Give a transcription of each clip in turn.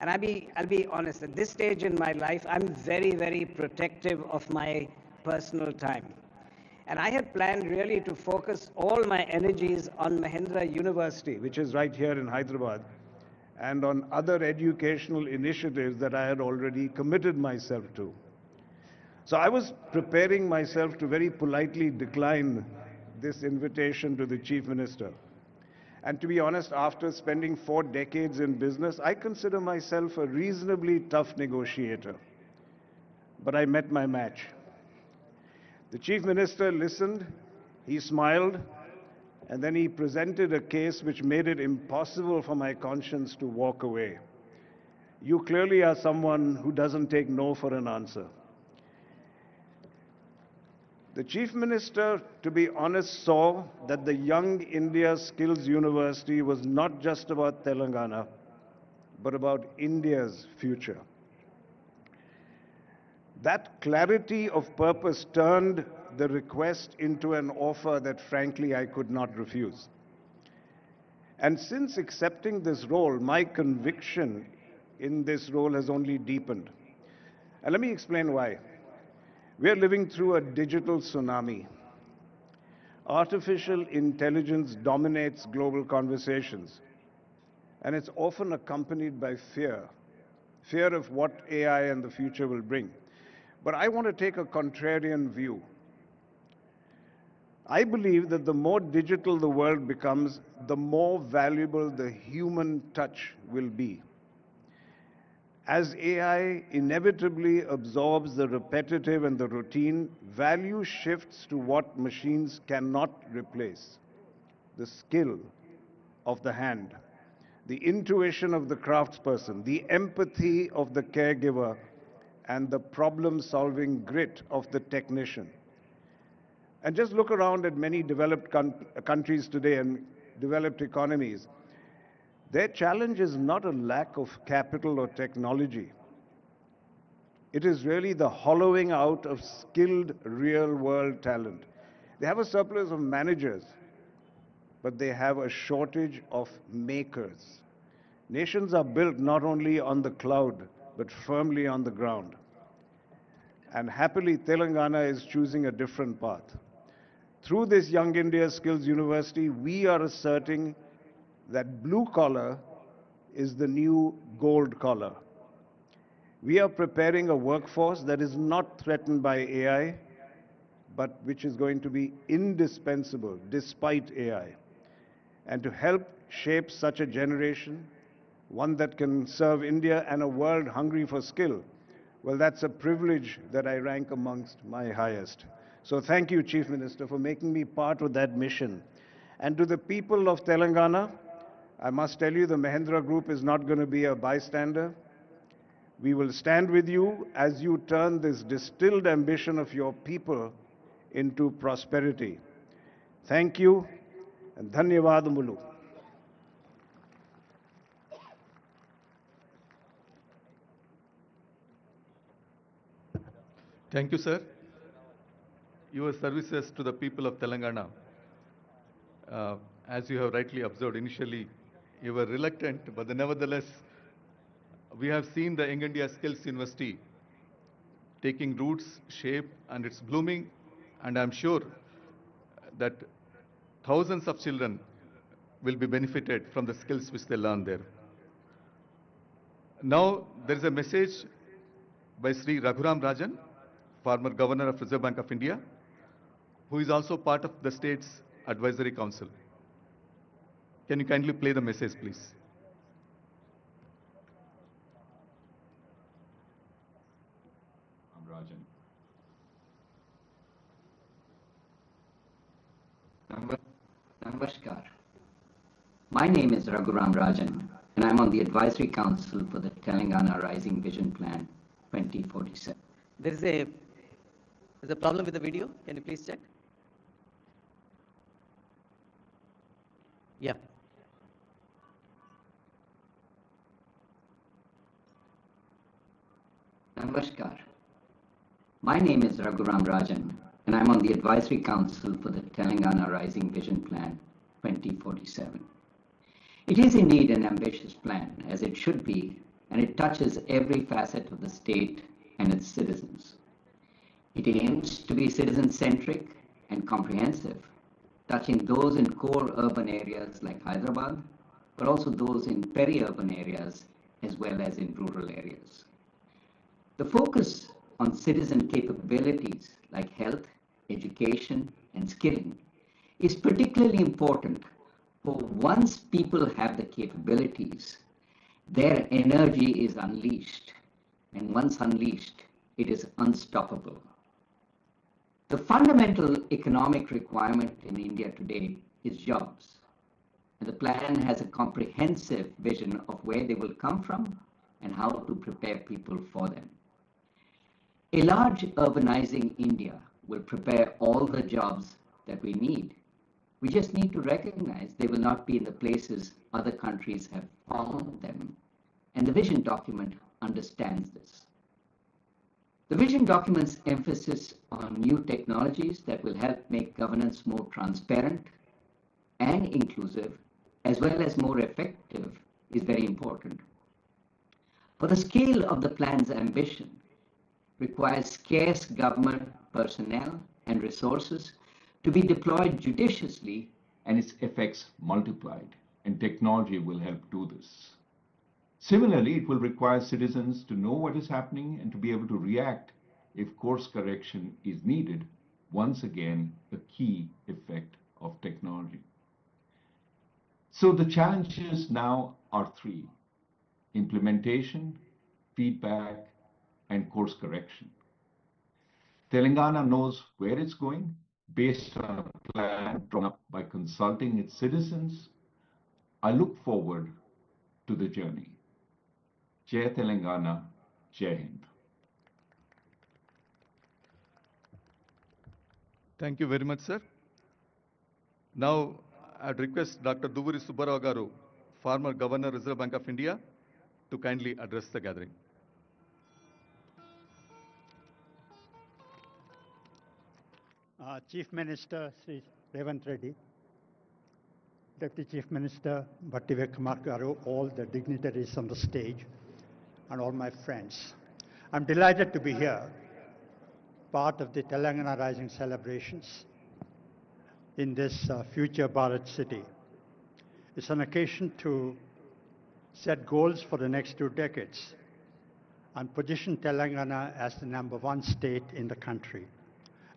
And I'll be honest, at this stage in my life, I'm very, very protective of my personal time. And I had planned really to focus all my energies on Mahindra University, which is right here in Hyderabad, and on other educational initiatives that I had already committed myself to. So I was preparing myself to very politely decline this invitation to the Chief Minister. And to be honest, after spending 4 decades in business, I consider myself a reasonably tough negotiator. But I met my match. The Chief Minister listened, he smiled, and then he presented a case which made it impossible for my conscience to walk away. You clearly are someone who doesn't take no for an answer. The Chief Minister, to be honest, saw that the Young India Skills University was not just about Telangana, but about India's future. That clarity of purpose turned the request into an offer that, frankly, I could not refuse. And since accepting this role, my conviction in this role has only deepened. And let me explain why. We are living through a digital tsunami. Artificial intelligence dominates global conversations, and it's often accompanied by fear of what AI and the future will bring. But I want to take a contrarian view. I believe that the more digital the world becomes, the more valuable the human touch will be. As AI inevitably absorbs the repetitive and the routine, value shifts to what machines cannot replace: the skill of the hand, the intuition of the craftsperson, the empathy of the caregiver, and the problem-solving grit of the technician. And just look around at many developed countries today and developed economies. Their challenge is not a lack of capital or technology. It is really the hollowing out of skilled real-world talent. They have a surplus of managers, but they have a shortage of makers. Nations are built not only on the cloud, but firmly on the ground. And happily, Telangana is choosing a different path. Through this Young India Skills University, we are asserting that blue collar is the new gold collar. We are preparing a workforce that is not threatened by AI, but which is going to be indispensable despite AI. And to help shape such a generation, one that can serve India and a world hungry for skill, well, that's a privilege that I rank amongst my highest. So thank you, Chief Minister, for making me part of that mission. And to the people of Telangana, I must tell you, the Mahindra Group is not going to be a bystander. We will stand with you as you turn this distilled ambition of your people into prosperity. Thank you, and dhanyavadamulu. Thank you, sir. Your services to the people of Telangana, as you have rightly observed initially, you were reluctant, but nevertheless, we have seen the Young India Skills University taking roots, shape, and it's blooming, and I'm sure that thousands of children will be benefited from the skills which they learn there. Now, there is a message by Sri Raghuram Rajan, former Governor of Reserve Bank of India, who is also part of the state's advisory council. Can you kindly play the message, please? Rajan. Namaskar. My name is Raghuram Rajan, and I'm on the Advisory Council for the Telangana Rising Vision Plan 2047. There's a problem with the video. Can you please check? Yeah. Namaskar. My name is Raghuram Rajan, and I'm on the Advisory Council for the Telangana Rising Vision Plan 2047. It is indeed an ambitious plan, as it should be, and it touches every facet of the state and its citizens. It aims to be citizen-centric and comprehensive, touching those in core urban areas like Hyderabad, but also those in peri-urban areas as well as in rural areas. The focus on citizen capabilities like health, education, and skilling is particularly important, for once people have the capabilities, their energy is unleashed, and once unleashed, it is unstoppable. The fundamental economic requirement in India today is jobs, and the plan has a comprehensive vision of where they will come from and how to prepare people for them. A large urbanizing India will prepare all the jobs that we need. We just need to recognize they will not be in the places other countries have found them, and the vision document understands this. The vision document's emphasis on new technologies that will help make governance more transparent and inclusive, as well as more effective, is very important. For the scale of the plan's ambition requires scarce government personnel and resources to be deployed judiciously, and its effects multiplied, and technology will help do this. Similarly, it will require citizens to know what is happening and to be able to react if course correction is needed, once again, a key effect of technology. So the challenges now are three: implementation, feedback, and course correction. Telangana knows where it's going based on a plan drawn up by consulting its citizens. I look forward to the journey. Jai Telangana, Jai Hind. Thank you very much, sir. Now, I'd request Dr. Duvuri Subbarao Garu, former Governor, Reserve Bank of India, to kindly address the gathering. Chief Minister Sri Revanth Reddy, Deputy Chief Minister Bhattivekamar Garu, all the dignitaries on the stage, and all my friends. I'm delighted to be here, part of the Telangana Rising celebrations in this future Bharat city. It's an occasion to set goals for the next 2 decades and position Telangana as the #1 state in the country,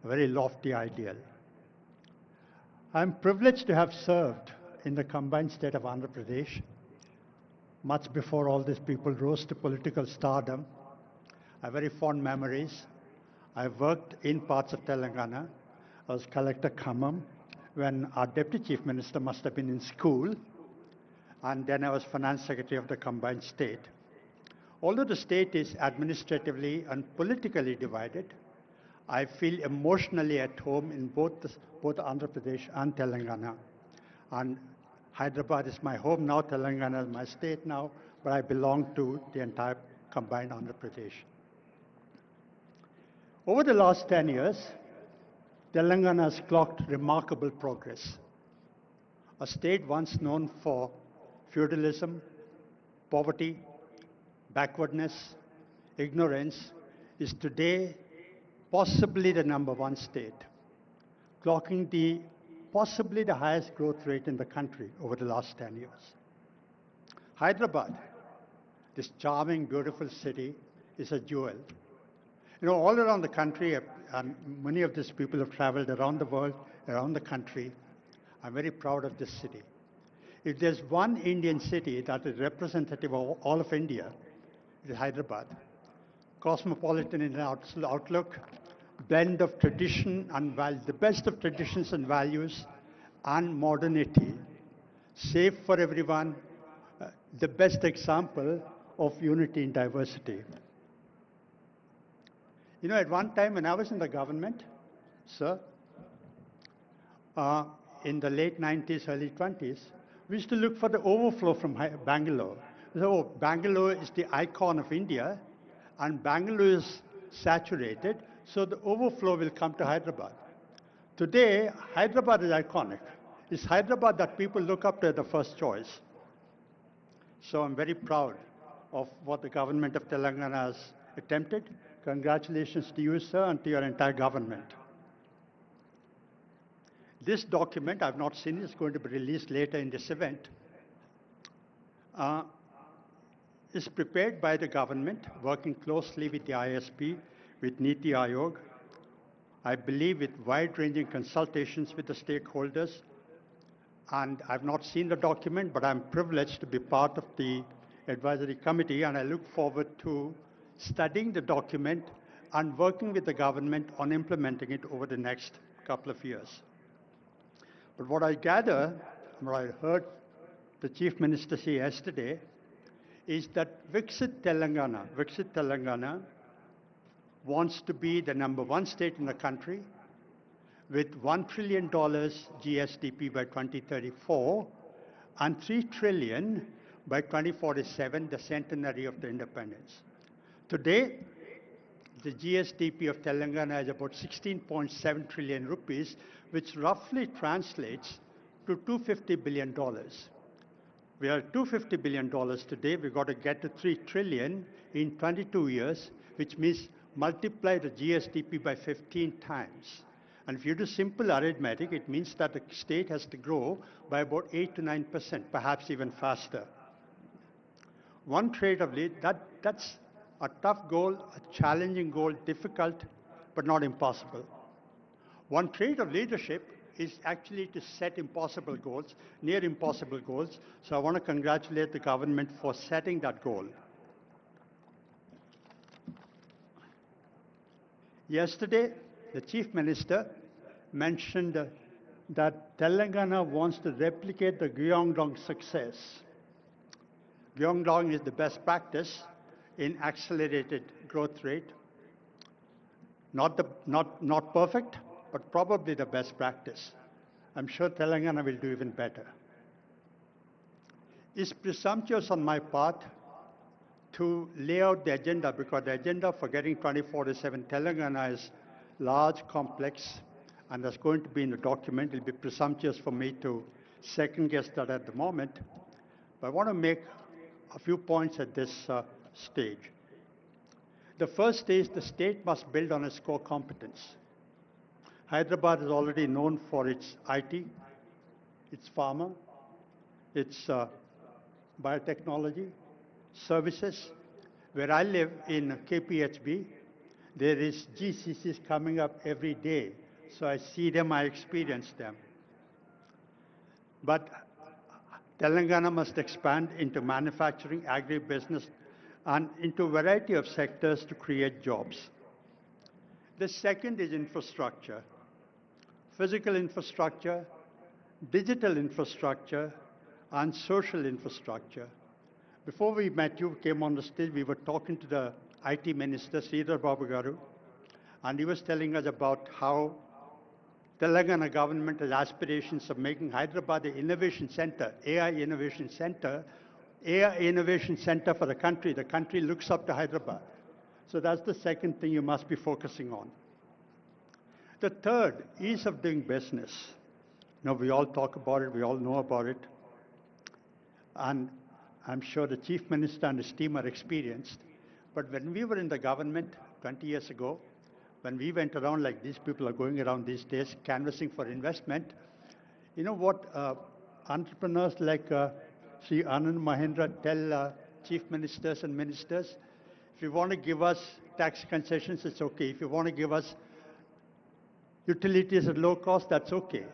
a very lofty ideal. I'm privileged to have served in the combined state of Andhra Pradesh much before all these people rose to political stardom. I have very fond memories. I worked in parts of Telangana. I was Collector Khammam when our Deputy Chief Minister must have been in school, and then I was Finance Secretary of the combined state. Although the state is administratively and politically divided, I feel emotionally at home in both Andhra Pradesh and Telangana. And Hyderabad is my home now, Telangana is my state now, but I belong to the entire combined Andhra Pradesh. Over the last 10 years, Telangana has clocked remarkable progress. A state once known for feudalism, poverty, backwardness, ignorance, is today possibly the #1 state, clocking possibly the highest growth rate in the country over the last 10 years. Hyderabad, this charming, beautiful city, is a jewel. You know, all around the country, and many of these people have traveled around the world, around the country. I'm very proud of this city. If there's one Indian city that is representative of all of India, it is Hyderabad. Cosmopolitan in outlook, blend of tradition and the best of traditions and values and modernity, safe for everyone, the best example of unity in diversity. You know, at one time when I was in the government, sir, in the late 90s, early 20s, we used to look for the overflow from Bangalore. So Bangalore is the icon of India, and Bangalore is saturated, so the overflow will come to Hyderabad. Today, Hyderabad is iconic. It's Hyderabad that people look up to as the first choice. So I'm very proud of what the government of Telangana has attempted. Congratulations to you, sir, and to your entire government. This document, I've not seen it, it's going to be released later in this event, is prepared by the government, working closely with the ISP, with Niti Aayog, I believe with wide-ranging consultations with the stakeholders. And I've not seen the document, but I'm privileged to be part of the advisory committee, and I look forward to studying the document and working with the government on implementing it over the next couple of years. But what I gather, what I heard the Chief Minister say yesterday, is that Viksit Telangana wants to be the #1 state in the country with $1 trillion GSDP by 2034 and $3 trillion by 2047, the centenary of the independence. Today, the GSDP of Telangana is about 16.7 trillion rupees, which roughly translates to $250 billion. We are at $250 billion today. We've got to get to 3 trillion in 22 years, which means multiply the GSDP by 15 times. And if you do simple arithmetic, it means that the state has to grow by about 8 to 9%, perhaps even faster. One trait of lead, that's a tough goal, a challenging goal, difficult, but not impossible. One trait of leadership is actually to set impossible goals, near impossible goals. So I want to congratulate the government for setting that goal. Yesterday, the Chief Minister mentioned that Telangana wants to replicate the Gyeongdong success. Gyeongdong is the best practice in accelerated growth rate. Not perfect, but probably the best practice. I'm sure Telangana will do even better. It's presumptuous on my part to lay out the agenda, because the agenda for getting 2047 Telangana is large, complex, and that's going to be in the document. It'll be presumptuous for me to second guess that at the moment. But I want to make a few points at this stage. The first is the state must build on its core competence. Hyderabad is already known for its IT, its pharma, its biotechnology, services. Where I live in KPHB, there is GCCs coming up every day. So I see them, I experience them. But Telangana must expand into manufacturing, agribusiness, and into a variety of sectors to create jobs. The second is infrastructure. Physical infrastructure, digital infrastructure, and social infrastructure. Before we met, you came on the stage, we were talking to the IT Minister, Sridhar Babu Garu, and he was telling us about how Telangana government has aspirations of making Hyderabad the innovation center, AI innovation center for the country. The country looks up to Hyderabad. So that's the second thing you must be focusing on. The third, ease of doing business. Now, we all talk about it, we all know about it. And I'm sure the Chief Minister and his team are experienced. But when we were in the government 20 years ago, when we went around like these people are going around these days, canvassing for investment, you know what entrepreneurs like Sri Anand Mahindra tell chief ministers and ministers? If you want to give us tax concessions, it's okay. If you want to give us utilities at low cost, that's okay.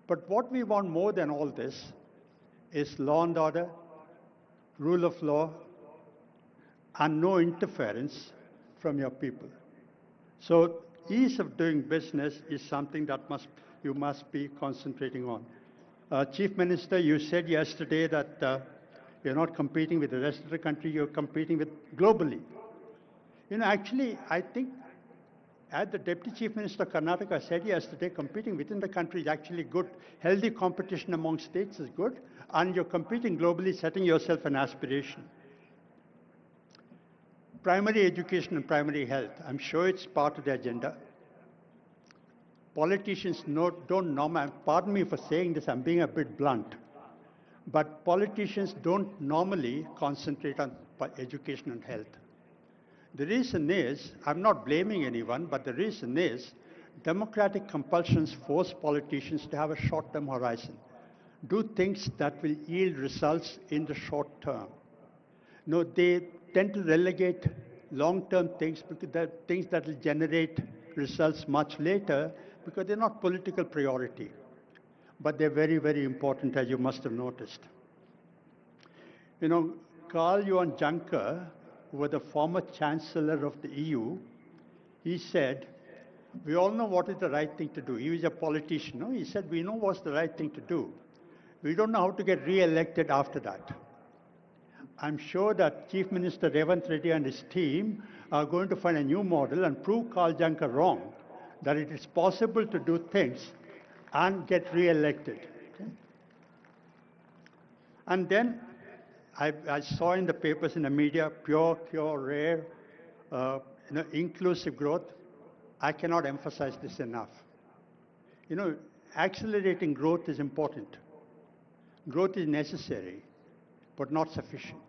But what we want more than all this is law and order, rule of law, and no interference from your people. So ease of doing business is something that you must be concentrating on. Chief Minister, you said yesterday that you're not competing with the rest of the country, you're competing with globally. You know, actually, I think as the Deputy Chief Minister of Karnataka said yesterday, competing within the country is actually good. Healthy competition among states is good, and you're competing globally, setting yourself an aspiration. Primary education and primary health, I'm sure it's part of the agenda. Politicians don't normally, pardon me for saying this, I'm being a bit blunt, But politicians don't normally concentrate on education and health. The reason is, I'm not blaming anyone, but the reason is democratic compulsions force politicians to have a short-term horizon. Do things that will yield results in the short term. No, they tend to relegate long-term things, because they're things that will generate results much later, because they're not political priority. But they're very, very important, as you must have noticed. You know, Karl Johan Juncker, who was the former Chancellor of the EU, he said, we all know what is the right thing to do. He was a politician. No? He said, we know what's the right thing to do. We don't know how to get re-elected after that. I'm sure that Chief Minister Revanth Reddy and his team are going to find a new model and prove Karl Juncker wrong, that it is possible to do things and get re-elected. Okay? And then I saw in the papers, in the media, pure, rare, inclusive growth. I cannot emphasize this enough. You know, accelerating growth is important. Growth is necessary, but not sufficient.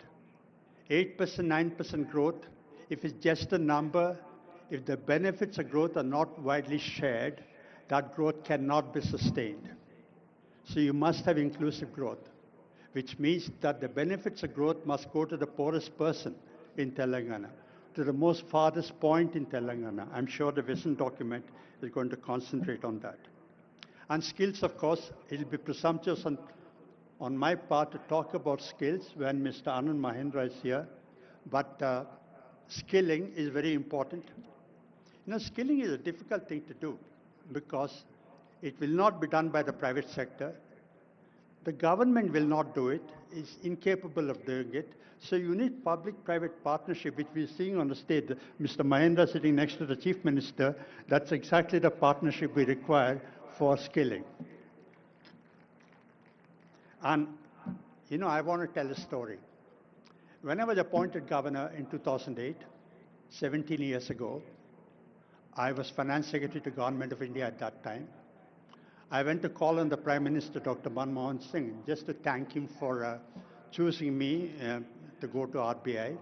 8%, 9% growth, if it's just a number, if the benefits of growth are not widely shared, that growth cannot be sustained. So you must have inclusive growth, which means that the benefits of growth must go to the poorest person in Telangana, to the most farthest point in Telangana. I'm sure the vision document is going to concentrate on that. And skills, of course, it will be presumptuous on my part to talk about skills when Mr. Anand Mahendra is here, but skilling is very important. You know, skilling is a difficult thing to do because it will not be done by the private sector. The government will not do it, is incapable of doing it. So you need public-private partnership, which we're seeing on the stage. Mr. Mahendra sitting next to the Chief Minister, that's exactly the partnership we require for skilling. And, you know, I want to tell a story. When I was appointed governor in 2008, 17 years ago, I was Finance Secretary to Government of India at that time. I went to call on the Prime Minister, Dr. Manmohan Singh, just to thank him for choosing me to go to RBI.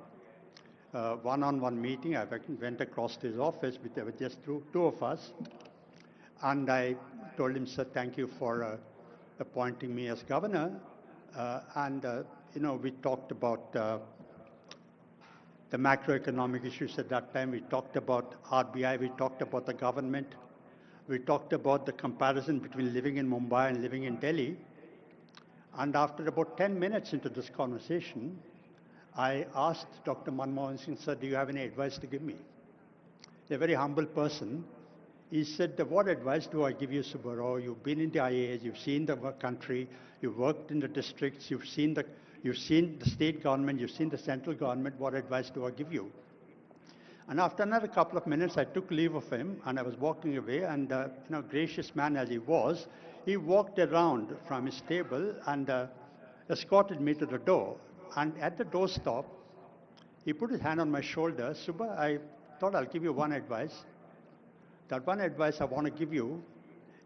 One-on-one meeting, I went across to his office, there were just two of us. And I told him, sir, thank you for appointing me as governor. You know, we talked about the macroeconomic issues at that time. We talked about RBI. We talked about the government. We talked about the comparison between living in Mumbai and living in Delhi. And after about 10 minutes into this conversation, I asked Dr. Manmohan Singh, sir, do you have any advice to give me? A very humble person. He said, what advice do I give you, Subbarao? You've been in the IAS, you've seen the country, you've worked in the districts, you've seen the state government, you've seen the central government. What advice do I give you? And after another couple of minutes, I took leave of him, and I was walking away, and you know, gracious man as he was, he walked around from his table and escorted me to the door. And at the doorstop, he put his hand on my shoulder. Subba, I thought I'll give you one advice. That one advice I want to give you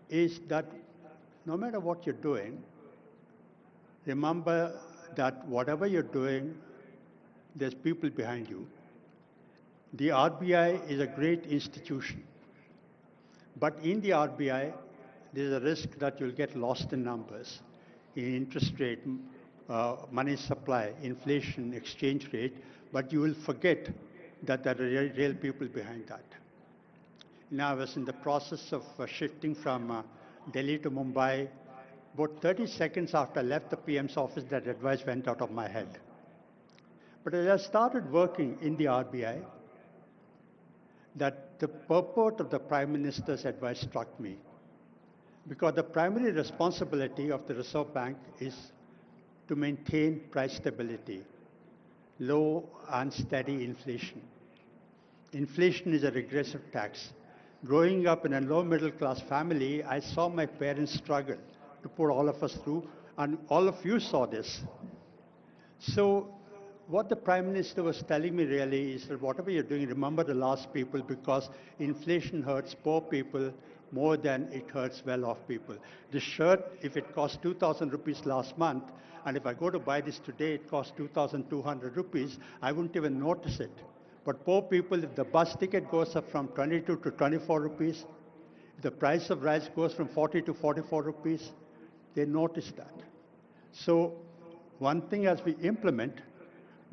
is that no matter what you're doing, remember that whatever you're doing, there's people behind you. The RBI is a great institution. But in the RBI, there's a risk that you'll get lost in numbers, in interest rate, money supply, inflation, exchange rate, but you will forget that there are real people behind that. Now, I was in the process of shifting from Delhi to Mumbai. About 30 seconds after I left the PM's office, that advice went out of my head. But as I started working in the RBI, that the purport of the Prime Minister's advice struck me. Because the primary responsibility of the Reserve Bank is to maintain price stability, low and steady inflation. Inflation is a regressive tax. Growing up in a low middle class family, I saw my parents struggle to put all of us through, and all of you saw this. So what the Prime Minister was telling me really is that whatever you're doing, remember the last people, because inflation hurts poor people more than it hurts well-off people. This shirt, if it cost 2,000 rupees last month, and if I go to buy this today, it costs 2,200 rupees, I wouldn't even notice it. But poor people, if the bus ticket goes up from 22 to 24 rupees, if the price of rice goes from 40 to 44 rupees, they notice that. So one thing as we implement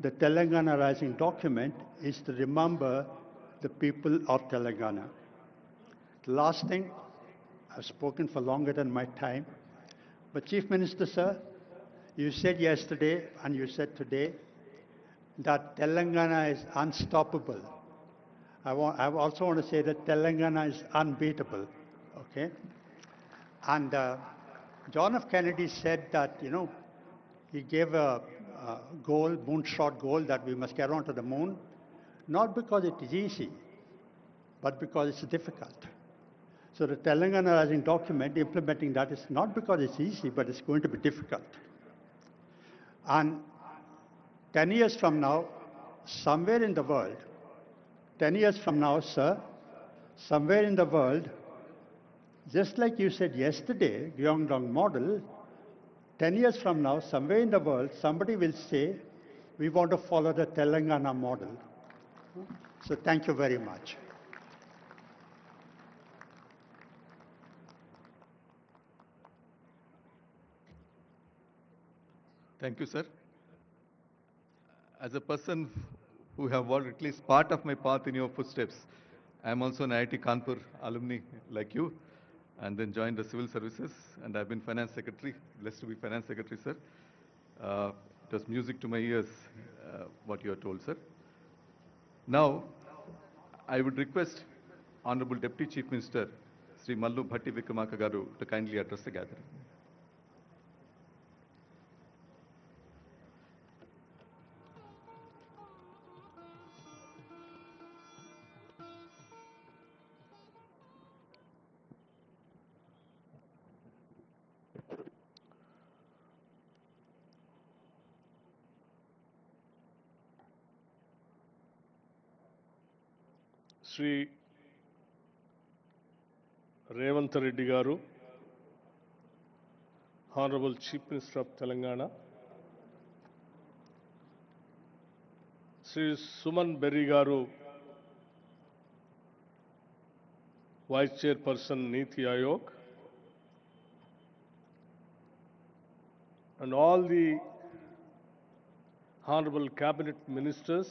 the Telangana Rising document is to remember the people of Telangana. The last thing, I've spoken for longer than my time, but Chief Minister, sir, you said yesterday and you said today that Telangana is unstoppable. I also want to say that Telangana is unbeatable, okay? And John F. Kennedy said that, he gave a goal, moonshot goal, that we must get onto the moon, not because it is easy, but because it's difficult. So the Telangana Rising document, implementing that is not because it's easy, but it's going to be difficult. And 10 years from now, somewhere in the world, 10 years from now, sir, somewhere in the world, just like you said yesterday, Gyeongdong model, 10 years from now, somewhere in the world, somebody will say, we want to follow the Telangana model. So thank you very much. Thank you, sir. As a person who have walked at least part of my path in your footsteps, I am also an IIT Kanpur alumni like you, and then joined the civil services, and I've been finance secretary, blessed to be finance secretary, sir. It was music to my ears, what you have told, sir. Now, I would request Honorable Deputy Chief Minister, Sri Mallu Bhatti Vikramarka Garu, to kindly address the gathering. Sri Revanth Reddy Garu, Honorable Chief Minister of Telangana, Sri Suman Berry Garu, Vice Chairperson Niti Ayog, and all the Honorable Cabinet Ministers,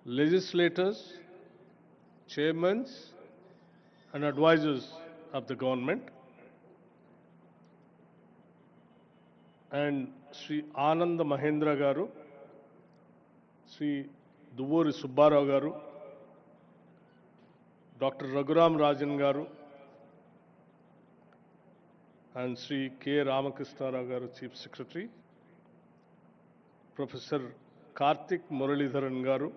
legislators, chairmen, and advisors of the government, and Sri Ananda Mahendra Garu, Sri Duvuri Subbarao Garu, Dr. Raghuram Rajan Garu, and Sri K. Ramakrishna Rao Garu, Chief Secretary, Professor Karthik Muralidharan Garu,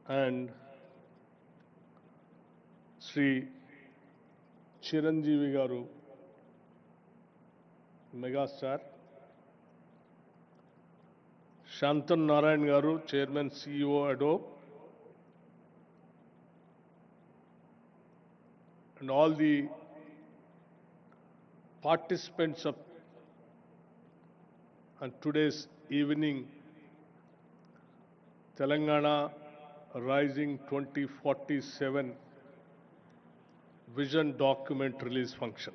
and Sri Chiranjeevi Garu, Megastar, Shantan Narayan Garu, Chairman CEO Adobe, and all the participants of today's evening Telangana Rising 2047 Vision Document Release Function.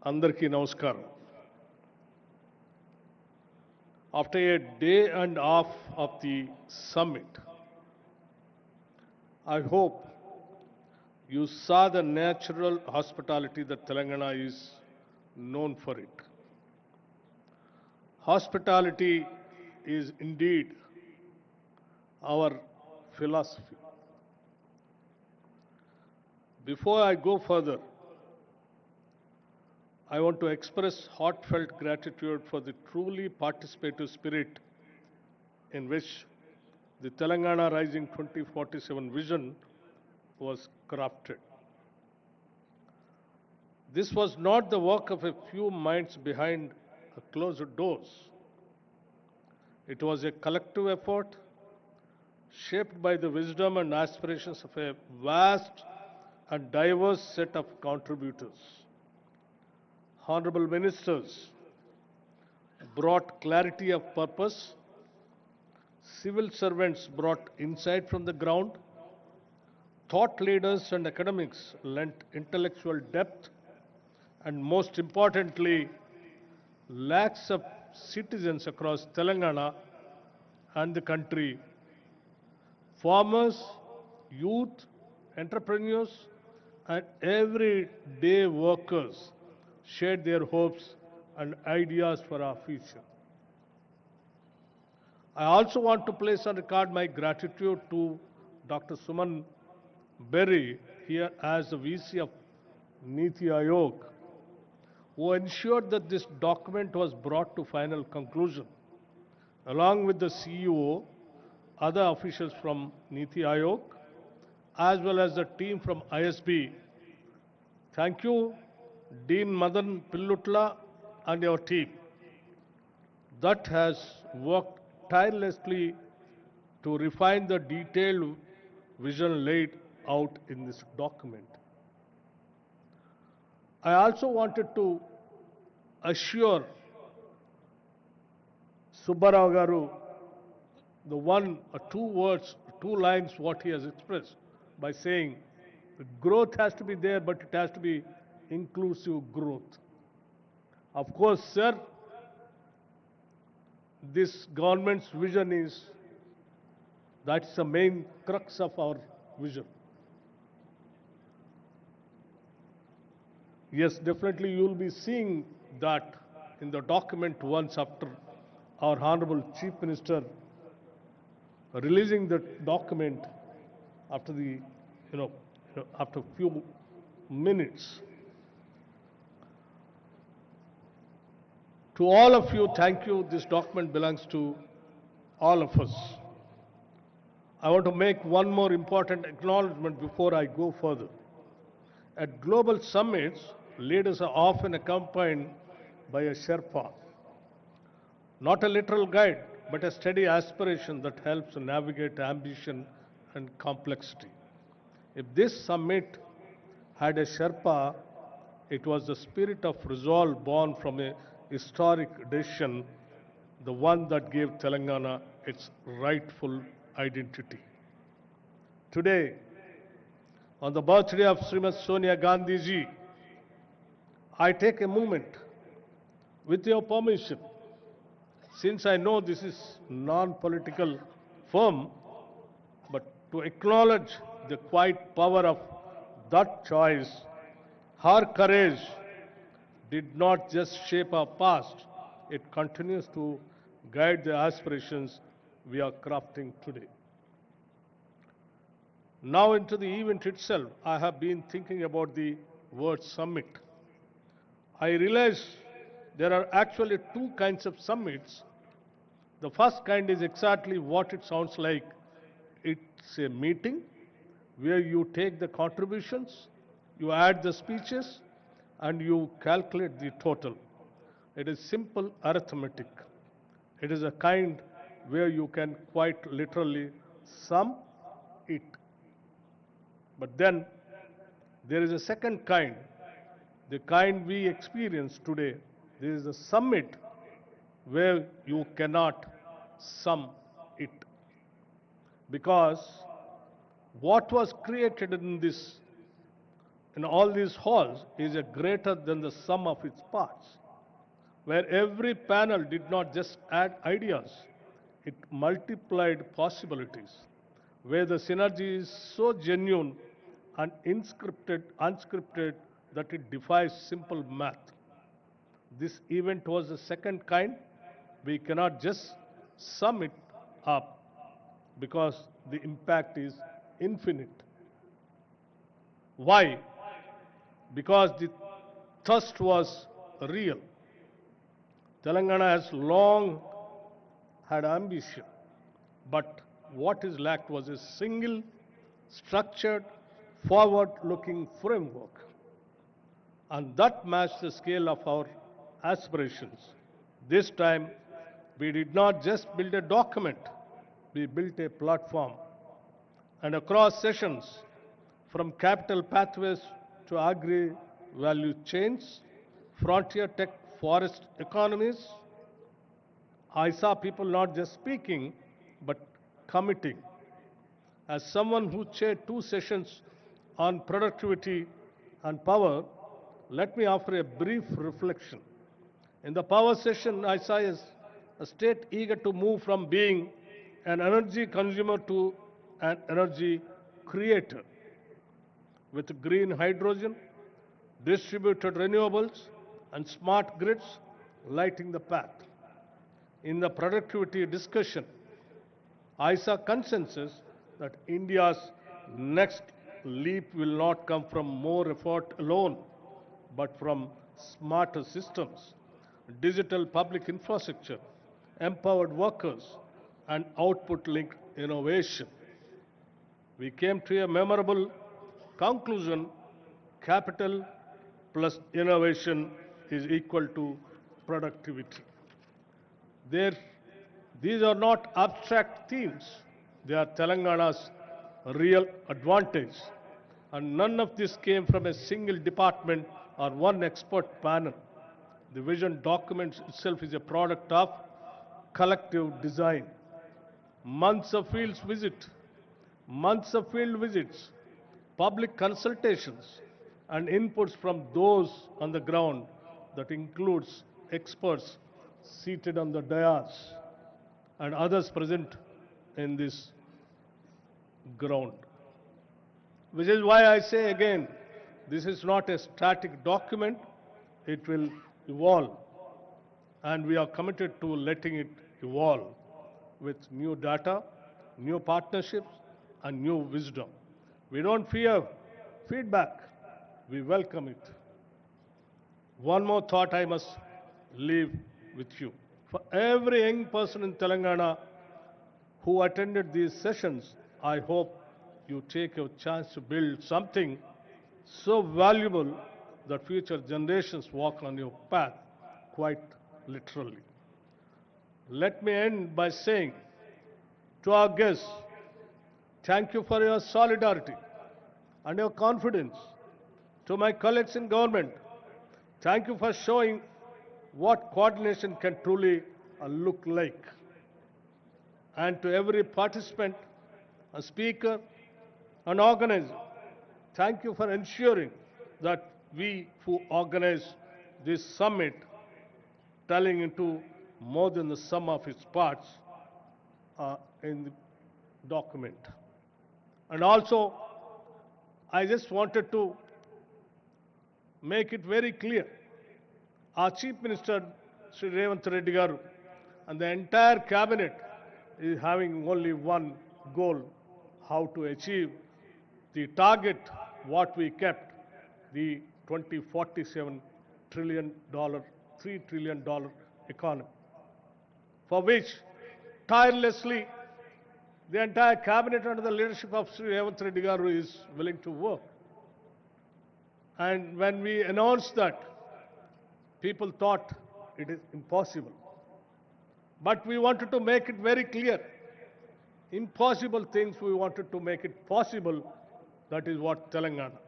Andarki Namaskaram. After a day and a half of the summit, I hope you saw the natural hospitality that Telangana is known for it. Hospitality is indeed our philosophy. Before I go further, I want to express heartfelt gratitude for the truly participative spirit in which the Telangana Rising 2047 vision was crafted. This was not the work of a few minds behind closed doors. It was a collective effort shaped by the wisdom and aspirations of a vast and diverse set of contributors. Honorable ministers brought clarity of purpose, civil servants brought insight from the ground, thought leaders and academics lent intellectual depth, and most importantly, lakhs of citizens across Telangana and the country, farmers, youth, entrepreneurs, and everyday workers shared their hopes and ideas for our future. I also want to place on record my gratitude to Dr. Suman Berry, here as the VC of Niti Aayog, who ensured that this document was brought to final conclusion. Along with the CEO, other officials from Niti Aayog, as well as the team from ISB, thank you, Dean Madan Pillutla and your team that has worked tirelessly to refine the detailed vision laid out in this document. I also wanted to assure Subbarao Garu the one or two words, two lines what he has expressed by saying growth has to be there, but it has to be inclusive growth. Of course, sir, this government's vision is, that's the main crux of our vision. Yes, definitely you will be seeing that in the document once after our Honorable Chief Minister releasing the document after the, after a few minutes. To all of you, thank you. This document belongs to all of us. I want to make one more important acknowledgement before I go further. At global summits, leaders are often accompanied by a Sherpa, not a literal guide, but a steady aspiration that helps navigate ambition and complexity. If this summit had a Sherpa, it was the spirit of resolve born from a historic decision, the one that gave Telangana its rightful identity. Today, on the birthday of Srimati Sonia Gandhi ji, I take a moment, with your permission, since I know this is non-political forum, but to acknowledge the quiet power of that choice. Her courage did not just shape our past, it continues to guide the aspirations we are crafting today. Now into the event itself, I have been thinking about the word summit. I realize there are actually two kinds of summits. The first kind is exactly what it sounds like. It's a meeting where you take the contributions, you add the speeches, and you calculate the total. It is simple arithmetic. It is a kind where you can quite literally sum it. But then there is a second kind, the kind we experience today. There is a summit where you cannot sum it. Because what was created in all these halls is a greater than the sum of its parts, where every panel did not just add ideas, it multiplied possibilities, where the synergy is so genuine and unscripted that it defies simple math. This event was the second kind. We cannot just sum it up because the impact is infinite. Why? Because the thirst was real. Telangana has long had ambition, but what is lacked was a single, structured, forward-looking framework. And that matched the scale of our aspirations. This time, We did not just build a document, we built a platform. And across sessions, from capital pathways to agri-value chains, frontier tech forest economies, I saw people not just speaking, but committing. As someone who chaired 2 sessions on productivity and power, let me offer a brief reflection. In the power session, I saw a state eager to move from being an energy consumer to an energy creator. With green hydrogen, distributed renewables, and smart grids lighting the path. In the productivity discussion, I saw consensus that India's next leap will not come from more effort alone, but from smarter systems, digital public infrastructure, empowered workers, and output-linked innovation. We came to a memorable conclusion: capital plus innovation is equal to productivity. There, these are not abstract themes. They are Telangana's real advantage. And none of this came from a single department or one expert panel. The vision document itself is a product of collective design. Months of field visits, public consultations, and inputs from those on the ground, that includes experts seated on the dais and others present in this ground. Which is why I say again, this is not a static document, it will evolve. And we are committed to letting it evolve with new data, new partnerships, and new wisdom. We don't fear feedback, we welcome it. One more thought I must leave with you. For every young person in Telangana who attended these sessions, I hope you take your chance to build something so valuable that future generations walk on your path, quite literally. Let me end by saying to our guests, thank you for your solidarity and your confidence. To my colleagues in government, thank you for showing what coordination can truly look like. And to every participant, a speaker, an organizer, thank you for ensuring that we who organize this summit, telling into more than the sum of its parts in the document. And also, I just wanted to make it very clear. Our Chief Minister, Sri Revanth Reddy garu, and the entire cabinet is having only one goal: how to achieve the target what we kept, the 2047 $1 trillion, $3 trillion economy, for which tirelessly the entire cabinet under the leadership of Sri Revanth Reddy garu is willing to work. And when we announced that, people thought it is impossible. But we wanted to make it very clear. Impossible things, we wanted to make it possible. That is what Telangana.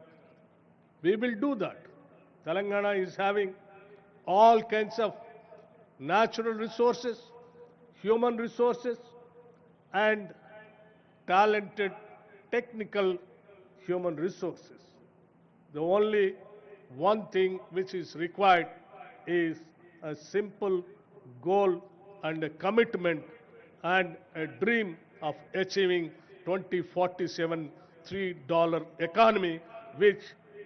We will do that. Telangana is having all kinds of natural resources, human resources, and talented technical human resources. The only one thing which is required is a simple goal and a commitment and a dream of achieving 2047 $3 economy, which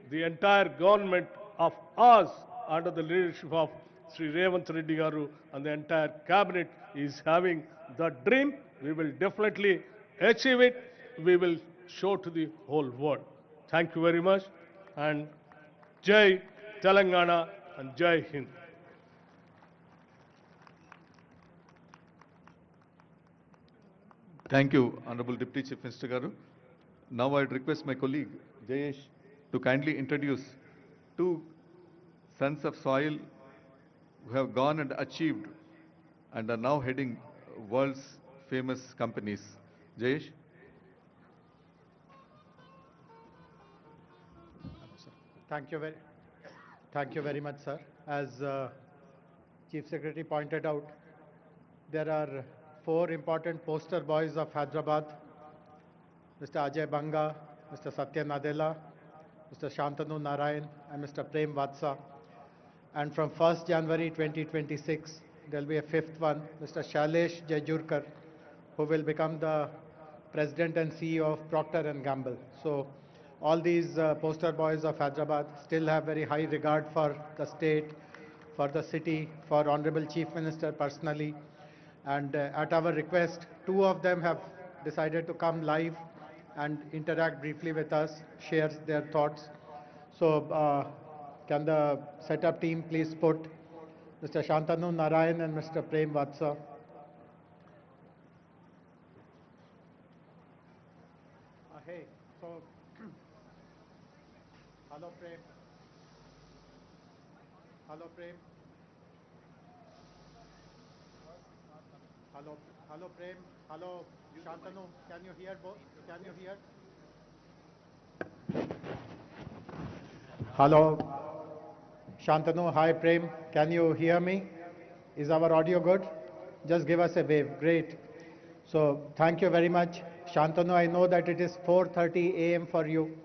the entire government of us under the leadership of Sri Revanth Reddy garu and the entire cabinet is having that dream. We will definitely achieve it. We will show to the whole world. Thank you very much. And Jai Telangana and Jai Hind. Thank you, Honorable Deputy Chief Minister garu. Now I'd request my colleague Jayesh to kindly introduce 2 sons of soil who have gone and achieved and are now heading world's famous companies. Jayesh? Thank you very much, sir. As Chief Secretary pointed out, there are four important poster boys of Hyderabad: Mr. Ajay Banga, Mr. Satya Nadella, Mr. Shantanu Narayan, and Mr. Prem Vatsa. And from 1st January 2026, there will be a fifth one, Mr. Shailesh Jejurkar, who will become the President and CEO of Procter & Gamble. So all these poster boys of Hyderabad still have very high regard for the state, for the city, for Honorable Chief Minister personally. And at our request, two of them have decided to come live and interact briefly with us, share their thoughts. So can the setup team please put Mr. Shantanu Narayan and Mr. Prem Vatsa? Hey, so hello Prem. Hello Prem. Hello Prem. Hello Shantanu. Can you hear both? Can you hear? Hello Shantanu. Hi Prem. Can you hear me? Is our audio good? Just give us a wave. Great. So thank you very much. Shantanu, I know that it is 4:30 a.m. for you.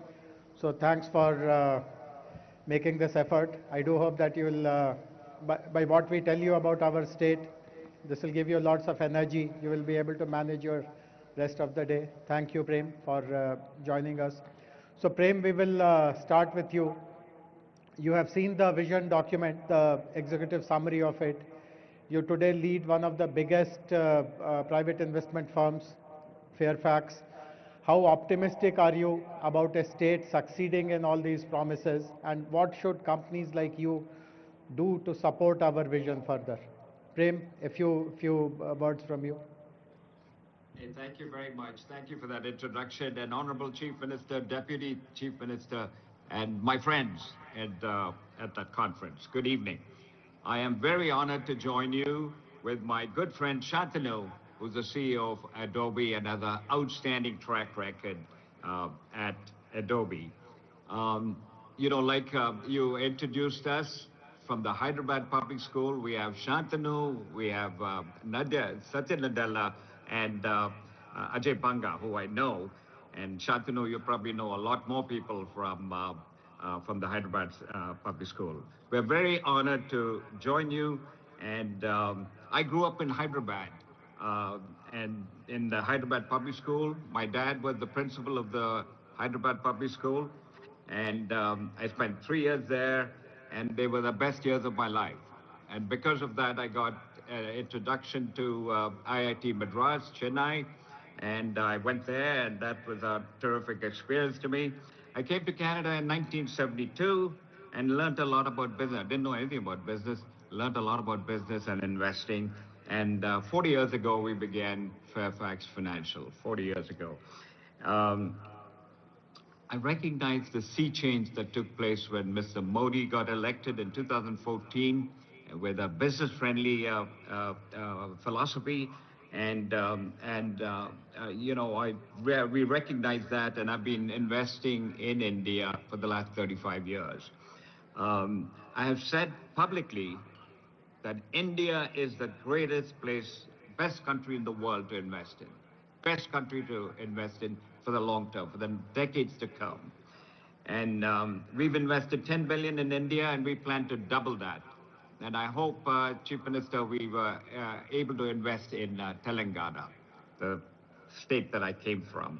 So thanks for making this effort. I do hope that you will, by what we tell you about our state, this will give you lots of energy. You will be able to manage your rest of the day. Thank you, Prem, for joining us. So Prem, we will start with you. You have seen the vision document, the executive summary of it. You today lead one of the biggest private investment firms, Fairfax. How optimistic are you about a state succeeding in all these promises, and what should companies like you do to support our vision further? Prem, a few words from you. Hey, thank you very much. Thank you for that introduction. And Honorable Chief Minister, Deputy Chief Minister, and my friends at that conference, good evening. I am very honored to join you with my good friend Shantanu, who's the CEO of Adobe and has an outstanding track record at Adobe. You introduced us from the Hyderabad Public School. We have Shantanu, we have Satya Nadella, and Ajay Banga, who I know. And Shantanu, you probably know a lot more people from the Hyderabad Public School. We're very honored to join you. And I grew up in Hyderabad. And in the Hyderabad Public School, my dad was the principal of the Hyderabad Public School. And I spent 3 years there, and they were the best years of my life. And because of that, I got an introduction to IIT Madras, Chennai, and I went there, and that was a terrific experience to me. I came to Canada in 1972 and learned a lot about business. I didn't know anything about business, learned a lot about business and investing. And 40 years ago, we began Fairfax Financial, 40 years ago. I recognize the sea change that took place when Mr. Modi got elected in 2014 with a business-friendly philosophy. We recognize that, and I've been investing in India for the last 35 years. I have said publicly that India is the greatest place, best country in the world to invest in, best country to invest in for the long term, for the decades to come. And we've invested 10 billion in India, and we plan to double that. And I hope, Chief Minister, we were able to invest in Telangana, the state that I came from.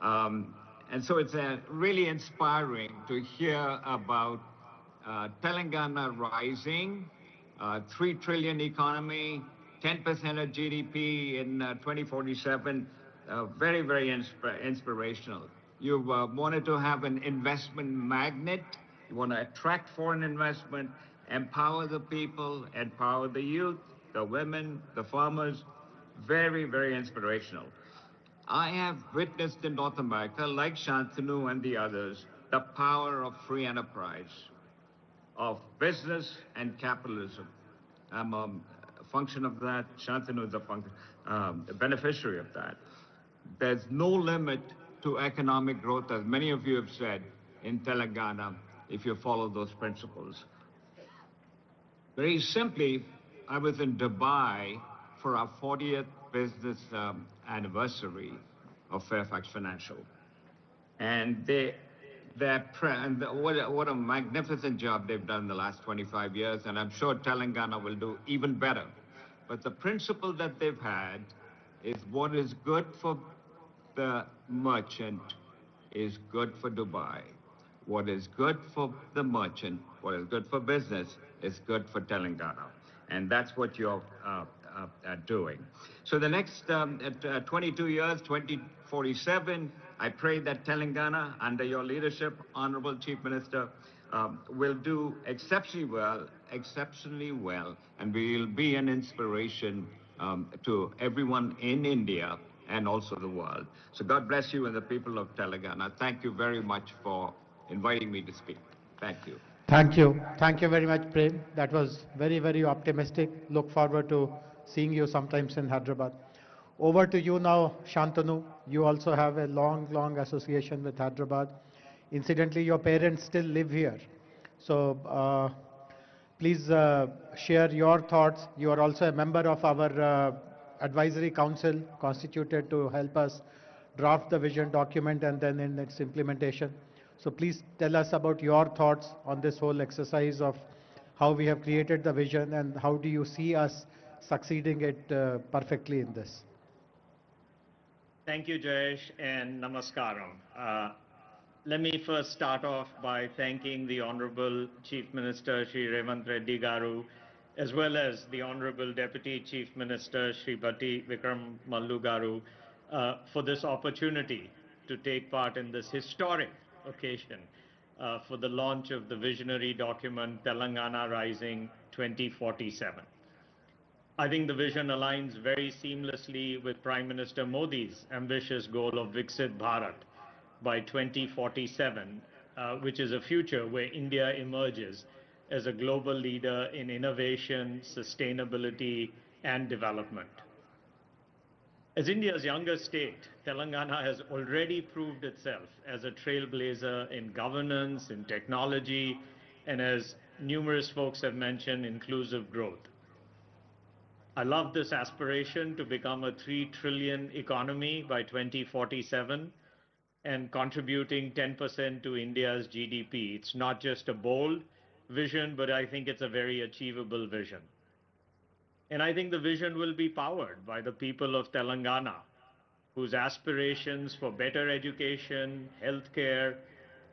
And so it's really inspiring to hear about Telangana rising, 3 trillion economy, 10% of GDP in 2047, very, very inspirational. You wanted to have an investment magnet. You want to attract foreign investment, empower the people, empower the youth, the women, the farmers. Very, very inspirational. I have witnessed in North America, like Shantanu and the others, the power of free enterprise, of business and capitalism. I'm a function of that. Shantanu is a beneficiary of that. There's no limit to economic growth, as many of you have said, in Telangana, if you follow those principles. Very simply, I was in Dubai for our 40th business anniversary of Fairfax Financial. And what a magnificent job they've done in the last 25 years, and I'm sure Telangana will do even better. But the principle that they've had is what is good for the merchant is good for Dubai. What is good for the merchant, what is good for business, is good for Telangana. And that's what you're doing. So the next 22 years, 2047, I pray that Telangana, under your leadership, Honorable Chief Minister, will do exceptionally well, and will be an inspiration to everyone in India and also the world. So God bless you and the people of Telangana. Thank you very much for inviting me to speak. Thank you. Thank you. Thank you very much, Prem. That was very, very optimistic. Look forward to seeing you sometimes in Hyderabad. Over to you now, Shantanu. You also have a long, long association with Hyderabad. Incidentally, your parents still live here. So please share your thoughts. You are also a member of our advisory council constituted to help us draft the vision document and then in its implementation. So please tell us about your thoughts on this whole exercise of how we have created the vision and how do you see us succeeding it perfectly in this. Thank you, Jayesh, and namaskaram. Let me first start off by thanking the Honorable Chief Minister, Shri Revanth Reddy Garu, as well as the Honorable Deputy Chief Minister, Shri Bhatti Vikram Mallu Garu, for this opportunity to take part in this historic occasion for the launch of the visionary document Telangana Rising 2047. I think the vision aligns very seamlessly with Prime Minister Modi's ambitious goal of Viksit Bharat by 2047, which is a future where India emerges as a global leader in innovation, sustainability, and development. As India's youngest state, Telangana has already proved itself as a trailblazer in governance, in technology, and as numerous folks have mentioned, inclusive growth. I love this aspiration to become a 3 trillion economy by 2047 and contributing 10% to India's GDP. It's not just a bold vision, but I think it's a very achievable vision. And I think the vision will be powered by the people of Telangana, whose aspirations for better education, healthcare,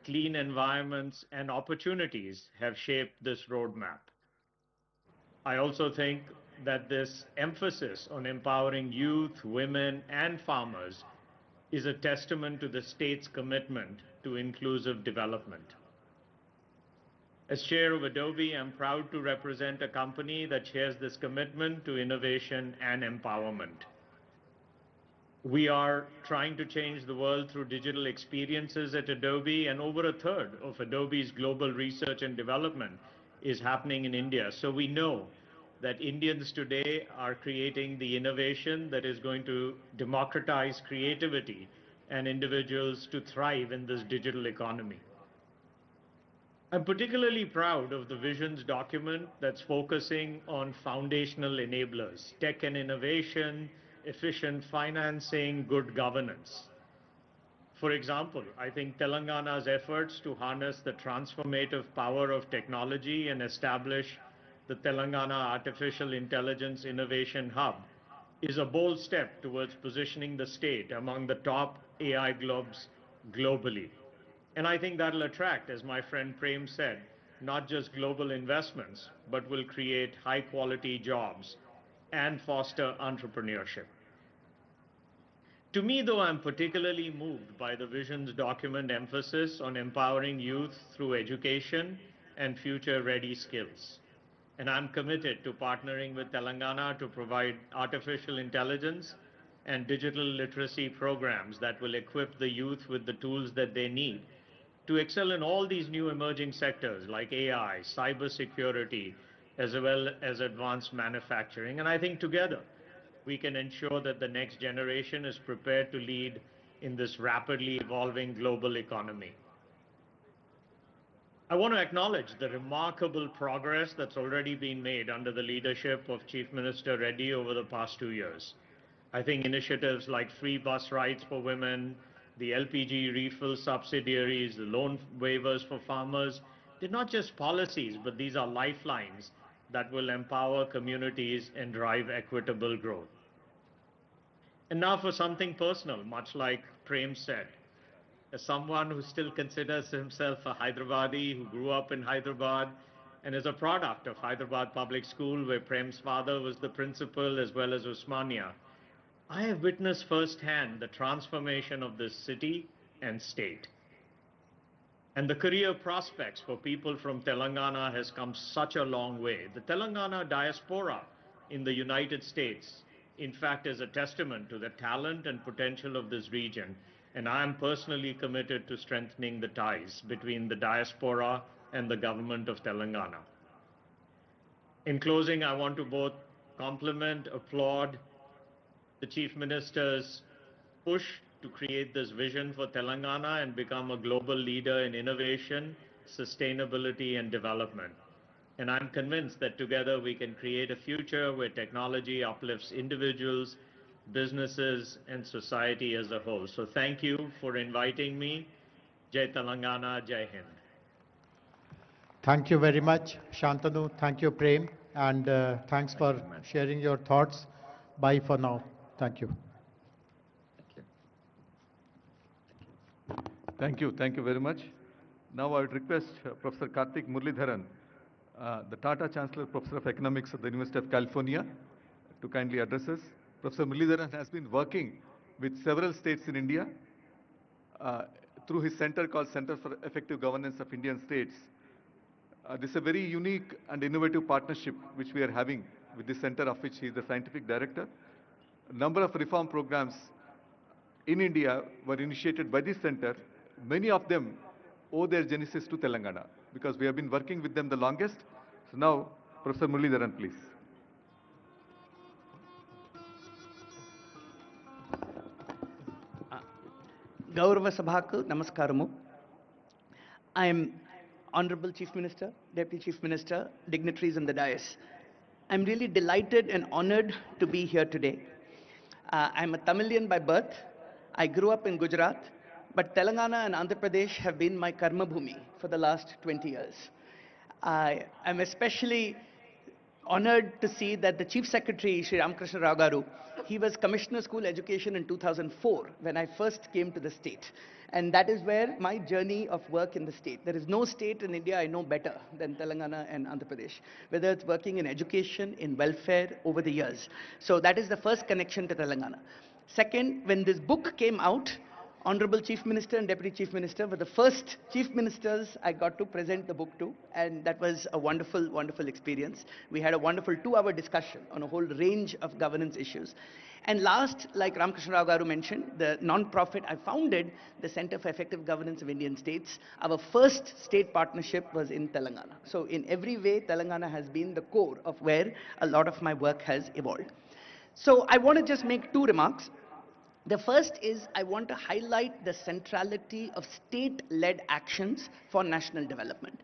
clean environments, and opportunities have shaped this roadmap. I also think that this emphasis on empowering youth, women, and farmers is a testament to the state's commitment to inclusive development. As chair of Adobe, I'm proud to represent a company that shares this commitment to innovation and empowerment. We are trying to change the world through digital experiences at Adobe, and over a third of Adobe's global research and development is happening in India. So we know that Indians today are creating the innovation that is going to democratize creativity and individuals to thrive in this digital economy. I'm particularly proud of the visions document that's focusing on foundational enablers, tech and innovation, efficient financing, good governance. For example, I think Telangana's efforts to harness the transformative power of technology and establish the Telangana Artificial Intelligence Innovation Hub is a bold step towards positioning the state among the top AI globes globally. And I think that'll attract, as my friend Prem said, not just global investments, but will create high-quality jobs and foster entrepreneurship. To me, though, I'm particularly moved by the vision's document emphasis on empowering youth through education and future-ready skills. And I'm committed to partnering with Telangana to provide artificial intelligence and digital literacy programs that will equip the youth with the tools that they need to excel in all these new emerging sectors like AI, cybersecurity, as well as advanced manufacturing. And I think together we can ensure that the next generation is prepared to lead in this rapidly evolving global economy. I want to acknowledge the remarkable progress that's already been made under the leadership of Chief Minister Reddy over the past 2 years. I think initiatives like free bus rides for women, the LPG refill subsidiaries, the loan waivers for farmers, they're not just policies, but these are lifelines that will empower communities and drive equitable growth. And now for something personal, much like Prem said. As someone who still considers himself a Hyderabadi, who grew up in Hyderabad, and is a product of Hyderabad Public School, where Prem's father was the principal, as well as Usmania, I have witnessed firsthand the transformation of this city and state. And the career prospects for people from Telangana has come such a long way. The Telangana diaspora in the United States, in fact, is a testament to the talent and potential of this region. And I am personally committed to strengthening the ties between the diaspora and the government of Telangana. In closing, I want to both compliment, applaud the Chief Minister's push to create this vision for Telangana and become a global leader in innovation, sustainability, and development. And I'm convinced that together we can create a future where technology uplifts individuals, businesses, and society as a whole. So thank you for inviting me. Jai Telangana, Jai Hind. Thank you very much, Shantanu. Thank you, Prem. And thanks for sharing your thoughts. Bye for now. Thank you. Thank you. Thank you very much. Now I would request Professor Karthik Muralidharan, the Tata Chancellor, Professor of Economics at the University of California, to kindly address us. Professor Muralidharan has been working with several states in India through his center called Center for Effective Governance of Indian States. This is a very unique and innovative partnership which we are having with this center, of which he is the scientific director. A number of reform programs in India were initiated by this center. Many of them owe their genesis to Telangana because we have been working with them the longest. So now, Professor Muralidharan, please. Gaurava Sabhaku, Namaskaramu. I am Honorable Chief Minister, Deputy Chief Minister, dignitaries on the dais. I'm really delighted and honored to be here today. I'm a Tamilian by birth. I grew up in Gujarat, but Telangana and Andhra Pradesh have been my karma bhumi for the last 20 years. I am especially honored to see that the Chief Secretary, Sri Ramakrishna Rao Garu, he was Commissioner School Education in 2004 when I first came to the state. And that is where my journey of work in the state. There is no state in India I know better than Telangana and Andhra Pradesh, whether it's working in education, in welfare over the years. So that is the first connection to Telangana. Second, when this book came out, Honorable Chief Minister and Deputy Chief Minister were the first Chief Ministers I got to present the book to, and that was a wonderful, wonderful experience. We had a wonderful 2-hour discussion on a whole range of governance issues. And last, like Ramakrishna Rao Garu mentioned, the non-profit I founded, the Center for Effective Governance of Indian States. Our first state partnership was in Telangana. So in every way, Telangana has been the core of where a lot of my work has evolved. So I want to just make 2 remarks. The first is I want to highlight the centrality of state-led actions for national development.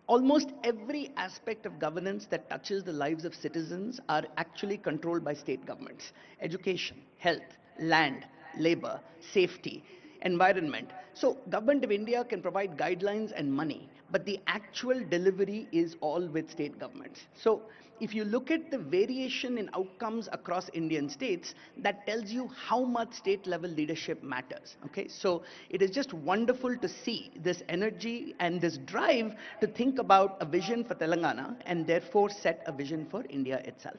Almost every aspect of governance that touches the lives of citizens are actually controlled by state governments. Education, health, land, labor, safety, environment. So Government of India can provide guidelines and money, but the actual delivery is all with state governments. So if you look at the variation in outcomes across Indian states, that tells you how much state level leadership matters. Okay, so it is just wonderful to see this energy and this drive to think about a vision for Telangana and therefore set a vision for India itself.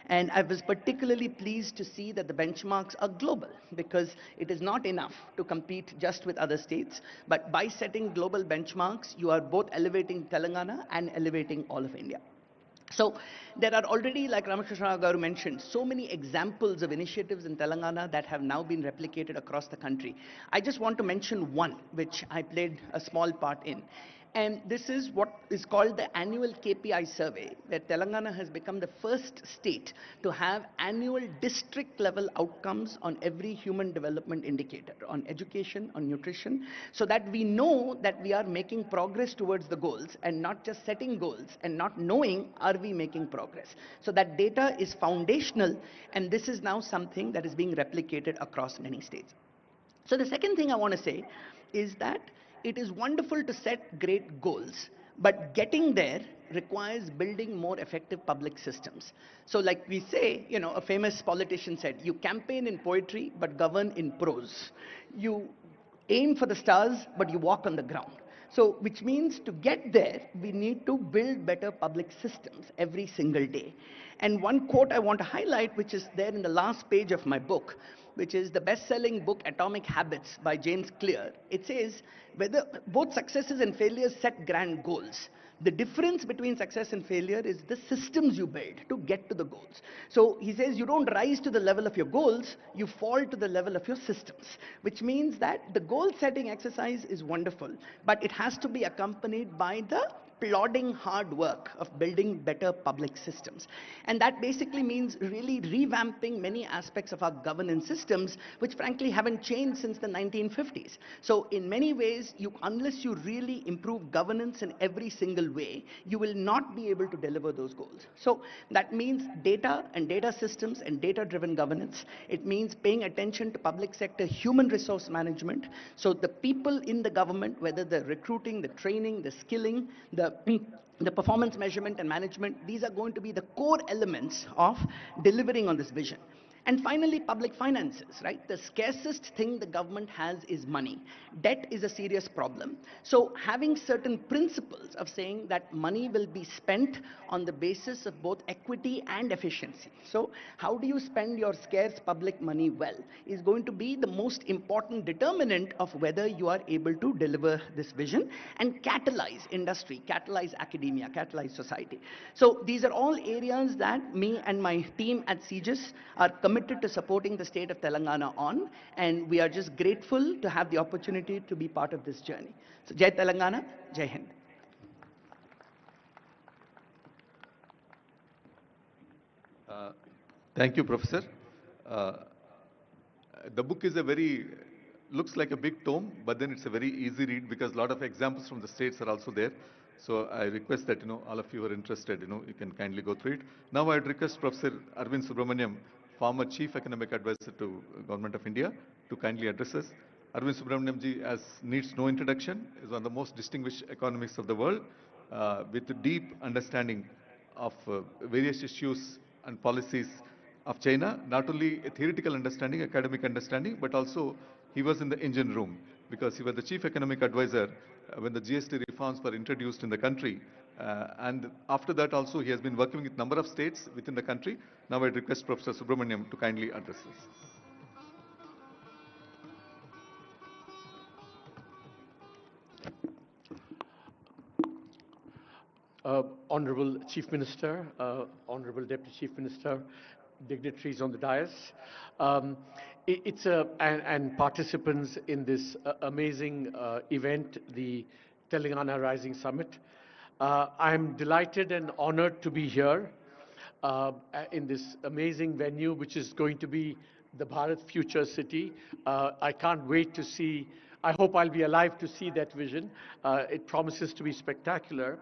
And I was particularly pleased to see that the benchmarks are global, because it is not enough to compete just with other states, but by setting global benchmarks, you are both elevating Telangana and elevating all of India. So there are already, like Ramakrishna Rao Garu mentioned, so many examples of initiatives in Telangana that have now been replicated across the country. I just want to mention one, which I played a small part in. And this is what is called the annual KPI survey, where Telangana has become the first state to have annual district level outcomes on every human development indicator, on education, on nutrition, so that we know that we are making progress towards the goals and not just setting goals and not knowing are we making progress. So that data is foundational, and this is now something that is being replicated across many states. So the second thing I want to say is that it is wonderful to set great goals, but getting there requires building more effective public systems. So like we say, a famous politician said, you campaign in poetry, but govern in prose. You aim for the stars, but you walk on the ground. So, which means to get there, we need to build better public systems every single day. And one quote I want to highlight, which is there in the last page of my book, which is the best-selling book Atomic Habits by James Clear. It says, whether both successes and failures set grand goals. The difference between success and failure is the systems you build to get to the goals. So he says you don't rise to the level of your goals, you fall to the level of your systems, which means that the goal setting exercise is wonderful, but it has to be accompanied by the plodding hard work of building better public systems. And that basically means really revamping many aspects of our governance systems, which frankly haven't changed since the 1950s. So in many ways, unless you really improve governance in every single way, you will not be able to deliver those goals. So that means data and data systems and data-driven governance. It means paying attention to public sector human resource management. So the people in the government, whether the recruiting, the training, the skilling, the performance measurement and management, these are going to be the core elements of delivering on this vision. And finally, public finances, right? The scarcest thing the government has is money. Debt is a serious problem. So having certain principles of saying that money will be spent on the basis of both equity and efficiency. So how do you spend your scarce public money well is going to be the most important determinant of whether you are able to deliver this vision and catalyze industry, catalyze academia, catalyze society. So these are all areas that me and my team at CGIS are committed to supporting the state of Telangana on, and we are just grateful to have the opportunity to be part of this journey. So Jai Telangana, Jai Hind. Thank you, Professor. The book is looks like a big tome, but then it's a very easy read because a lot of examples from the states are also there. So I request that, all of you are interested, you can kindly go through it. Now I'd request Professor Arvind Subramaniam, former Chief Economic Advisor to Government of India, to kindly address us. Arvind Subramaniam ji, as needs no introduction, is one of the most distinguished economists of the world, with a deep understanding of various issues and policies of China, not only a theoretical understanding, academic understanding, but also he was in the engine room because he was the chief economic advisor when the GST reforms were introduced in the country. And after that also he has been working with a number of states within the country. Now I request Professor Subramaniam to kindly address us. Honorable Chief Minister, Honorable Deputy Chief Minister, dignitaries on the dais, and participants in this amazing event, the Telangana Rising Summit. I'm delighted and honored to be here in this amazing venue, which is going to be the Bharat Future City. I can't wait to see, I hope I'll be alive to see that vision. It promises to be spectacular.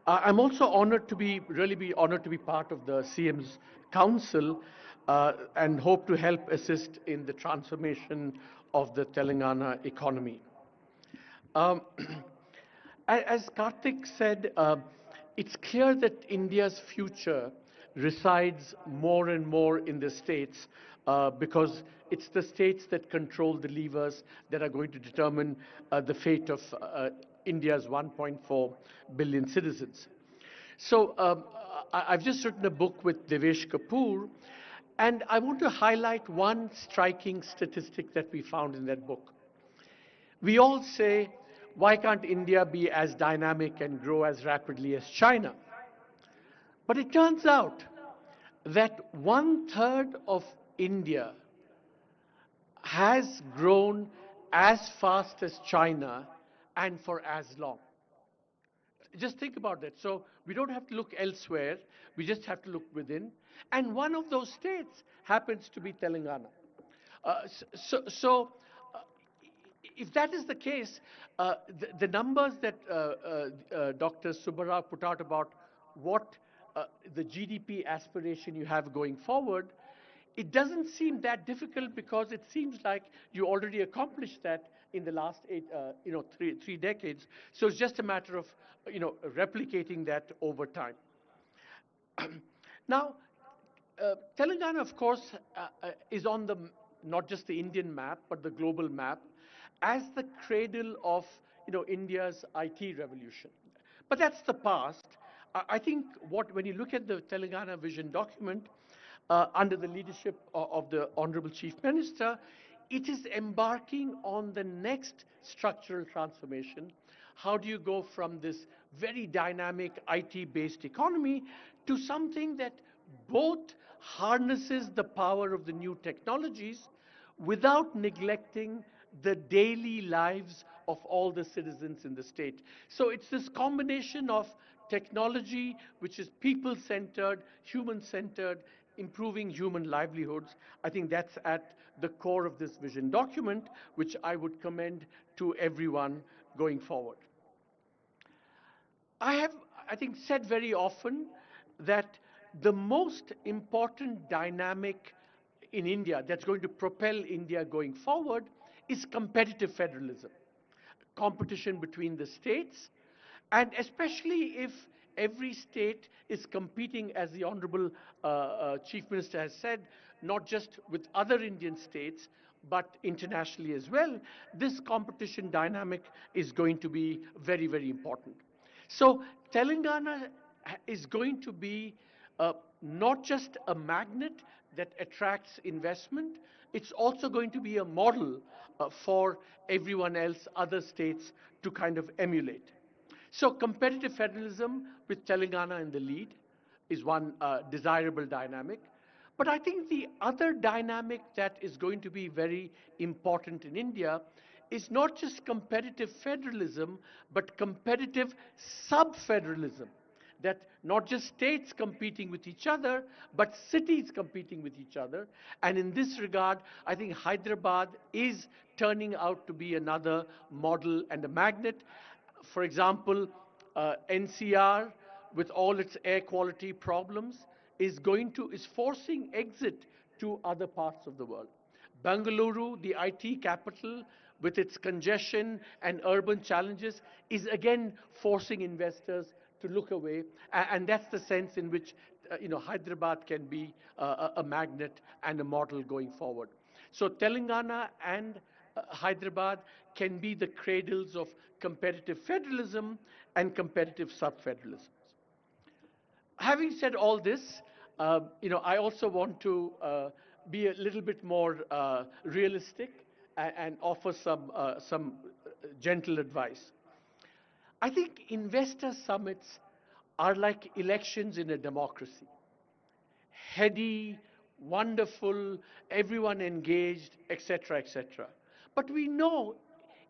I'm also honored to be part of the CM's Council and hope to help assist in the transformation of the Telangana economy. As Karthik said, it's clear that India's future resides more and more in the states because it's the states that control the levers that are going to determine the fate of India's 1.4 billion citizens. So I've just written a book with Devesh Kapoor, and I want to highlight one striking statistic that we found in that book. We all say, why can't India be as dynamic and grow as rapidly as China? But it turns out that 1/3 of India has grown as fast as China and for as long. Just think about that. So we don't have to look elsewhere. We just have to look within. And one of those states happens to be Telangana. So if that is the case, the numbers that Dr. Subbarao put out about what the GDP aspiration you have going forward, it doesn't seem that difficult because it seems like you already accomplished that in the last three decades. So it's just a matter of, replicating that over time. Now, Telangana, of course, is on the not just the Indian map, but the global map, as the cradle of India's IT revolution. But that's the past. I think when you look at the Telangana vision document, under the leadership of the Honorable Chief Minister, it is embarking on the next structural transformation. How do you go from this very dynamic IT-based economy to something that both harnesses the power of the new technologies without neglecting the daily lives of all the citizens in the state? So it's this combination of technology, which is people-centered, human-centered, improving human livelihoods. I think that's at the core of this vision document, which I would commend to everyone going forward. I have, I think, said very often that the most important dynamic in India that's going to propel India going forward is competitive federalism, competition between the states, and especially if every state is competing, as the Honorable Chief Minister has said, not just with other Indian states, but internationally as well, this competition dynamic is going to be very, very important. So Telangana is going to be not just a magnet that attracts investment, it's also going to be a model for everyone else, other states, to kind of emulate. So competitive federalism with Telangana in the lead is one desirable dynamic. But I think the other dynamic that is going to be very important in India is not just competitive federalism, but competitive sub-federalism. That not just states competing with each other, but cities competing with each other. And in this regard, I think Hyderabad is turning out to be another model and a magnet. For example, NCR, with all its air quality problems, is forcing exit to other parts of the world. Bengaluru, the IT capital, with its congestion and urban challenges, is again forcing investors to look away, and that's the sense in which Hyderabad can be a magnet and a model going forward. So Telangana and Hyderabad can be the cradles of competitive federalism and competitive sub-federalism. Having said all this, I also want to be a little bit more realistic and offer some gentle advice. I think investor summits are like elections in a democracy. Heady, wonderful, everyone engaged, etc., etc. But we know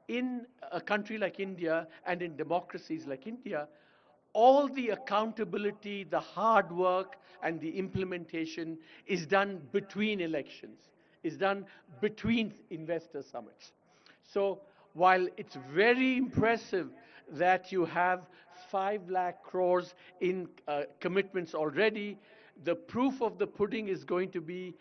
in a country like India and in democracies like India, all the accountability, the hard work, and the implementation is done between elections, is done between investor summits. So while it's very impressive that you have 5 lakh crores in commitments already, the proof of the pudding is going to be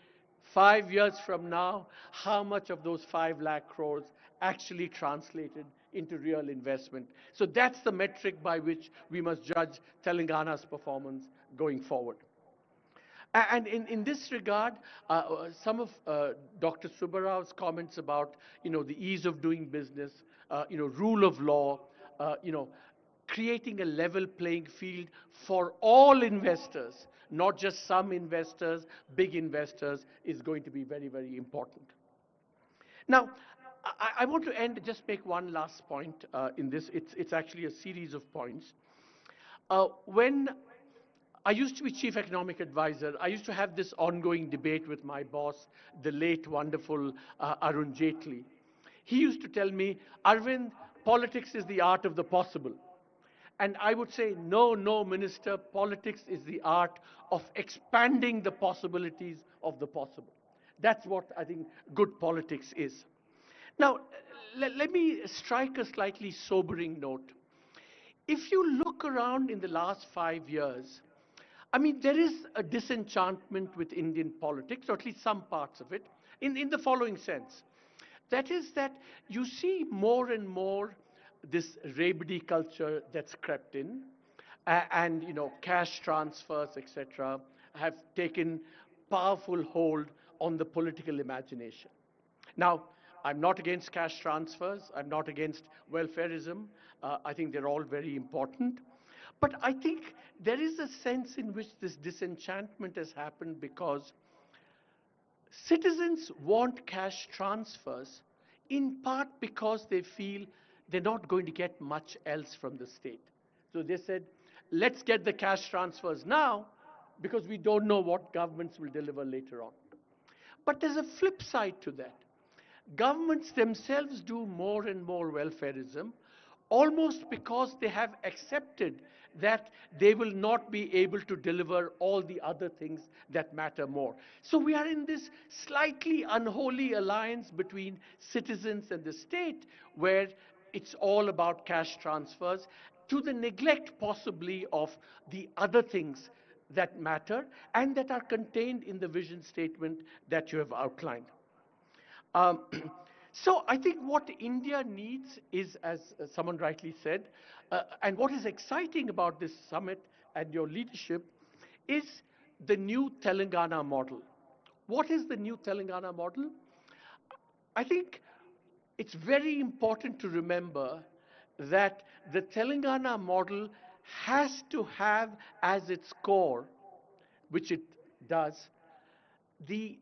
5 years from now, how much of those 5 lakh crores actually translated into real investment. So that's the metric by which we must judge Telangana's performance going forward. And in this regard, some of Dr. Subbarao's comments about, the ease of doing business, rule of law, creating a level playing field for all investors, not just some investors, big investors, is going to be very, very important. Now, I want to end, just make one last point in this. It's actually a series of points. When I used to be chief economic advisor, I used to have this ongoing debate with my boss, the late, wonderful Arun Jaitley. He used to tell me, Arvind, politics is the art of the possible. And I would say, no, no, Minister, politics is the art of expanding the possibilities of the possible. That's what I think good politics is. Now, let me strike a slightly sobering note. If you look around in the last 5 years, I mean, there is a disenchantment with Indian politics, or at least some parts of it, in the following sense. That is that you see more and more this rabidi culture that's crept in, and you know, cash transfers, etc., have taken powerful hold on the political imagination. Now, I'm not against cash transfers. I'm not against welfareism. I think they're all very important. But I think there is a sense in which this disenchantment has happened because citizens want cash transfers in part because they feel they're not going to get much else from the state. So they said, let's get the cash transfers now because we don't know what governments will deliver later on. But there's a flip side to that. Governments themselves do more and more welfareism almost because they have accepted that they will not be able to deliver all the other things that matter more. So we are in this slightly unholy alliance between citizens and the state where it's all about cash transfers to the neglect possibly of the other things that matter and that are contained in the vision statement that you have outlined. So I think what India needs is, as someone rightly said, and what is exciting about this summit and your leadership is the new Telangana model. What is the new Telangana model? I think it's very important to remember that the Telangana model has to have as its core, which it does, the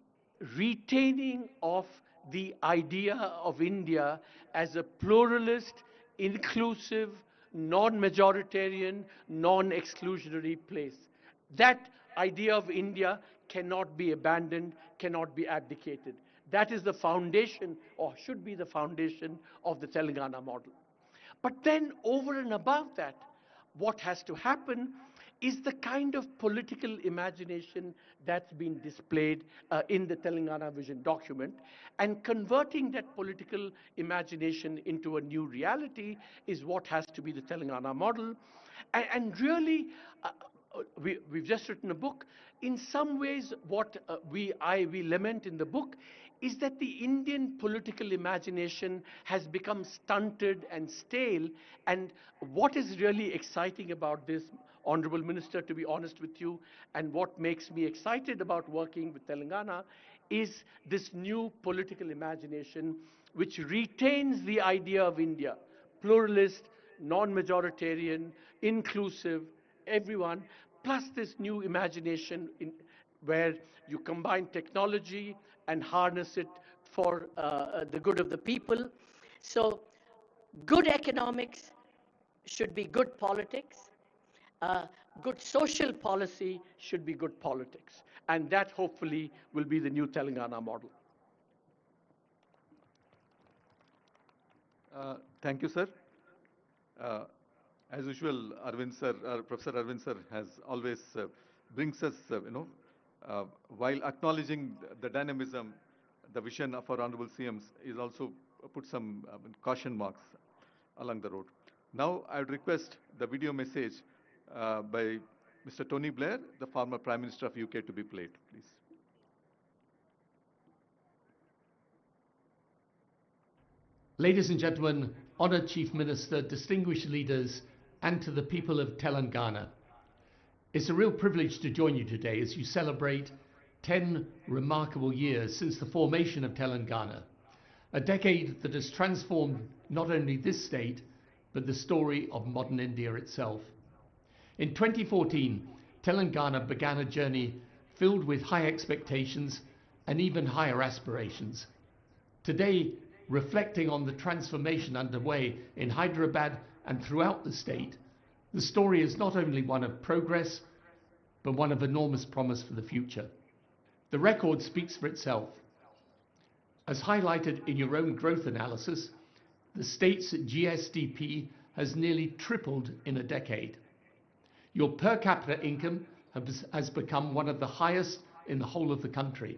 retaining of the idea of India as a pluralist, inclusive, non-majoritarian, non-exclusionary place. That idea of India cannot be abandoned, cannot be abdicated. That is the foundation, or should be the foundation, of the Telangana model. But then over and above that, what has to happen is the kind of political imagination that's been displayed in the Telangana Vision document, and converting that political imagination into a new reality is what has to be the Telangana model. And really, we've just written a book. In some ways, what we lament in the book is that the Indian political imagination has become stunted and stale. And what is really exciting about this, Honorable Minister, to be honest with you, and what makes me excited about working with Telangana is this new political imagination which retains the idea of India, pluralist, non-majoritarian, inclusive, everyone, plus this new imagination where you combine technology and harness it for the good of the people. So good economics should be good politics. Good social policy should be good politics. And that hopefully will be the new Telangana model. Thank you, sir. As usual, Professor Arvind sir has always brings us, while acknowledging the dynamism, the vision of our Honorable CMs is also put some caution marks along the road. Now, I would request the video message by Mr. Tony Blair, the former Prime Minister of UK, to be played, please. Ladies and gentlemen, Honored Chief Minister, distinguished leaders, and to the people of Telangana. It's a real privilege to join you today as you celebrate 10 remarkable years since the formation of Telangana, a decade that has transformed not only this state, but the story of modern India itself. In 2014, Telangana began a journey filled with high expectations and even higher aspirations. Today, reflecting on the transformation underway in Hyderabad and throughout the state, the story is not only one of progress, but one of enormous promise for the future. The record speaks for itself. As highlighted in your own growth analysis, the state's GSDP has nearly tripled in a decade. Your per capita income has become one of the highest in the whole of the country.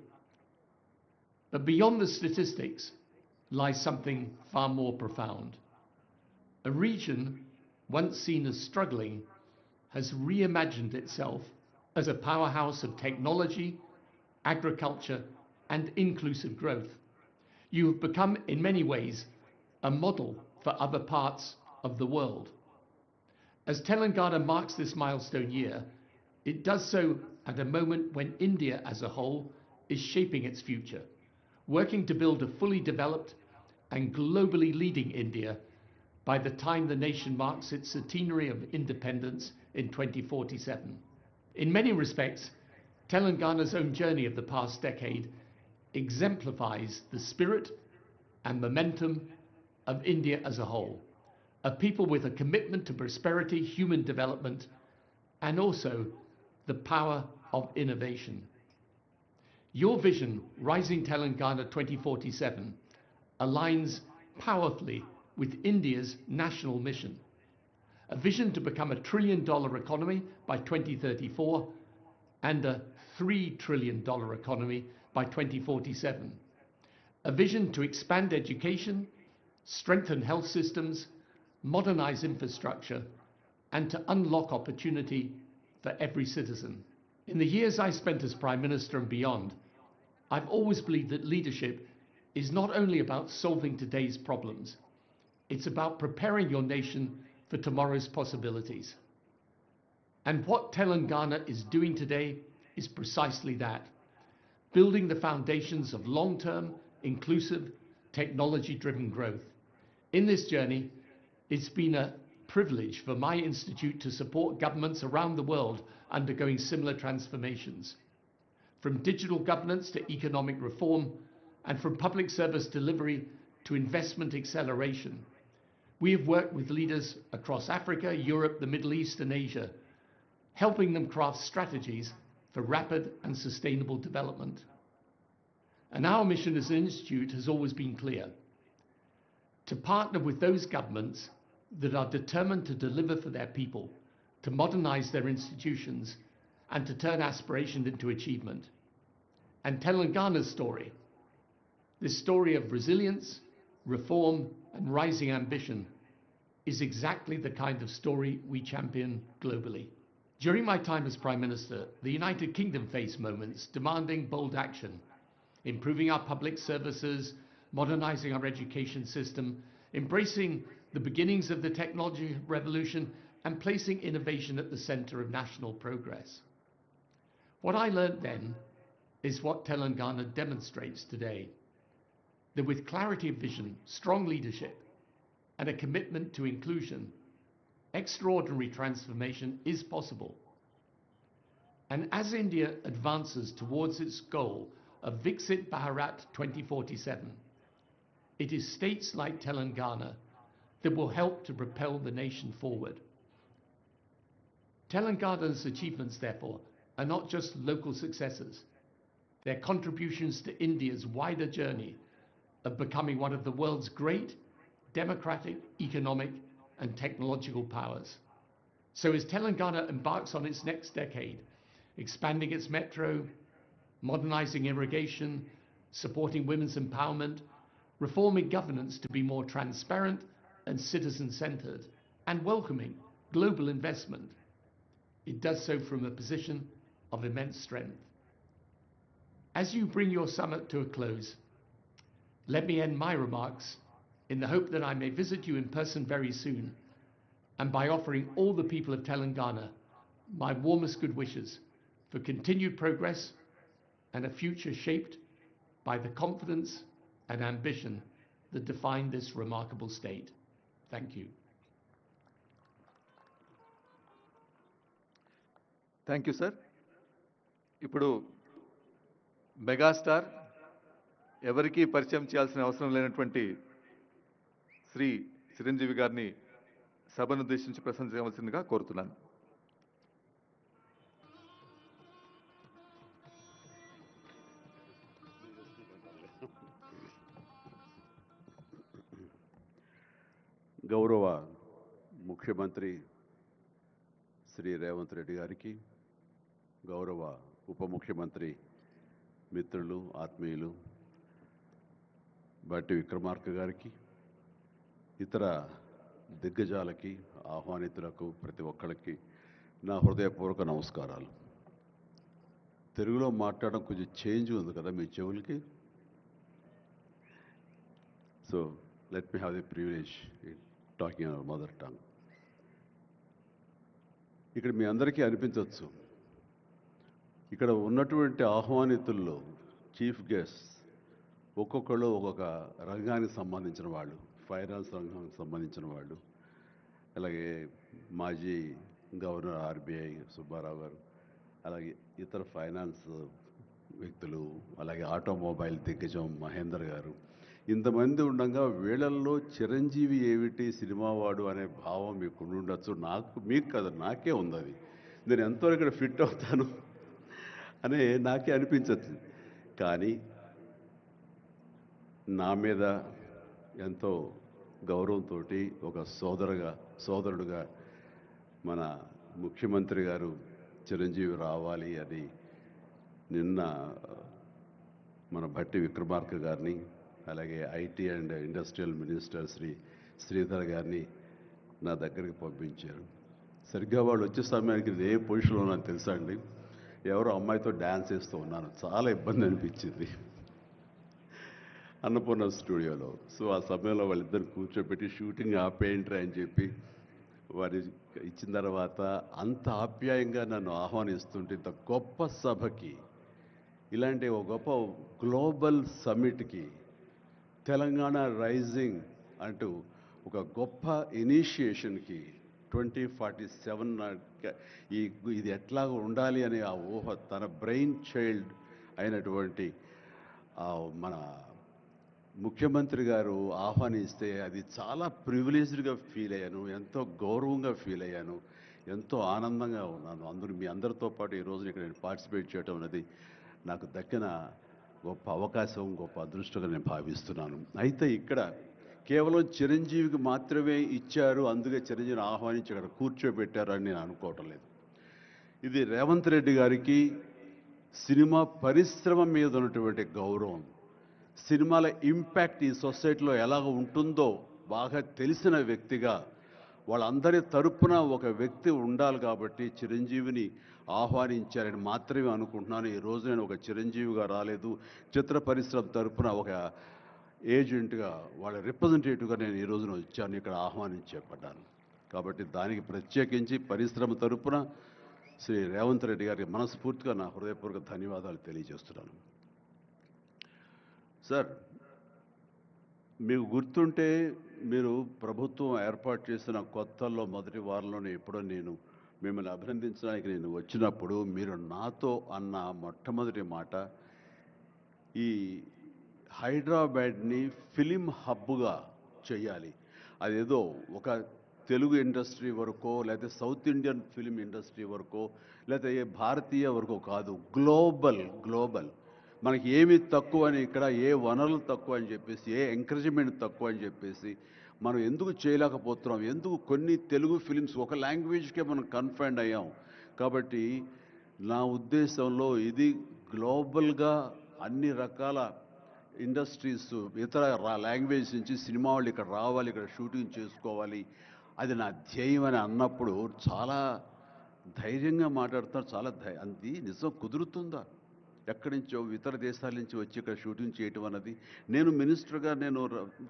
But beyond the statistics lies something far more profound. A region once seen as struggling has reimagined itself as a powerhouse of technology, agriculture, and inclusive growth. You have become, in many ways, a model for other parts of the world. As Telangana marks this milestone year, it does so at a moment when India as a whole is shaping its future, working to build a fully developed and globally leading India by the time the nation marks its centenary of independence in 2047. In many respects, Telangana's own journey of the past decade exemplifies the spirit and momentum of India as a whole, a people with a commitment to prosperity, human development, and also the power of innovation. Your vision, Rising Telangana 2047, aligns powerfully with India's national mission, a vision to become a $1 trillion economy by 2034 and a $3 trillion economy by 2047, a vision to expand education, strengthen health systems, modernize infrastructure, and to unlock opportunity for every citizen. In the years I spent as Prime Minister and beyond, I've always believed that leadership is not only about solving today's problems, it's about preparing your nation for tomorrow's possibilities. And what Telangana is doing today is precisely that, building the foundations of long-term, inclusive, technology-driven growth. In this journey, it's been a privilege for my institute to support governments around the world undergoing similar transformations, from digital governance to economic reform, and from public service delivery to investment acceleration. We have worked with leaders across Africa, Europe, the Middle East, and Asia, helping them craft strategies for rapid and sustainable development. And our mission as an institute has always been clear: to partner with those governments that are determined to deliver for their people, to modernize their institutions, and to turn aspiration into achievement. And Telangana's story, this story of resilience, reform, and rising ambition, is exactly the kind of story we champion globally. During my time as Prime Minister, the United Kingdom faced moments demanding bold action, improving our public services, modernizing our education system, embracing the beginnings of the technology revolution, and placing innovation at the center of national progress. What I learned then is what Telangana demonstrates today: that with clarity of vision, strong leadership, and a commitment to inclusion, extraordinary transformation is possible. And as India advances towards its goal of Viksit Bharat 2047, it is states like Telangana that will help to propel the nation forward. Telangana's achievements, therefore, are not just local successes. They're contributions to India's wider journey of becoming one of the world's great democratic, economic, and technological powers. So as Telangana embarks on its next decade, expanding its metro, modernizing irrigation, supporting women's empowerment, reforming governance to be more transparent and citizen-centered, and welcoming global investment, it does so from a position of immense strength. As you bring your summit to a close, let me end my remarks in the hope that I may visit you in person very soon, and by offering all the people of Telangana my warmest good wishes for continued progress and a future shaped by the confidence and ambition that define this remarkable state. Thank you. Thank you sir. ఇప్పుడు megastar, ఎవరికీ పరిచయం చేయాల్సిన అవసరం లేనటువంటి శ్రీ చిరంజీవి గారిని సభను ఉద్దేశించి ప్రసంగించవలసిందిగా కోరుతున్నాను. గౌరవ ముఖ్యమంత్రి శ్రీ రేవంత్ రెడ్డి గారికి, గౌరవ ఉప ముఖ్యమంత్రి మిత్రులు ఆత్మీయులు బట్టి విక్రమార్క గారికి, ఇతర దిగ్గజాలకి, ఆహ్వానితులకు, ప్రతి ఒక్కరికి నా హృదయపూర్వక నమస్కారాలు. తెలుగులో మాట్లాడడం కొంచెం చేంజ్ ఉంది కదా మీ చెవులకి. So let me have the privilege in talking our mother tongue. ఇక్కడ మీ అందరికీ అనిపించవచ్చు, ఇక్కడ ఉన్నటువంటి ఆహ్వానితుల్లో చీఫ్ గెస్ట్ ఒక్కొక్కళ్ళు ఒక్కొక్క రంగానికి సంబంధించిన వాళ్ళు, ఫైనాన్స్ రంగానికి సంబంధించిన వాళ్ళు, అలాగే మాజీ గవర్నర్ ఆర్బీఐ సుబ్బారావు గారు, అలాగే ఇతర ఫైనాన్స్ వ్యక్తులు, అలాగే ఆటోమొబైల్ దిగ్గజం మహేందర్ గారు, ఇంతమంది ఉండగా వీళ్ళల్లో చిరంజీవి ఏమిటి సినిమావాడు అనే భావం మీకు ఉండొచ్చు. మీకు కదా, నాకే ఉంది అది. నేను ఎంతో ఇక్కడ ఫిట్ అవుతాను అని నాకే అనిపించచ్చు. కానీ నా మీద ఎంతో గౌరవంతో ఒక సోదరుడుగా మన ముఖ్యమంత్రి గారు చిరంజీవి రావాలి అని నిన్న మన భట్టి విక్రమార్క గారిని, అలాగే IT and industrial minister Sridhar గారిని నా దగ్గరికి పంపించారు. సరిగ్గా వాళ్ళు వచ్చే సమయానికి ఏ పొజిషన్లో నాకు తెలుసా అండి, ఎవరో అమ్మాయితో డ్యాన్స్ వేస్తూ ఉన్నాను. చాలా ఇబ్బంది అనిపించింది అన్నపూర్ణ స్టూడియోలో. సో ఆ సమయంలో వాళ్ళిద్దరు కూర్చోబెట్టి షూటింగ్ ఆపేయండి అని చెప్పి వారి ఇచ్చిన తర్వాత అంత ఆప్యాయంగా నన్ను ఆహ్వానిస్తుంటే, ఇంత గొప్ప సభకి, ఇలాంటి ఒక గొప్ప గ్లోబల్ సమ్మిట్కి, తెలంగాణ రైజింగ్ అంటూ ఒక గొప్ప ఇనిషియేషన్కి 2047 ఇది ఎట్లా ఉండాలి అనే ఆ ఊహ తన బ్రెయిన్ చైల్డ్ అయినటువంటి మన ముఖ్యమంత్రి గారు ఆహ్వానిస్తే అది చాలా ప్రివిలేజ్డ్గా ఫీల్ అయ్యాను, ఎంతో గౌరవంగా ఫీల్ అయ్యాను, ఎంతో ఆనందంగా ఉన్నాను. మీ అందరితో పాటు ఈరోజు ఇక్కడ నేను పార్టిసిపేట్ చేయడం అనేది నాకు దక్కిన గొప్ప అవకాశం, గొప్ప అదృష్టంగా నేను భావిస్తున్నాను. అయితే ఇక్కడ కేవలం చిరంజీవికి మాత్రమే ఇచ్చారు, అందుకే చిరంజీవిని ఆహ్వానించి అక్కడ కూర్చోబెట్టారు అని నేను అనుకోవటం లేదు. ఇది రేవంత్ రెడ్డి గారికి సినిమా పరిశ్రమ మీద ఉన్నటువంటి గౌరవం, సినిమాల ఇంపాక్ట్ ఈ సొసైటీలో ఎలాగ ఉంటుందో బాగా తెలిసిన వ్యక్తిగా వాళ్ళందరి తరపున ఒక వ్యక్తి ఉండాలి కాబట్టి చిరంజీవిని ఆహ్వానించారని మాత్రమే అనుకుంటున్నాను. ఈరోజు నేను ఒక చిరంజీవిగా రాలేదు, చిత్ర పరిశ్రమ తరపున ఒక ఏజెంట్గా, వాళ్ళ రిప్రజెంటేటివ్గా నేను ఈ రోజున వచ్చాను, ఇక్కడ ఆహ్వానించబడ్డాను. కాబట్టి దానికి ప్రత్యేకించి పరిశ్రమ తరపున శ్రీ రేవంత్ రెడ్డి గారికి మనస్ఫూర్తిగా నా హృదయపూర్వక ధన్యవాదాలు తెలియజేస్తున్నాను. సార్, మీకు గుర్తుంటే మీరు ప్రభుత్వం ఏర్పాటు చేసిన కొత్తల్లో మొదటి వారంలోనే ఎప్పుడో నేను మిమ్మల్ని అభినందించడానికి నేను వచ్చినప్పుడు మీరు నాతో అన్న మొట్టమొదటి మాట, ఈ హైదరాబాద్ని ఫిలిం హబ్గా చేయాలి. అదేదో ఒక తెలుగు ఇండస్ట్రీ వరకో, లేకపోతే సౌత్ ఇండియన్ ఫిలిం ఇండస్ట్రీ వరకో, లేకపోతే భారతీయ వరకో కాదు, గ్లోబల్. మనకి ఏమి తక్కువ అని, ఇక్కడ ఏ వనరులు తక్కువ అని చెప్పేసి, ఏ ఎంకరేజ్మెంట్ తక్కువ అని చెప్పేసి మనం ఎందుకు చేయలేకపోతున్నాం, ఎందుకు కొన్ని తెలుగు ఫిలిమ్స్ ఒక లాంగ్వేజ్కే మనం కన్ఫైన్డ్ అయ్యాం. కాబట్టి నా ఉద్దేశంలో ఇది గ్లోబల్గా అన్ని రకాల ఇండస్ట్రీస్, ఇతర లాంగ్వేజ్ నుంచి సినిమా వాళ్ళు ఇక్కడ రావాలి, ఇక్కడ షూటింగ్ చేసుకోవాలి, అది నా ధ్యేయం అని అన్నప్పుడు చాలా ధైర్యంగా మాట్లాడుతున్నారు. చాలా అది నిజం కుదురుతుందా? ఎక్కడి నుంచో ఇతర దేశాల నుంచి వచ్చి ఇక్కడ షూటింగ్ చేయటం అన్నది, నేను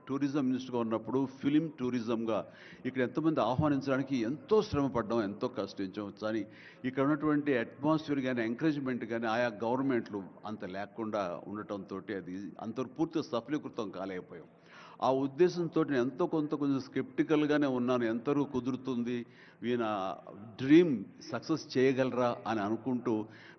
టూరిజం మినిస్టర్గా ఉన్నప్పుడు ఫిలిం టూరిజంగా ఇక్కడ ఎంతమంది ఆహ్వానించడానికి ఎంతో శ్రమ పడ్డాం, ఎంతో కష్టించాం. కానీ ఇక్కడ ఉన్నటువంటి అట్మాస్ఫియర్ కానీ ఎంకరేజ్మెంట్ కానీ ఆయా గవర్నమెంట్లు అంత లేకుండా ఉండటంతో అది అంత పూర్తిగా సఫలీకృతం కాలేకపోయాం. ఆ ఉద్దేశంతో నేను ఎంతో కొంచెం స్కెప్టికల్గానే ఉన్నాను. ఎంతవరకు కుదురుతుంది, ఈయన డ్రీమ్ సక్సెస్ చేయగలరా అని అనుకుంటూ,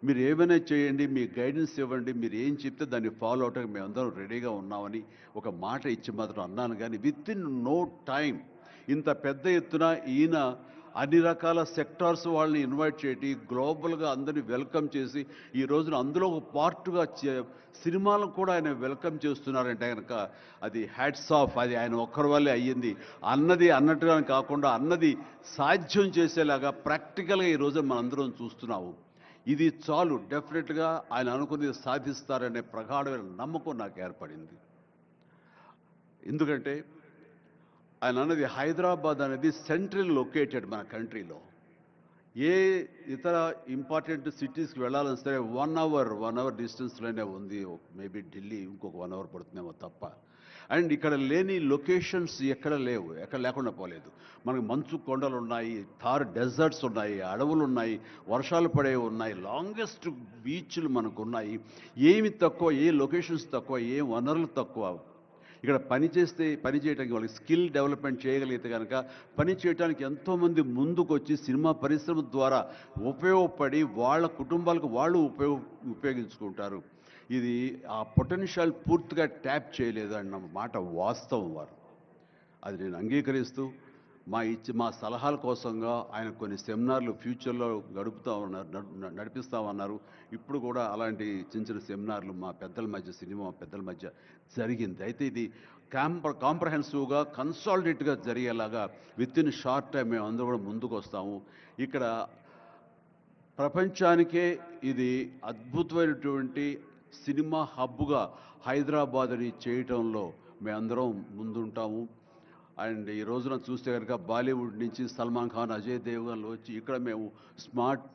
మీరు ఏమైనా చేయండి, మీ గైడెన్స్ ఇవ్వండి, మీరు ఏం చెప్తే దాన్ని ఫాలో అవడానికి మేమందరం రెడీగా ఉన్నామని ఒక మాట ఇచ్చి మాత్రం అన్నాను. కానీ విత్ ఇన్ నో టైం ఇంత పెద్ద ఎత్తున ఈయన అన్ని రకాల సెక్టార్స్ వాళ్ళని ఇన్వైట్ చేసి గ్లోబల్గా అందరినీ వెల్కమ్ చేసి ఈ రోజున అందులో ఒక పార్ట్గా సినిమాలను కూడా ఆయన వెల్కమ్ చేస్తున్నారంటే కనుక అది హ్యాట్స్ ఆఫ్. అది ఆయన ఒక్కరి వల్లే అయ్యింది. అన్నది అన్నట్టుగా కాకుండా అన్నది సాధ్యం చేసేలాగా ప్రాక్టికల్గా ఈ రోజున మనందరం చూస్తున్నాము. ఇది చాలు, డెఫినెట్గా ఆయన అనుకున్నది సాధిస్తారనే ప్రగాఢమైన నమ్మకం నాకు ఏర్పడింది. ఎందుకంటే ఆయన అన్నది హైదరాబాద్ అనేది సెంట్రల్ లొకేటెడ్ మన కంట్రీలో. ఏ ఇతర ఇంపార్టెంట్ సిటీస్కి వెళ్ళాలని సరే 1 అవర్ డిస్టెన్స్లోనే ఉంది. మేబీ ఢిల్లీ ఇంకొక 1 అవర్ పడుతుందేమో తప్ప. అండ్ ఇక్కడ లేని లొకేషన్స్ ఎక్కడ లేవు, ఎక్కడ లేకుండా పోలేదు. మనకు మంచు కొండలు ఉన్నాయి, థార్ డెజర్ట్స్ ఉన్నాయి, అడవులు ఉన్నాయి, వర్షాలు పడేవి ఉన్నాయి, లాంగెస్ట్ బీచ్లు మనకు ఉన్నాయి. ఏమి తక్కువ, ఏ లొకేషన్స్ తక్కువ, ఏ వనరులు తక్కువ. ఇక్కడ పని చేయడానికి వాళ్ళకి స్కిల్ డెవలప్మెంట్ చేయగలిగితే కనుక పని చేయడానికి ఎంతోమంది ముందుకు వచ్చి సినిమా పరిశ్రమ ద్వారా ఉపయోగపడి వాళ్ళ కుటుంబాలకు వాళ్ళు ఉపయోగించుకుంటారు. ఇది ఆ పొటెన్షియల్ పూర్తిగా ట్యాప్ చేయలేదు అన్న మాట వాస్తవం. వారు అది నేను అంగీకరిస్తూ మా సలహాల కోసంగా ఆయన కొన్ని సెమినార్లు ఫ్యూచర్లో నడిపిస్తామన్నారు. ఇప్పుడు కూడా అలాంటి చిన్న చిన్న సెమినార్లు మా పెద్దల మధ్య, సినిమా పెద్దల మధ్య జరిగింది. అయితే ఇది కాంప్రహెన్సివ్గా కన్సాలిడేట్గా జరిగేలాగా విత్ ఇన్ షార్ట్ టైం మేము అందరూ కూడా ముందుకు వస్తాము. ఇక్కడ ప్రపంచానికే ఇది అద్భుతమైనటువంటి సినిమా హబ్గా హైదరాబాద్ని చేయటంలో మేమందరం ముందుంటాము. అండ్ ఈ రోజున చూస్తే కనుక బాలీవుడ్ నుంచి సల్మాన్ ఖాన్, అజయ్ దేవ్గన్ వచ్చి ఇక్కడ మేము స్మార్ట్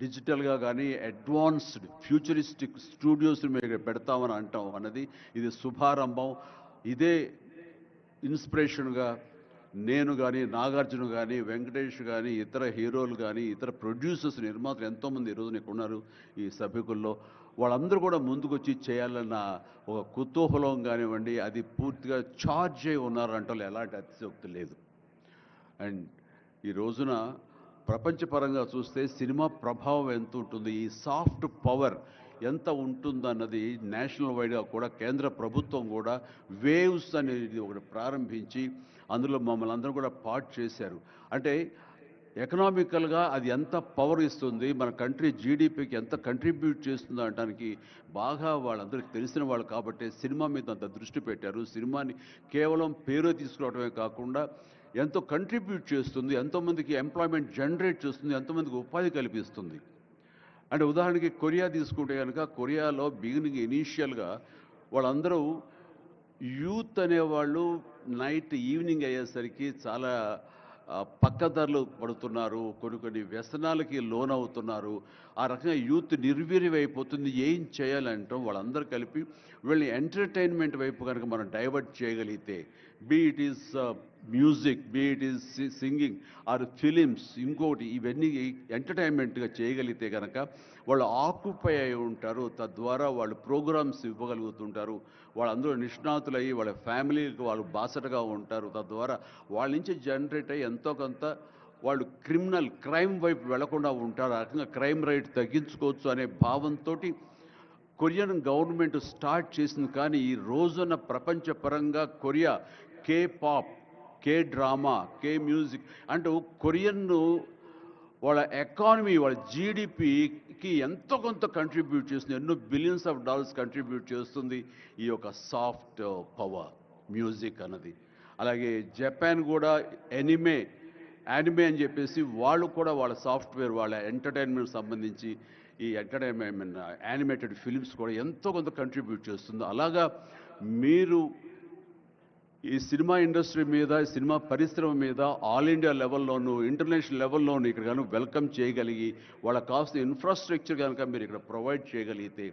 డిజిటల్గా కానీ అడ్వాన్స్డ్ ఫ్యూచరిస్టిక్ స్టూడియోస్ని మేము ఇక్కడ పెడతామని అంటాం అన్నది ఇది శుభారంభం. ఇదే ఇన్స్పిరేషన్గా నేను కానీ, నాగార్జున కానీ, వెంకటేష్ కానీ, ఇతర హీరోలు కానీ, ఇతర ప్రొడ్యూసర్స్, నిర్మాతలు ఎంతోమంది ఈ రోజున ఇక్కడ ఉన్నారు ఈ సభ్యుకుల్లో. వాళ్ళందరూ కూడా ముందుకు వచ్చి చేయాలన్న ఒక కుతూహలం కానివ్వండి, అది పూర్తిగా ఛార్జ్ అయి ఉన్నారంటే ఎలాంటి అతిశయోక్తి లేదు. అండ్ ఈ రోజున ప్రపంచపరంగా చూస్తే సినిమా ప్రభావం ఎంత ఉంటుంది, ఈ సాఫ్ట్ పవర్ ఎంత ఉంటుందన్నది నేషనల్ వైడ్గా కూడా కేంద్ర ప్రభుత్వం కూడా వేవ్స్ అనేది ఒకటి ప్రారంభించి అందులో మమ్మల్ని అందరూ కూడా పార్ట్ చేశారు. అంటే ఎకనామికల్గా అది ఎంత పవర్ ఇస్తుంది, మన కంట్రీ జీడిపికి ఎంత కంట్రిబ్యూట్ చేస్తుందో అనడానికి బాగా వాళ్ళందరికీ తెలిసిన వాళ్ళు కాబట్టి సినిమా మీద అంత దృష్టి పెట్టారు. సినిమాని కేవలం పేరు తీసుకురావడమే కాకుండా ఎంతో కంట్రిబ్యూట్ చేస్తుంది, ఎంతోమందికి ఎంప్లాయ్మెంట్ జనరేట్ చేస్తుంది, ఎంతోమందికి ఉపాధి కల్పిస్తుంది. అంటే ఉదాహరణకి కొరియా తీసుకుంటే కనుక కొరియాలో బిగినింగ్ ఇనీషియల్గా వాళ్ళందరూ యూత్ అనేవాళ్ళు నైట్ ఈవినింగ్ అయ్యేసరికి చాలా పక్కదారులు పడుతున్నారు, కొన్ని వ్యసనాలకి లోనవుతున్నారు. ఆ రకంగా యూత్ నిర్వీర్యమైపోతుంది. ఏం చేయాలంటాం వాళ్ళందరూ కలిపి వీళ్ళని ఎంటర్టైన్మెంట్ వైపు కనుక మనం డైవర్ట్ చేయగలిగితే, be it is music, be it is singing or films, ఇంకోటి ఇవన్నీ ఎంటర్టైన్మెంట్గా చేయగలిగితే కనుక వాళ్ళు ఆక్యుపై అయి ఉంటారు. తద్వారా వాళ్ళు ప్రోగ్రామ్స్ ఇవ్వగలుగుతుంటారు. వాళ్ళందరూ నిష్ణాతులయ్యి వాళ్ళ ఫ్యామిలీకి వాళ్ళు బాసటగా ఉంటారు. తద్వారా వాళ్ళ నుంచి జనరేట్ అయ్యి ఎంతో కొంత వాళ్ళు క్రైమ్ వైపు వెళ్లకుండా ఉంటారు. ఆ రకంగా క్రైమ్ రేట్ తగ్గించుకోవచ్చు అనే భావంతో కొరియన్ గవర్నమెంట్ స్టార్ట్ చేసింది. కానీ ఈ రోజున ప్రపంచపరంగా Korea K pop, K drama, K music అంటూ కొరియన్ను వాళ్ళ ఎకానమీ, వాళ్ళ జీడిపికి ఎంతో కొంత కంట్రిబ్యూట్ చేస్తుంది. ఎన్నో బిలియన్స్ ఆఫ్ డాలర్స్ కంట్రిబ్యూట్ చేస్తుంది ఈ యొక్క సాఫ్ట్ పవర్ మ్యూజిక్ అన్నది. అలాగే జపాన్ కూడా యానిమే అని చెప్పేసి వాళ్ళు కూడా వాళ్ళ సాఫ్ట్వేర్, వాళ్ళ ఎంటర్టైన్మెంట్ సంబంధించి ఈ ఎంటర్టైన్మెంట్ యానిమేటెడ్ ఫిలిమ్స్ కూడా ఎంతో కొంత కంట్రిబ్యూట్ చేస్తుంది. అలాగా మీరు ఈ సినిమా ఇండస్ట్రీ మీద, సినిమా పరిశ్రమ మీద ఆల్ ఇండియా లెవెల్లోనూ ఇంటర్నేషనల్ లెవెల్లోనూ ఇక్కడ కనుక వెల్కమ్ చేయగలిగి వాళ్ళకి కావాల్సిన ఇన్ఫ్రాస్ట్రక్చర్ కనుక మీరు ఇక్కడ ప్రొవైడ్ చేయగలిగితే,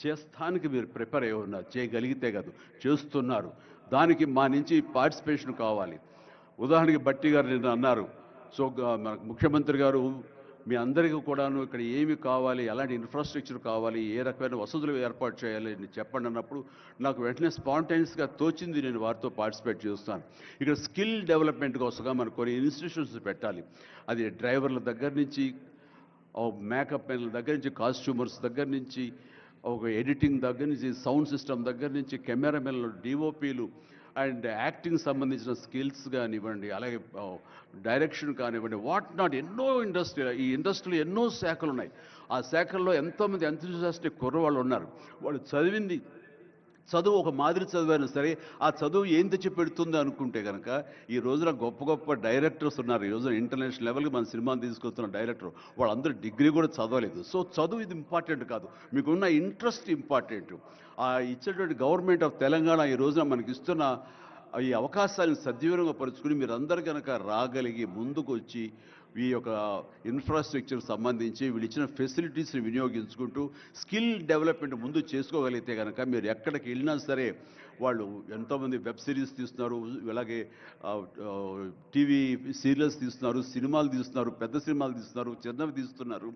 చేస్తానికి మీరు ప్రిపేర్ అయి ఉన్నారు, చేయగలిగితే కాదు చేస్తున్నారు. దానికి మా నుంచి పార్టిసిపేషన్ కావాలి. ఉదాహరణకి బట్టి గారు నిన్న అన్నారు, సో మన ముఖ్యమంత్రి గారు మీ అందరికీ కూడాను ఇక్కడ ఏమి కావాలి, ఎలాంటి ఇన్ఫ్రాస్ట్రక్చర్ కావాలి, ఏ రకమైన వసతులు ఏర్పాటు చేయాలి అని చెప్పండి అన్నప్పుడు నాకు వెంటనే స్పాంటైనియస్గా తోచింది, నేను వారితో పార్టిసిపేట్ చేస్తాను. ఇక్కడ స్కిల్ డెవలప్మెంట్ కోసంగా మనం కొన్ని ఇన్స్టిట్యూషన్స్ పెట్టాలి. అది డ్రైవర్ల దగ్గర నుంచి, మేకప్ మెన్ల దగ్గర నుంచి, కాస్ట్యూమర్స్ దగ్గర నుంచి, ఒక ఎడిటింగ్ దగ్గర నుంచి, సౌండ్ సిస్టమ్ దగ్గర నుంచి, కెమెరామెన్లు, డిఓపీలు, అండ్ యాక్టింగ్ సంబంధించిన స్కిల్స్ కానివ్వండి, అలాగే డైరెక్షన్ కానివ్వండి, వాట్ నాట్ ఎన్నో ఈ ఇండస్ట్రీలో ఎన్నో శాఖలు ఉన్నాయి. ఆ శాఖల్లో ఎంతోమంది ఎంతూజియాస్టిక్ కుర్రవాళ్ళు ఉన్నారు. వాళ్ళు చదువు ఒక మాదిరి చదివైనా సరే ఆ చదువు ఏం తెచ్చి పెడుతుంది అనుకుంటే కనుక ఈ రోజున గొప్ప గొప్ప డైరెక్టర్స్ ఉన్నారు. ఈ రోజున ఇంటర్నేషనల్ లెవెల్కి మన సినిమాని తీసుకొస్తున్న డైరెక్టర్ వాళ్ళందరూ డిగ్రీ కూడా చదవలేదు. సో చదువు ఇది ఇంపార్టెంట్ కాదు, మీకున్న ఇంట్రెస్ట్ ఇంపార్టెంట్. ఆ ఇచ్చేటువంటి గవర్నమెంట్ ఆఫ్ తెలంగాణ ఈ రోజున మనకి ఇస్తున్న ఈ అవకాశాలను సద్వినియోగం పరుచుకుని మీరందరూ కనుక రాగలిగి ముందుకు వచ్చి ఈ యొక్క ఇన్ఫ్రాస్ట్రక్చర్ సంబంధించి వీళ్ళు ఇచ్చిన ఫెసిలిటీస్ని వినియోగించుకుంటూ స్కిల్ డెవలప్మెంట్ ముందు చేసుకోగలిగితే కనుక మీరు ఎక్కడికి వెళ్ళినా సరే వాళ్ళు ఎంతోమంది వెబ్ సిరీస్ తీస్తున్నారు, అలాగే టీవీ సీరియల్స్ తీస్తున్నారు, సినిమాలు తీస్తున్నారు, పెద్ద సినిమాలు తీస్తున్నారు, చిన్నవి తీస్తున్నారు.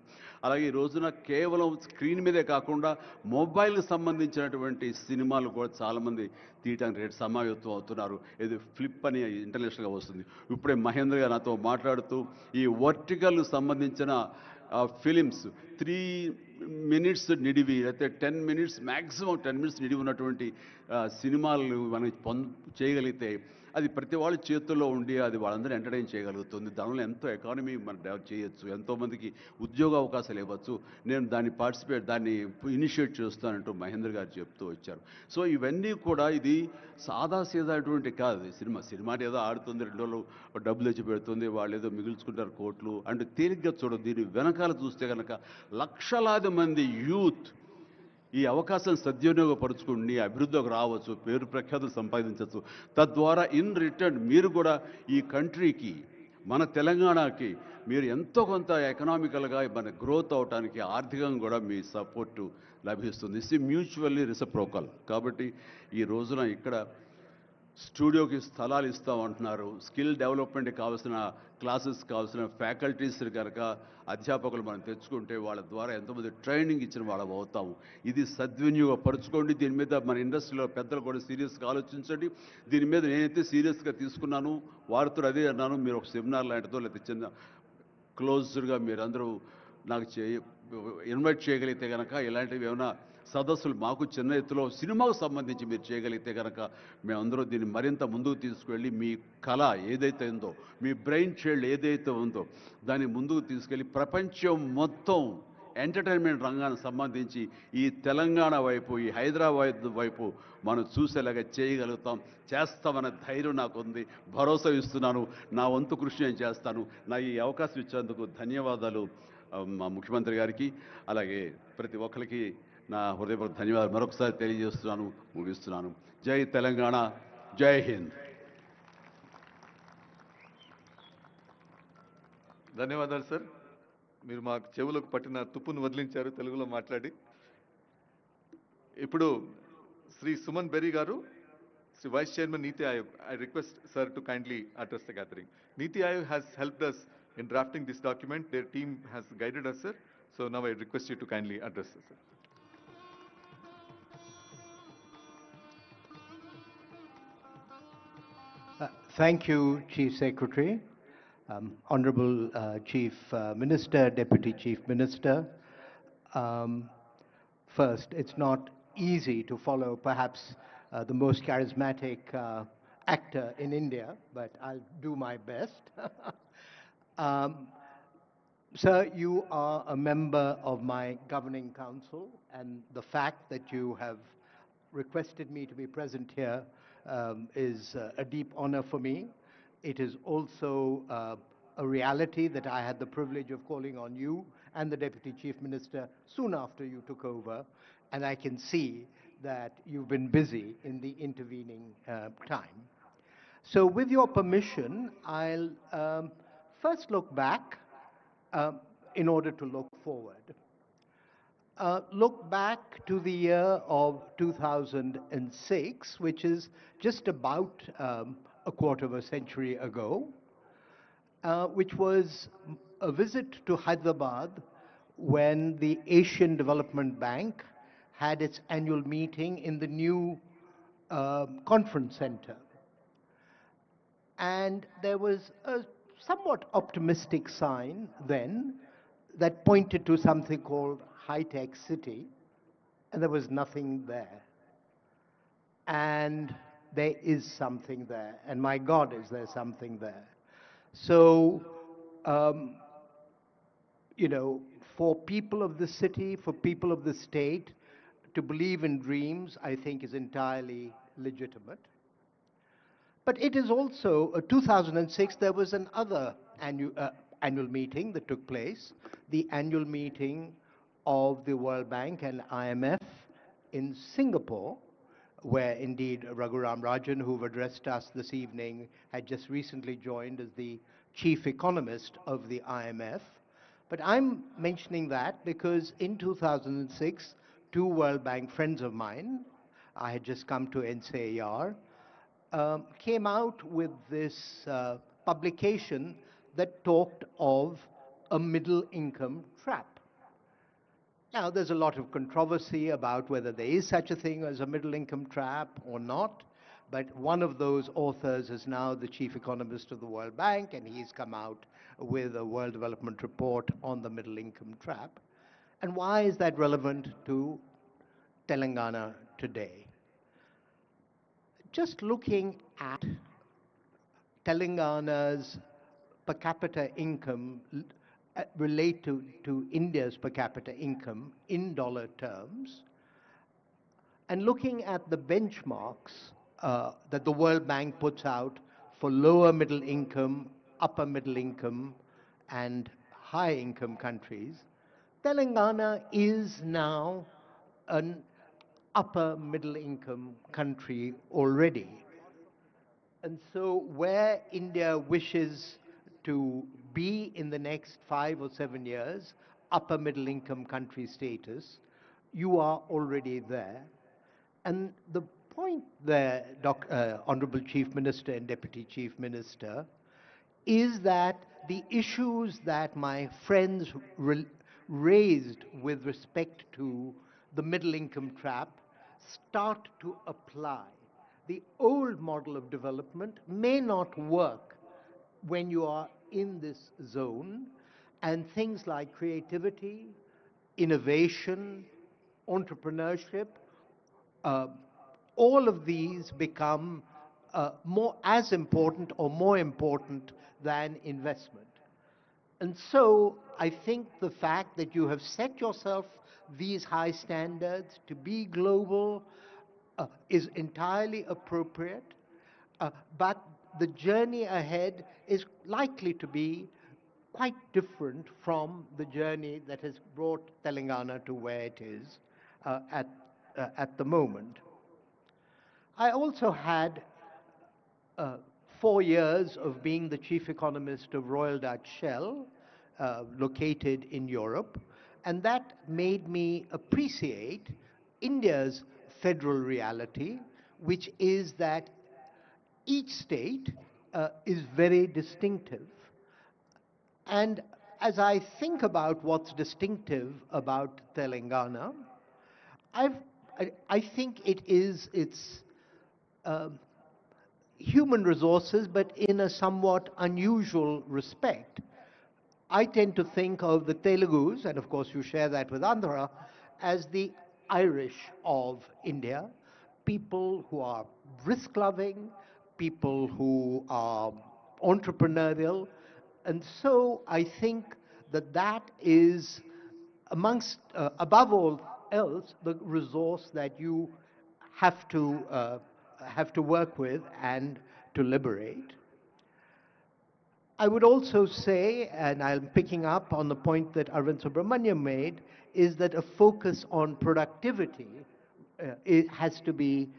అలాగే ఈ రోజున కేవలం స్క్రీన్ మీదే కాకుండా మొబైల్కి సంబంధించినటువంటి సినిమాలు కూడా చాలామంది తీయటానికి సమాయత్తం అవుతున్నారు. ఇది ఫ్లిప్ అని ఇంటర్నేషనల్గా వస్తుంది. ఇప్పుడే మహేంద్ర గారు నాతో మాట్లాడుతూ ఈ వర్టికల్ సంబంధించిన ఫిలిమ్స్ 3 minutes నిడివి అయితే 10 minutes మ్యాక్సిమం 10 minutes నిడివి ఉన్నటువంటి సినిమాలు మనం చేయగలిగితే అది ప్రతి వాళ్ళ చేతుల్లో ఉండి అది వాళ్ళందరూ ఎంటర్టైన్ చేయగలుగుతుంది. దానివల్ల ఎంతో ఎకానమీ మనం డెవలప్ చేయొచ్చు, ఎంతోమందికి ఉద్యోగ అవకాశాలు ఇవ్వచ్చు. నేను దాన్ని ఇనిషియేట్ చేస్తానంటూ మహేంద్ర గారు చెప్తూ వచ్చారు. సో ఇవన్నీ కూడా ఇది సాదాసీదాటువంటి కాదు. సినిమా ఏదో ఆడుతుంది, 2 రోజులు డబ్బులు తెచ్చి పెడుతుంది, వాళ్ళు ఏదో మిగుల్చుకుంటారు కోట్లు అంటే తేలిగ్గా చూడదు. దీని వెనకాల చూస్తే కనుక లక్షలాది మంది యూత్ ఈ అవకాశాన్ని సద్వినియోగపరుచుకుని అభివృద్ధిలోకి రావచ్చు, పేరు ప్రఖ్యాతులు సంపాదించవచ్చు. తద్వారా ఇన్ రిటర్న్ మీరు కూడా ఈ కంట్రీకి, మన తెలంగాణకి మీరు ఎంతో కొంత ఎకనామికల్గా మన గ్రోత్ అవడానికి ఆర్థికంగా కూడా మీ సపోర్టు లభిస్తుంది. ఇది మ్యూచువల్లీ రెసిప్రోకల్. కాబట్టి ఈ రోజున ఇక్కడ స్టూడియోకి స్థలాలు ఇస్తామంటున్నారు. స్కిల్ డెవలప్మెంట్కి కావాల్సిన క్లాసెస్ కావాల్సిన ఫ్యాకల్టీస్ కనుక అధ్యాపకులు మనం తెచ్చుకుంటే వాళ్ళ ద్వారా ఎంతోమంది ట్రైనింగ్ ఇచ్చిన వాళ్ళం అవుతాము. ఇది సద్వినియోగపరచుకోండి. దీని మీద మన ఇండస్ట్రీలో పెద్దలు కూడా సీరియస్గా ఆలోచించండి. దీని మీద నేనైతే సీరియస్గా తీసుకున్నాను, వారితో అదే అన్నాను. మీరు ఒక సెమినార్ లాంటిదో లేకపోతే చిన్న క్లోజ్డ్గా మీరందరూ నాకు ఇన్వైట్ చేయగలిగితే కనుక ఇలాంటివి ఏమైనా సదస్సులు మాకు చిన్న ఎత్తులో సినిమాకు సంబంధించి మీరు చేయగలిగితే కనుక మేమందరూ దీన్ని మరింత ముందుకు తీసుకువెళ్ళి మీ కళ ఏదైతే ఉందో, మీ బ్రెయిన్ చైల్డ్ ఏదైతే ఉందో దాన్ని ముందుకు తీసుకెళ్ళి ప్రపంచం మొత్తం ఎంటర్టైన్మెంట్ రంగానికి సంబంధించి ఈ తెలంగాణ వైపు, ఈ హైదరాబాద్ వైపు మనం చూసేలాగా చేయగలుగుతాం, చేస్తామన్న ధైర్యం నాకు ఉంది. భరోసా ఇస్తున్నాను. నా వంతు కృషి నేను చేస్తాను. నా ఈ అవకాశం ఇచ్చేందుకు ధన్యవాదాలు మా ముఖ్యమంత్రి గారికి, అలాగే ప్రతి ఒక్కరికి నా హృదయపూర్వక ధన్యవాదాలు మరొకసారి తెలియజేస్తున్నాను, ముగిస్తున్నాను. జై తెలంగాణ, జై హింద్. ధన్యవాదాలు సార్. మీరు మా చెవులకు పట్టిన తుప్పును వదిలించారు తెలుగులో మాట్లాడి. ఇప్పుడు శ్రీ సుమన్ బెర్రీ గారు, Shri vice chairman NITI Aayog. I request sir to kindly address the gathering. Niti Aayog has helped us in drafting this document. Their team has guided us, sir. So now I request you to kindly address us, sir. Thank you, Chief Secretary, Honorable Chief Minister, Deputy Chief Minister. First, it's not easy to follow perhaps the most charismatic actor in India, but I'll do my best. Sir, you are a member of my governing council, and the fact that you have requested me to be present here is a deep honor for me. It is also a reality that I had the privilege of calling on you and the Deputy Chief Minister soon after you took over, and I can see that you've been busy in the intervening time. So with your permission, I'll first look back in order to look forward. Look back to the year of 2006, which is just about a quarter of a century ago, which was a visit to Hyderabad when the Asian Development Bank had its annual meeting in the new conference center. And there was a somewhat optimistic sign then that pointed to something called high-tech city, and there was nothing there. And there is something there. And my God, is there something there? So, um, you know, for people of the city, for people of the state, to believe in dreams, I think is entirely legitimate. But it is also, 2006, there was another annual meeting that took place, the annual meeting of the World Bank and IMF in Singapore, where indeed Raghuram Rajan, who've addressed us this evening, had just recently joined as the chief economist of the IMF. But I'm mentioning that because in 2006, two World Bank friends of mine, I had just come to NCAR, came out with this publication that talked of a middle income trap. Now, there's a lot of controversy about whether there is such a thing as a middle income trap or not, but one of those authors is now the chief economist of the World Bank, and he's come out with a World Development Report on the middle income trap. And why is that relevant to Telangana today? Just looking at Telangana's per capita income related to India's per capita income in dollar terms, and looking at the benchmarks that the World Bank puts out for lower middle income, upper middle income, and high income countries, Telangana is now an upper middle income country already. And so where India wishes to be in the next 5 or 7 years, upper middle income country status, you are already there. And the point there, Honorable Chief Minister and Deputy Chief Minister, is that the issues that my friends raised with respect to the middle income trap start to apply. The old model of development may not work when you are in this zone, and things like creativity, innovation, entrepreneurship, all of these become more as important or more important than investment. And so I think the fact that you have set yourself these high standards to be global is entirely appropriate, but the journey ahead is likely to be quite different from the journey that has brought Telangana to where it is at the moment. I also had 4 years of being the chief economist of Royal Dutch Shell, located in Europe, and that made me appreciate India's federal reality, which is that each state is very distinctive. And as I think about what's distinctive about Telangana, I think it is its human resources, but in a somewhat unusual respect. I tend to think of the Telugus, and of course you share that with Andhra, as the Irish of India, people who are risk-loving, people who are entrepreneurial, and so I think that that is amongst, above all else, the resource that you have to work with and to liberate. I would also say, and I'm picking up on the point that Arvind Subramaniam made, is that a focus on productivity it has to be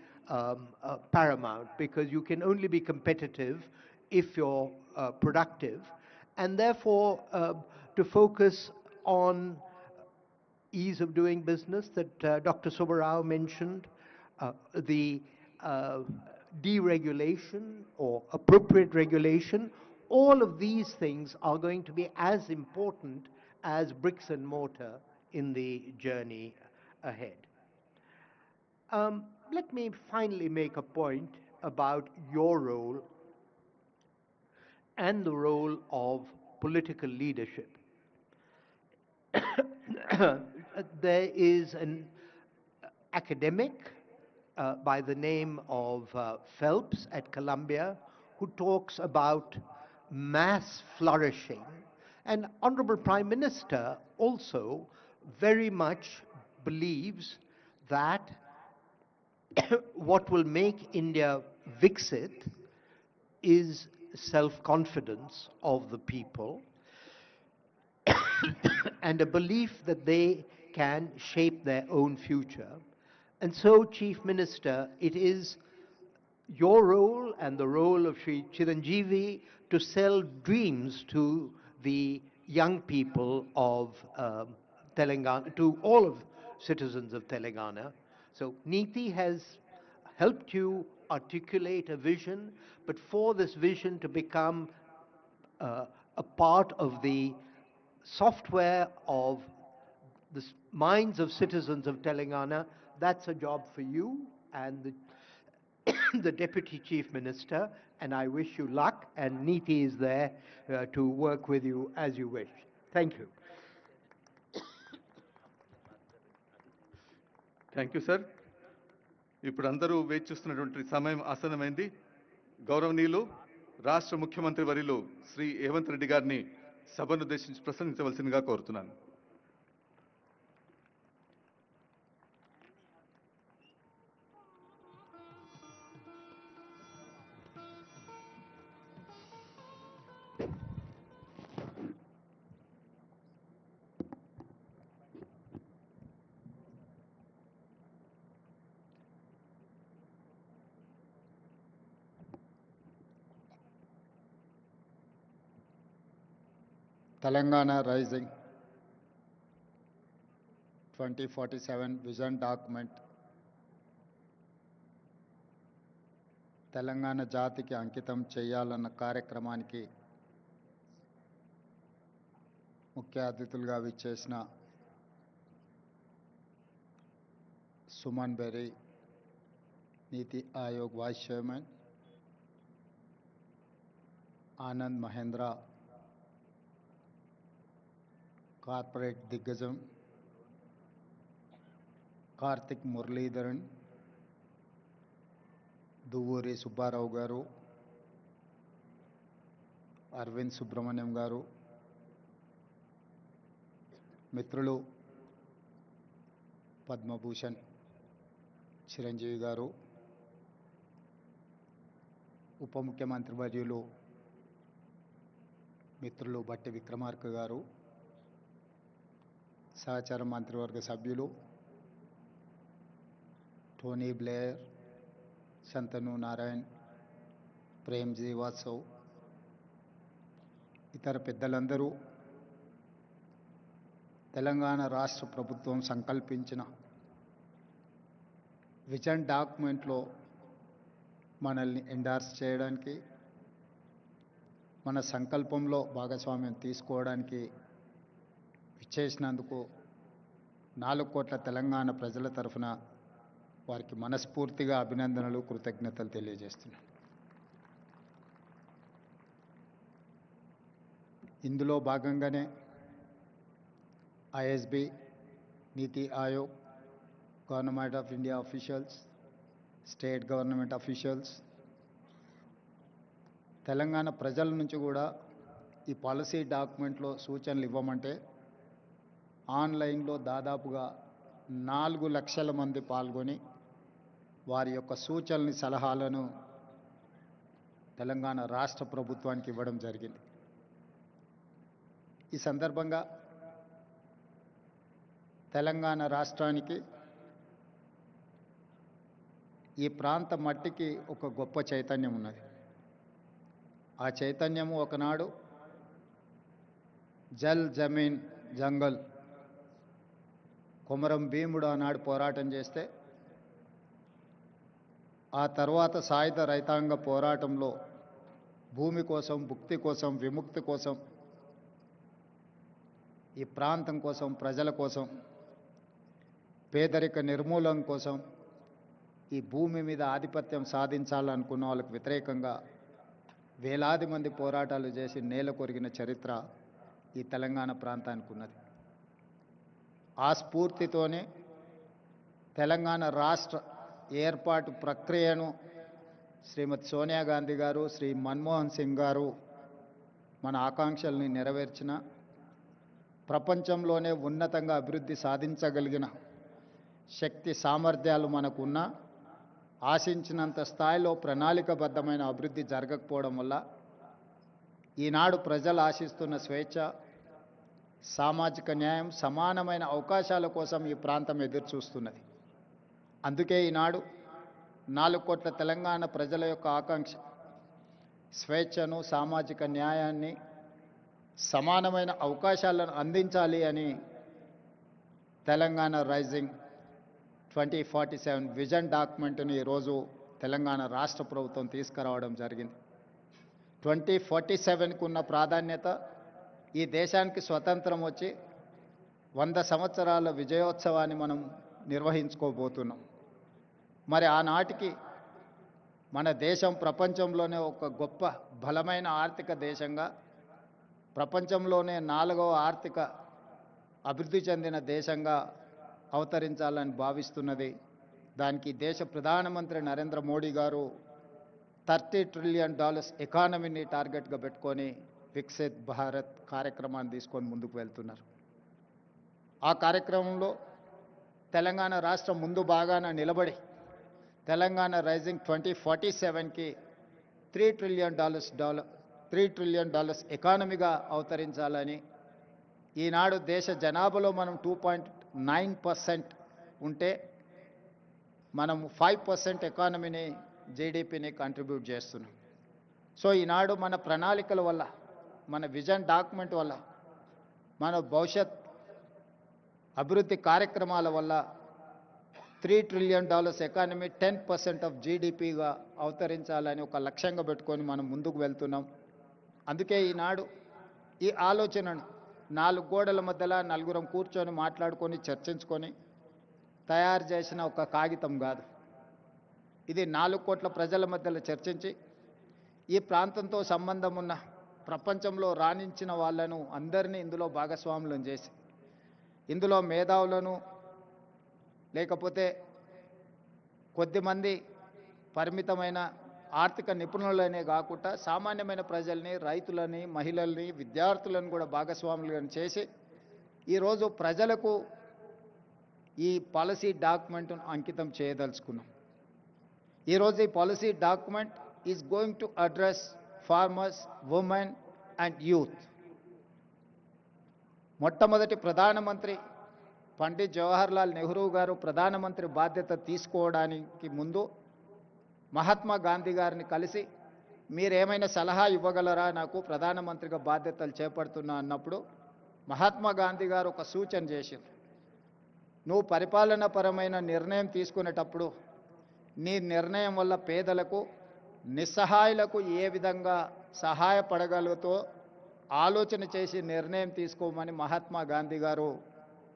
paramount, because you can only be competitive if you're productive. And therefore, to focus on ease of doing business that Dr. Subbarao mentioned, the deregulation or appropriate regulation, all of these things are going to be as important as bricks and mortar in the journey ahead. Let me finally make a point about your role and the role of political leadership. There is an academic by the name of Phelps at Columbia, who talks about mass flourishing. And Honorable Prime Minister also very much believes that what will make India Viksit is self-confidence of the people and a belief that they can shape their own future. And so, Chief Minister, it is your role and the role of Sri Chiranjeevi to sell dreams to the young people of Telangana, to all of citizens of Telangana. So Niti has helped you articulate a vision, but for this vision to become a part of the software of the minds of citizens of Telangana, that's a job for you and the Deputy Chief Minister, and I wish you luck, and Niti is there to work with you as you wish. Thank you. Thank you sir. ఇప్పుడు అందరూ వేచి చూస్తున్నటువంటి సమయం ఆసన్నమైంది. గౌరవనీయులు రాష్ట్ర ముఖ్యమంత్రి వర్యులు శ్రీ రేవంత్ రెడ్డి గారిని సభను ఉద్దేశించి ప్రసంగించవలసిందిగా కోరుతున్నాను. Telangana Rising 2047 Vision Document Telangana జాతికి అంకితం చేయాలన్న కార్యక్రమానికి ముఖ్య అతిథులుగా విచ్చేసిన Suman Berry, Niti Aayog vice chairman, Anand Mahindra, corporate దిగ్గజం కార్తిక్ మురళీధరన్, దువ్వూరి సుబ్బారావు గారు, అరవింద్ సుబ్రహ్మణ్యం గారు, మిత్రులు పద్మభూషణ్ చిరంజీవి గారు, ఉప ముఖ్యమంత్రి వర్యులు మిత్రులు బట్టి విక్రమార్క గారు, సహచార మంత్రివర్గ సభ్యులు టోనీ బ్లేయర్, శంతను నారాయణ్, ప్రేమ్జీ వాత్సవ్, ఇతర పెద్దలందరూ తెలంగాణ రాష్ట్ర ప్రభుత్వం సంకల్పించిన విజన్ డాక్యుమెంట్లో మనల్ని ఎండార్స్ చేయడానికి, మన సంకల్పంలో భాగస్వామ్యం తీసుకోవడానికి విచ్చేసినందుకు 4 కోట్ల తెలంగాణ ప్రజల తరఫున వారికి మనస్ఫూర్తిగా అభినందనలు, కృతజ్ఞతలు తెలియజేస్తున్నాను. ఇందులో భాగంగానే ISB, NITI Aayog, government of India officials, state government officials, Telangana ప్రజల నుంచి కూడా ఈ పాలసీ డాక్యుమెంట్లో సూచనలు ఇవ్వమంటే ఆన్లైన్లో దాదాపుగా 4 లక్షల మంది పాల్గొని వారి యొక్క సూచనల్ని, సలహాలను తెలంగాణ రాష్ట్ర ప్రభుత్వానికి ఇవ్వడం జరిగింది. ఈ సందర్భంగా తెలంగాణ రాష్ట్రానికి, ఈ ప్రాంత మట్టికి ఒక గొప్ప చైతన్యం ఉన్నది. ఆ చైతన్యము ఒకనాడు జల్ జమీన్ జంగల్, కొమరం భీముడు ఆనాడు పోరాటం చేస్తే ఆ తర్వాత సాయుధ రైతాంగ పోరాటంలో భూమి కోసం, భుక్తి కోసం, విముక్తి కోసం, ఈ ప్రాంతం కోసం, ప్రజల కోసం, పేదరిక నిర్మూలన కోసం, ఈ భూమి మీద ఆధిపత్యం సాధించాలనుకున్న వాళ్ళకు వ్యతిరేకంగా వేలాది మంది పోరాటాలు చేసి నేల కొరిగిన చరిత్ర ఈ తెలంగాణ ప్రాంతానికి ఉన్నది. ఆ స్ఫూర్తితోనే తెలంగాణ రాష్ట్ర ఏర్పాటు ప్రక్రియను శ్రీమతి సోనియా గాంధీ గారు, శ్రీ మన్మోహన్ సింగ్ గారు మన ఆకాంక్షల్ని నెరవేర్చిన ప్రపంచంలోనే ఉన్నతంగా అభివృద్ధి సాధించగలిగిన శక్తి సామర్థ్యాలు మనకున్న ఆశించినంత స్థాయిలో ప్రణాళికబద్ధమైన అభివృద్ధి జరగకపోవడం వల్ల ఈనాడు ప్రజలు ఆశిస్తున్న స్వేచ్ఛ, సామాజిక న్యాయం, సమానమైన అవకాశాల కోసం ఈ ప్రాంతం ఎదురుచూస్తున్నది. అందుకే ఈనాడు 4 కోట్ల తెలంగాణ ప్రజల యొక్క ఆకాంక్ష స్వేచ్ఛను, సామాజిక న్యాయాన్ని, సమానమైన అవకాశాలను అందించాలి అని తెలంగాణ రైజింగ్ 2047 విజన్ డాక్యుమెంట్ని ఈరోజు తెలంగాణ రాష్ట్ర ప్రభుత్వం తీసుకురావడం జరిగింది. 2047కు ఉన్న ప్రాధాన్యత ఈ దేశానికి స్వతంత్రం వచ్చి 100 సంవత్సరాల విజయోత్సవాన్ని మనం నిర్వహించుకోబోతున్నాం. మరి ఆనాటికి మన దేశం ప్రపంచంలోనే ఒక గొప్ప బలమైన ఆర్థిక దేశంగా, ప్రపంచంలోనే 4వ ఆర్థిక అభివృద్ధి చెందిన దేశంగా అవతరించాలని భావిస్తున్నది. దానికి దేశ ప్రధానమంత్రి నరేంద్ర మోడీ గారు $30 ట్రిలియన్ ఎకానమీని టార్గెట్గా పెట్టుకొని వికసిత్ భారత్ కార్యక్రమాన్ని తీసుకొని ముందుకు వెళ్తున్నారు. ఆ కార్యక్రమంలో తెలంగాణ రాష్ట్రం ముందు బాగాన నిలబడి తెలంగాణ రైజింగ్ 2047కి $3 ట్రిలియన్ ఎకానమీగా అవతరించాలని, ఈనాడు దేశ జనాభాలో మనం 2.9% ఉంటే మనం 5% ఎకానమీని, జీడిపిని కంట్రిబ్యూట్ చేస్తున్నాం. సో ఈనాడు మన ప్రణాళికల వల్ల, మన విజన్ డాక్యుమెంట్ వల్ల, మన భవిష్యత్ అభివృద్ధి కార్యక్రమాల వల్ల $3 ట్రిలియన్ ఎకానమీ 10% ఆఫ్ జీడిపిగా అవతరించాలని ఒక లక్ష్యంగా పెట్టుకొని మనం ముందుకు వెళ్తున్నాం. అందుకే ఈనాడు ఈ ఆలోచనను 4 గోడల మధ్యలో నలుగురం కూర్చొని మాట్లాడుకొని చర్చించుకొని తయారు చేసిన ఒక కాగితం కాదు. ఇది 4 కోట్ల ప్రజల మధ్యలో చర్చించి ఈ ప్రాంతంతో సంబంధం ఉన్న ప్రపంచంలో రాణించిన వాళ్ళను అందరినీ ఇందులో భాగస్వాములను చేసి, ఇందులో మేధావులను, లేకపోతే కొద్దిమంది పరిమితమైన ఆర్థిక నిపుణులనే కాకుండా సామాన్యమైన ప్రజల్ని, రైతులని, మహిళల్ని, విద్యార్థులను కూడా భాగస్వాములను చేసి ఈరోజు ప్రజలకు ఈ పాలసీ డాక్యుమెంట్ను అంకితం చేయదలుచుకున్నాం. ఈరోజు ఈ policy document is going to address farmers, women and youth. మొట్టమొదటి ప్రధానమంత్రి పండిట్ జవహర్లాల్ నెహ్రూ గారు ప్రధానమంత్రి బాధ్యత తీసుకోవడానికి ముందు మహాత్మా గాంధీ గారిని కలిసి, మీరేమైనా సలహా ఇవ్వగలరా, నాకు ప్రధానమంత్రిగా బాధ్యతలు చేపడుతున్నా అన్నప్పుడు మహాత్మా గాంధీ గారు ఒక సూచన చేశారు. నువ్వు పరిపాలనాపరమైన నిర్ణయం తీసుకునేటప్పుడు నీ నిర్ణయం వల్ల పేదలకు, నిస్సహాయులకు ఏ విధంగా సహాయపడగలుగుతో ఆలోచన చేసి నిర్ణయం తీసుకోమని మహాత్మా గాంధీ గారు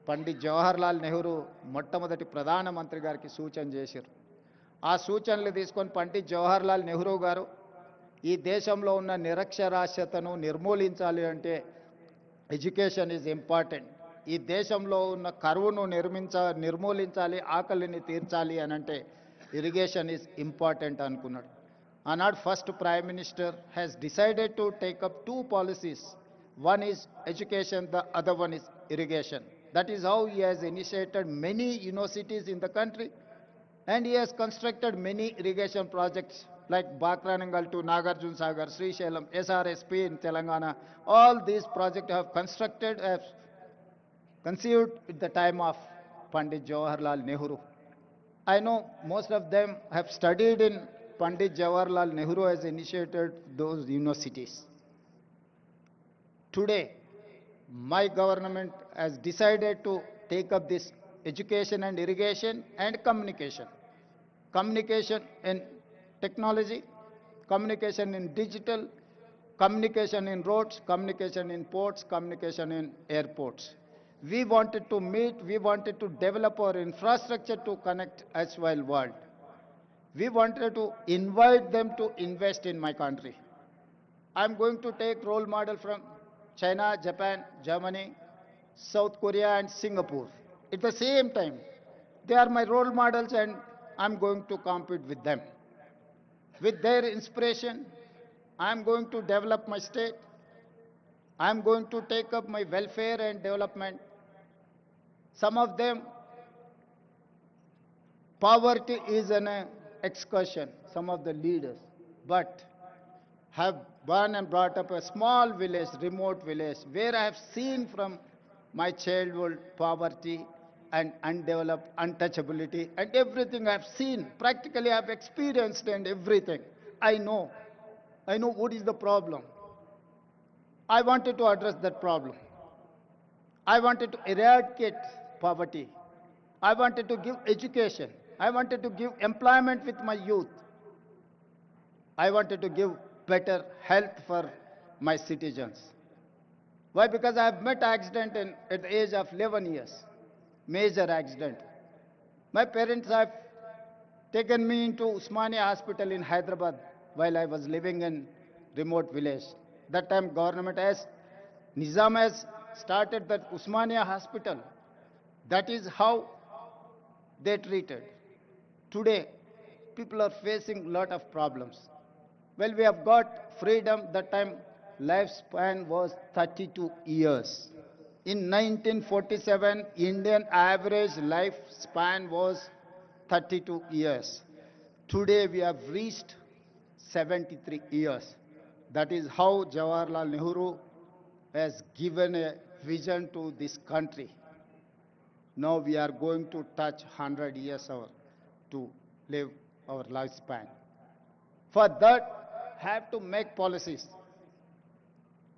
పండిట్ జవహర్లాల్ నెహ్రూ మొట్టమొదటి ప్రధానమంత్రి గారికి సూచన చేశారు. ఆ సూచనలు తీసుకొని పండిట్ జవహర్లాల్ నెహ్రూ గారు ఈ దేశంలో ఉన్న నిరక్షరాస్యతను నిర్మూలించాలి అంటే ఎడ్యుకేషన్ ఈజ్ ఇంపార్టెంట్, ఈ దేశంలో ఉన్న కరువును నిర్మూలించాలి, ఆకలిని తీర్చాలి అని అంటే ఇరిగేషన్ ఈజ్ ఇంపార్టెంట్ అనుకున్నాడు. ఆనాడు first prime minister has decided to take up 2 policies. One is education, the other one is irrigation. That is how he has initiated many universities in the country, and he has constructed many irrigation projects like Bakranangal to Nagarjuna Sagar, Srisailam, SRSP in Telangana. All these projects have conceived at the time of Pandit Jawaharlal Nehru. I know most of them have studied in Pandit Jawaharlal Nehru has initiated those universities. Today, my government has decided to take up this education and irrigation and communication. Communication in technology, communication in digital, communication in roads, communication in ports, communication in airports. We wanted to meet, we wanted to develop our infrastructure to connect as well world. We wanted to invite them to invest in my country. I'm going to take role model from China, Japan, Germany, South Korea and Singapore. At the same time, they are my role models and I'm going to compete with them. With their inspiration, I'm going to develop my state. I'm going to take up my welfare and development. Some of them, poverty is an excursion, some of the leaders, but have born and brought up a small village, remote village, where I have seen from my childhood poverty and undeveloped untouchability and everything I have seen. Practically I have experienced and everything. I know what is the problem. I wanted to address that problem. I wanted to eradicate poverty. I wanted to give education. I wanted to give employment with my youth. I wanted to give better health for my citizens. Why? Because I have met accident at the age of 11 years, major accident. My parents have taken me into Usmania Hospital in Hyderabad while I was living in remote village. That time government has, Nizam has started that Usmania Hospital. That is how they treated. Today, people are facing a lot of problems. Well, we have got freedom. That time, lifespan was 32 years. In 1947, Indian average lifespan was 32 years. Today, we have reached 73 years. That is how Jawaharlal Nehru has given a vision to this country. Now we are going to touch 100 years to live our lifespan. For that, have to make policies,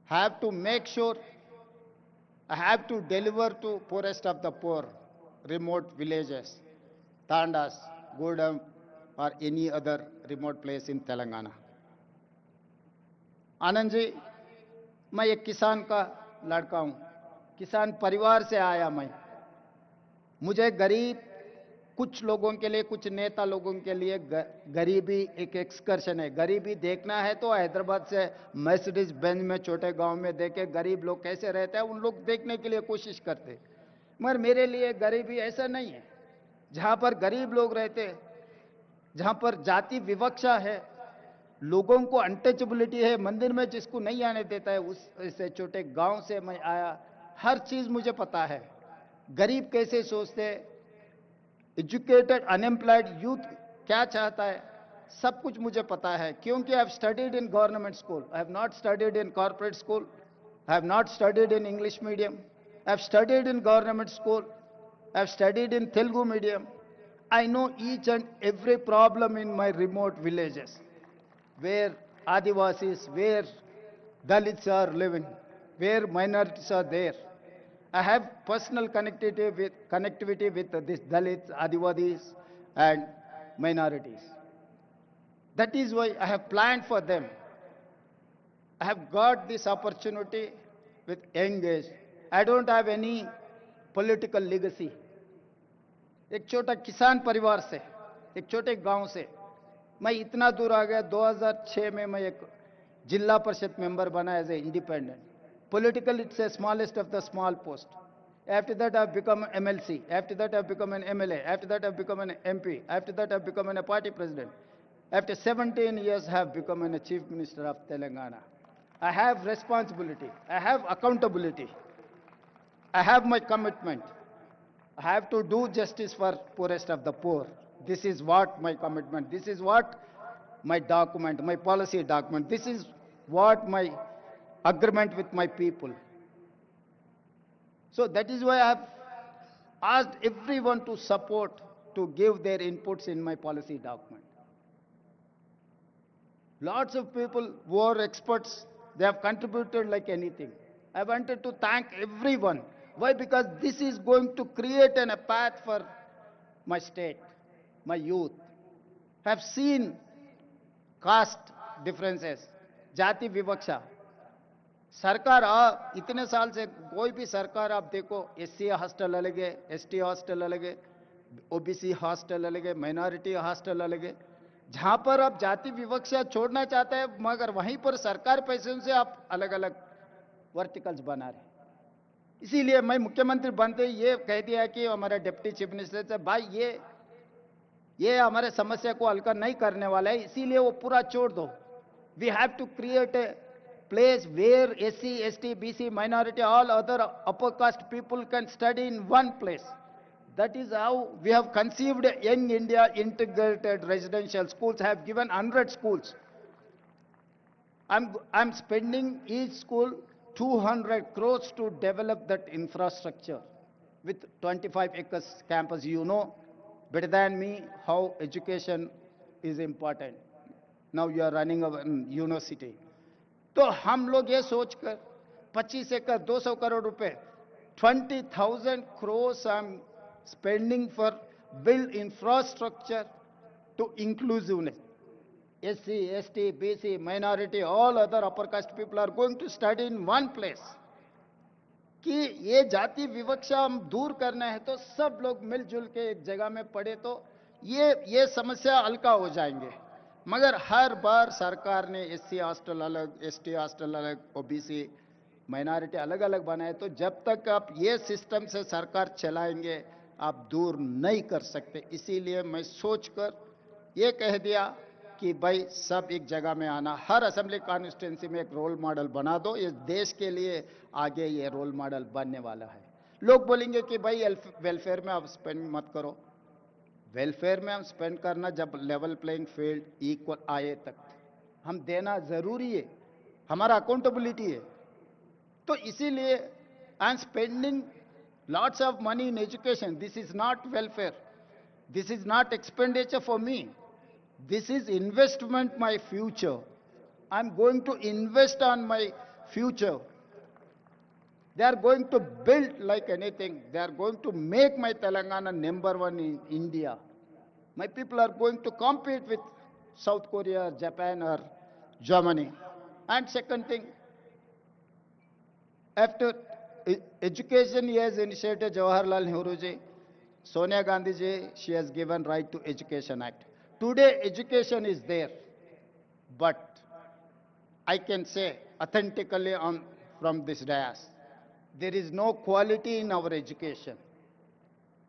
have to make sure, have to deliver to poorest of the poor, remote villages, Tandas, Gudam, or any other remote place in Telangana. Anand ji, मैं एक किसान का लड़का हूं, किसान परिवार से आया मैं। मुझे गरीब, कुछ लोगों के लिए, कुछ नेता लोगों के लिए गरीबी एक एक्सकर्शन है। गरीबी देखना है तो हैदराबाद से मर्सिडीज बेंज में छोटे गांव में देखे गरीब लोग कैसे रहते हैं, उन लोग देखने के लिए कोशिश करते। मगर मेरे लिए गरीबी ऐसा नहीं है। जहां पर गरीब लोग रहते, जहां पर जाति विवक्षा है, लोगों को अनटचेबिलिटी है, मंदिर में जिसको नहीं आने देता है, उस ऐसे छोटे गांव से मैं आया। हर चीज मुझे पता है, गरीब कैसे सोचते, एजुकेटेड अनएम्प्लॉयड यूथ क्या चाहता है, सब कुछ मुझे पता है। क्योंकि I have studied in government school, I have not studied in corporate school, I have not studied in English medium, I have studied in government school, I have studied in Telugu medium. I know each and every problem in my remote villages, where Adivasis, where Dalits are living, where minorities are there. I have personal connectivity with these Dalits, Adivasis, and minorities. That is why I have planned for them. I have got this opportunity with young age. I don't have any political legacy. एक छोटा किसान परिवार से, एक छोटे गांव से मैं इतना दूर आ गया। 2006 में मैं एक जिला परिषद मेंबर बना as a independent. Political, it's a smallest of the small post. After that, I've become an MLC. After that, I've become an MLA. After that, I've become an MP. After that, I've become a party president. After 17 years, I have become a chief minister of Telangana. I have responsibility. I have accountability. I have my commitment. I have to do justice for poorest of the poor. This is what my commitment, this is what my document, my policy document, this is what my agreement with my people. So that is why I have asked everyone to support, to give their inputs in my policy document. Lots of people who are experts, they have contributed like anything. I wanted to thank everyone. Why? Because this is going to create a path for my state, my youth. I have seen caste differences, जाति विवक्षा। सरकार इतने साल से कोई भी सरकार आप देखो, SC हॉस्टल अलग है, ST हॉस्टल अलग है, OBC हॉस्टल अलग है, माइनॉरिटी हॉस्टल अलग है। जहां पर आप जाति विवक्षा छोड़ना चाहते हैं, मगर वहीं पर सरकार पैसे से आप अलग अलग वर्टिकल्स बना रहे। इसीलिए मैं मुख्यमंत्री बनते ये कह दिया कि हमारा डिप्टी चीफ मिनिस्टर से, भाई ये हमारे समस्या को हल्का नहीं करने वाला है, इसीलिए वो पूरा छोड़ दो. We have to create a place where SC, ST, BC, minority, all other upper caste people can study in one place. That is how we have conceived Young India integrated residential schools. Have given 100 schools. I'm spending each school 200 crores to develop that infrastructure with 25 acres campus. You know better than me how education is important. Now you are running a university. तो हम लोग ये सोचकर 25 एकड़ 200 करोड़ रुपए 20,000 crores I'm spending for build infrastructure to inclusiveness. SC, ST, BC, minority, all other upper caste people are going to study in one place. कि ये जाति विवक्षा हम दूर करना है तो सब लोग मिलजुल के एक जगह में पढ़े तो ये समस्या हल्का हो जाएंगे. मगर हर बार सरकार ने SC हॉस्टल अलग, ST हॉस्टल अलग, OBC माइनॉरिटी अलग अलग बनाए. तो जब तक आप ये सिस्टम से सरकार चलाएंगे आप दूर नहीं कर सकते. इसीलिए मैं सोचकर ये कह दिया कि भाई सब एक जगह में आना, हर असेंबली कॉन्स्टिट्यूंसी में एक रोल मॉडल बना दो. ये देश के लिए आगे ये रोल मॉडल बनने वाला है. लोग बोलेंगे कि भाई वेलफेयर में आप स्पेंड मत करो. वेलफेयर में हम स्पेंड करना जब लेवल प्लेइंग फील्ड इक्वल आए तक हम देना जरूरी है, हमारा अकाउंटेबिलिटी है. तो इसीलिए I am spending lots of money in education. This is not welfare, this is not expenditure for me, this is investment my future. I'm going to invest on my future. They are going to build like anything. They are going to make my Telangana #1 in India. My people are going to compete with South Korea, Japan or Germany. And second thing, after education he has initiated Jawaharlal Nehru ji, Sonia Gandhi ji, she has given Right to Education Act. Today education is there, but I can say authentically from this dais, there is no quality in our education.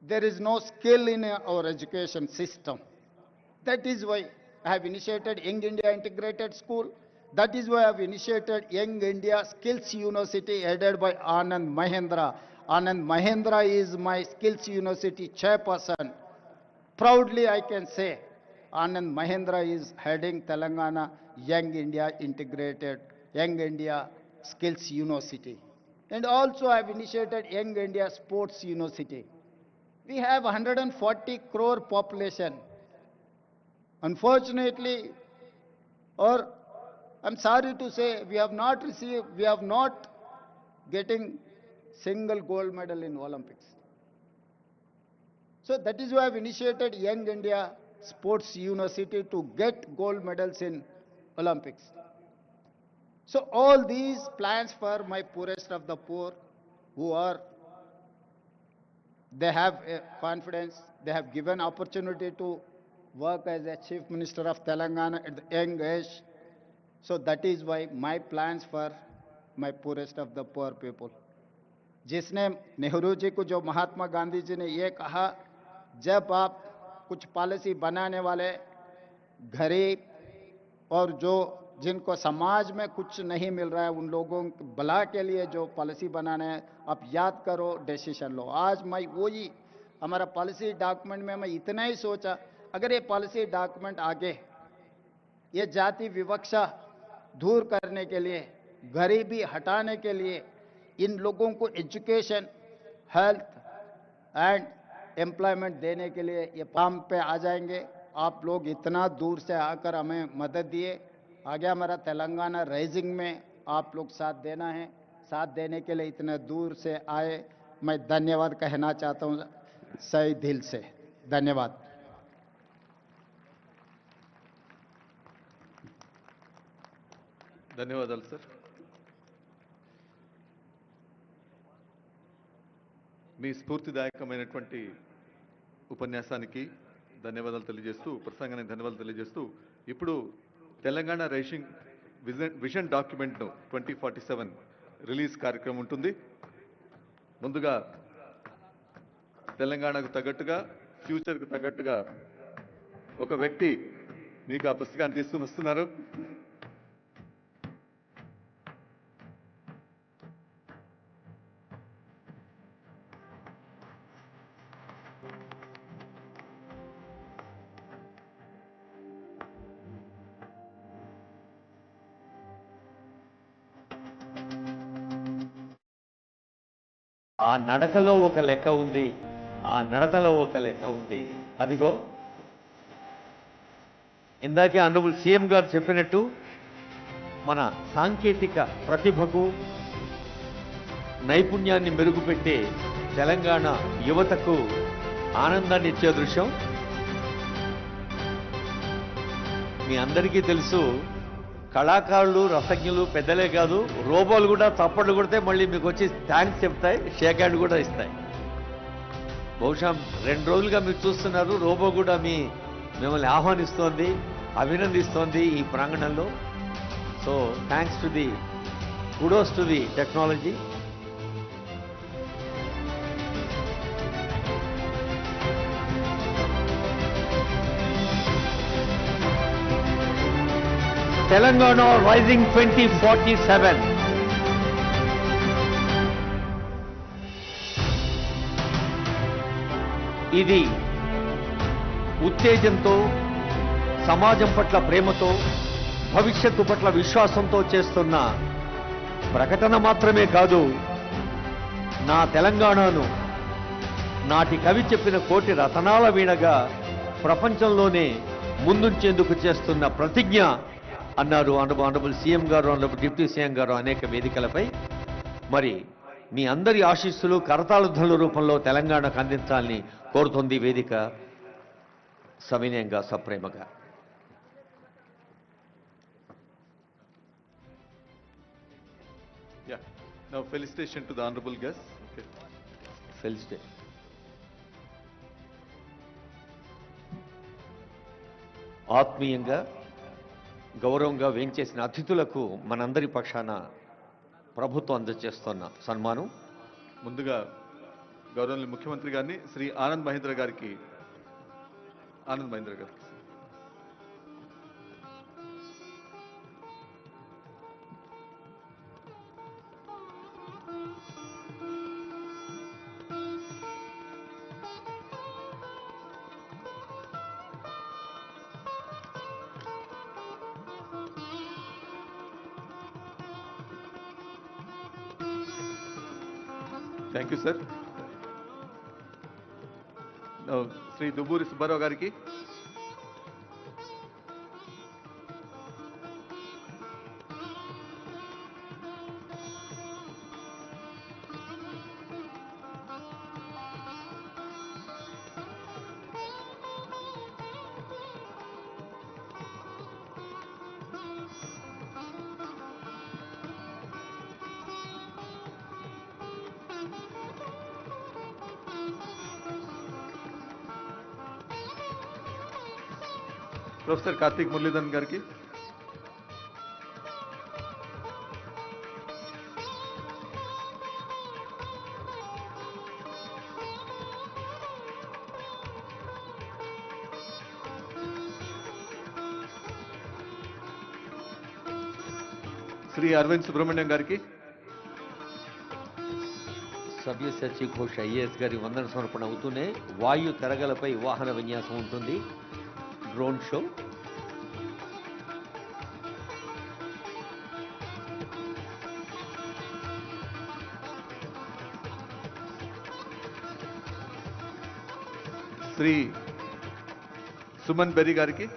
There is no skill in our education system. That is why I have initiated Young India Integrated School. That is why I have initiated Young India Skills University headed by Anand Mahendra. Anand Mahendra is my Skills University chairperson. Proudly I can say Anand Mahendra is heading Telangana Young India Integrated, Young India Skills University. And also I have initiated Young India Sports University. We have 140 crore population. Unfortunately, or I'm sorry to say, we have not getting single gold medal in Olympics. So that is why I have initiated Young India Sports University to get gold medals in Olympics. So all these plans for my poorest of the poor who are, they have confidence, they have given opportunity to work as a Chief Minister of Telangana at the young age. So that is why my plans for my poorest of the poor people. जिसने नेहरू जी को, जो महात्मा गांधी जी ने ये कहा, जब आप कुछ policy बनाने वाले गरीब और जो जिनको समाज में कुछ नहीं मिल रहा है उन लोगों के भला के लिए जो पॉलिसी बनाना है, आप याद करो, डिसीजन लो. आज मैं वही हमारा पॉलिसी डॉक्यूमेंट में मैं इतना ही सोचा, अगर ये पॉलिसी डॉक्यूमेंट आगे ये जाति विवक्षा दूर करने के लिए, गरीबी हटाने के लिए, इन लोगों को एजुकेशन, हेल्थ एंड एम्प्लॉयमेंट देने के लिए ये काम पे आ जाएंगे. आप लोग इतना दूर से आकर हमें मदद दिए. आगे हमारा तेलंगाना राइजिंग में आप लोग साथ देना है. साथ देने के लिए इतने दूर से आए, मैं धन्यवाद कहना चाहता हूँ सही दिल से. धन्यवाद. ధన్యవాదాలు సార్. మీ స్ఫూర్తిదాయకమైనటువంటి ఉపన్యాసానికి ధన్యవాదాలు తెలియజేస్తూ, ప్రసంగానికి ధన్యవాదాలు తెలియజేస్తూ, ఇప్పుడు తెలంగాణ రైజింగ్ విజన్ డాక్యుమెంట్ను 2047 రిలీజ్ కార్యక్రమం ఉంటుంది. ముందుగా తెలంగాణకు తగ్గట్టుగా, ఫ్యూచర్కు తగ్గట్టుగా ఒక వ్యక్తి మీకు ఆ పుస్తకాన్ని తీసుకుని వస్తున్నారు. ఆ నడకలో ఒక లెక్క ఉంది, ఆ నడతలో ఒక లెక్క ఉంది. అదిగో ఇందాకే ఆనరబుల్ సీఎం గారు చెప్పినట్టు మన సాంకేతిక ప్రతిభకు నైపుణ్యాన్ని మెరుగుపెట్టే తెలంగాణ యువతకు ఆనందాన్ని ఇచ్చే దృశ్యం. మీ అందరికీ తెలుసు, కళాకారులు రసజ్ఞులు పెద్దలే కాదు, రోబోలు కూడా చప్పట్లు కొడితే మళ్ళీ మీకు వచ్చి థ్యాంక్స్ చెప్తాయి, షేక్ హ్యాండ్ కూడా ఇస్తాయి. బహుశా 2 రోజులుగా మీరు చూస్తున్నారు, రోబో కూడా మిమ్మల్ని ఆహ్వానిస్తోంది, అభినందిస్తోంది ఈ ప్రాంగణంలో. So thanks to the kudos to the technology. Telangana Rising 2047. ఇది ఉత్తేజంతో, సమాజం పట్ల ప్రేమతో, భవిష్యత్తు పట్ల విశ్వాసంతో చేస్తున్న ప్రకటన మాత్రమే కాదు, నా తెలంగాణను నాటి కవి చెప్పిన కోటి రతనాల వీణగా ప్రపంచంలోనే ముందుంచేందుకు చేస్తున్న ప్రతిజ్ఞ అన్నారు ఆనరబుల్ సీఎం గారు, ఆనరబుల్ డిప్యూటీ సీఎం గారు అనేక వేదికలపై. మరి మీ అందరి ఆశీస్సులు కరతాళ ధ్వనుల రూపంలో తెలంగాణకు అందించాలని కోరుతోంది వేదిక సవినయంగా, సప్రేమగా. Yeah. Now felicitation to the honorable guest. Okay. Felicitation. ఆత్మీయంగా గౌరవంగా వేంచేసిన అతిథులకు మనందరి పక్షాన ప్రభుత్వం అందజేస్తున్న సన్మానం. ముందుగా గౌరవనీయ ముఖ్యమంత్రి గారిని శ్రీ ఆనంద్ మహేంద్ర గారికి thank you sir. Shri Dubburi Subbarao గారికి, ప్రొఫెసర్ కార్తీక్ మురళీధరన్ గారికి, శ్రీ అరవింద్ సుబ్రహ్మణ్యం గారికి, సవ్యసాచి ఘోష్ ఐఏఎస్ గారి వందన సమర్పణ అవుతూనే వాయు తెరగలపై వాహన విన్యాసం ఉంటుంది, డ్రోన్ షో. శ్రీ సుమన్ బెర్రీ గారికి,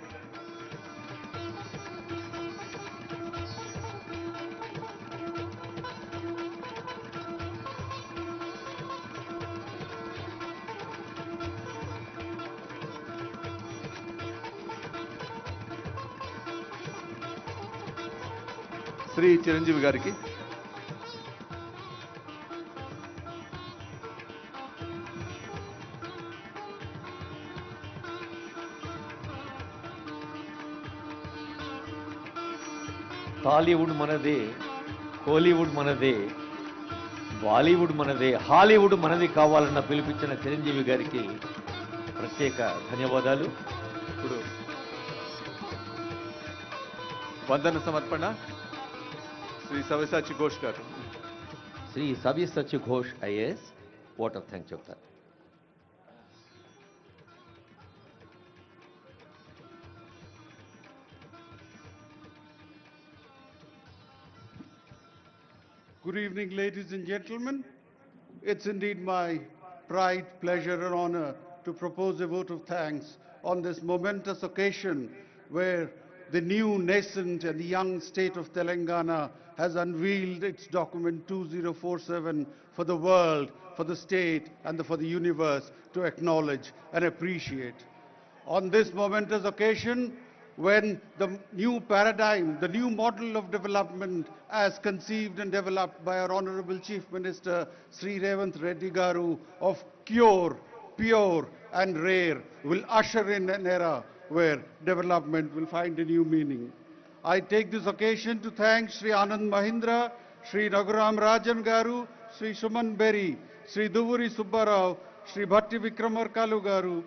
శ్రీ చిరంజీవి గారికి, టాలీవుడ్ మనదే, కోలీవుడ్ మనదే, బాలీవుడ్ మనదే, హాలీవుడ్ మనది కావాలన్న పిలిపించిన చిరంజీవి గారికి ప్రత్యేక ధన్యవాదాలు. ఇప్పుడు వందన సమర్పణ శ్రీ సవ్యసాచి ఘోష్ గారు. Shri Savyasachi Ghosh IAS vote of thanks చెప్తారు. Good evening, ladies and gentlemen. It's indeed my pride, pleasure, and honor to propose a vote of thanks on this momentous occasion where the new, nascent, and young state of Telangana has unveiled its document 2047 for the world, for the state, and for the universe to acknowledge and appreciate. On this momentous occasion, when the new paradigm, the new model of development as conceived and developed by our Honorable Chief Minister Sri Revanth Reddy Garu of cure, pure and rare will usher in an era where development will find a new meaning. I take this occasion to thank Sri Anand Mahindra, Sri Nagaram Rajan Garu, Sri Suman Berry, Sri Duvuri Subbarao, Sri Bhatti Vikramarkalu Garu,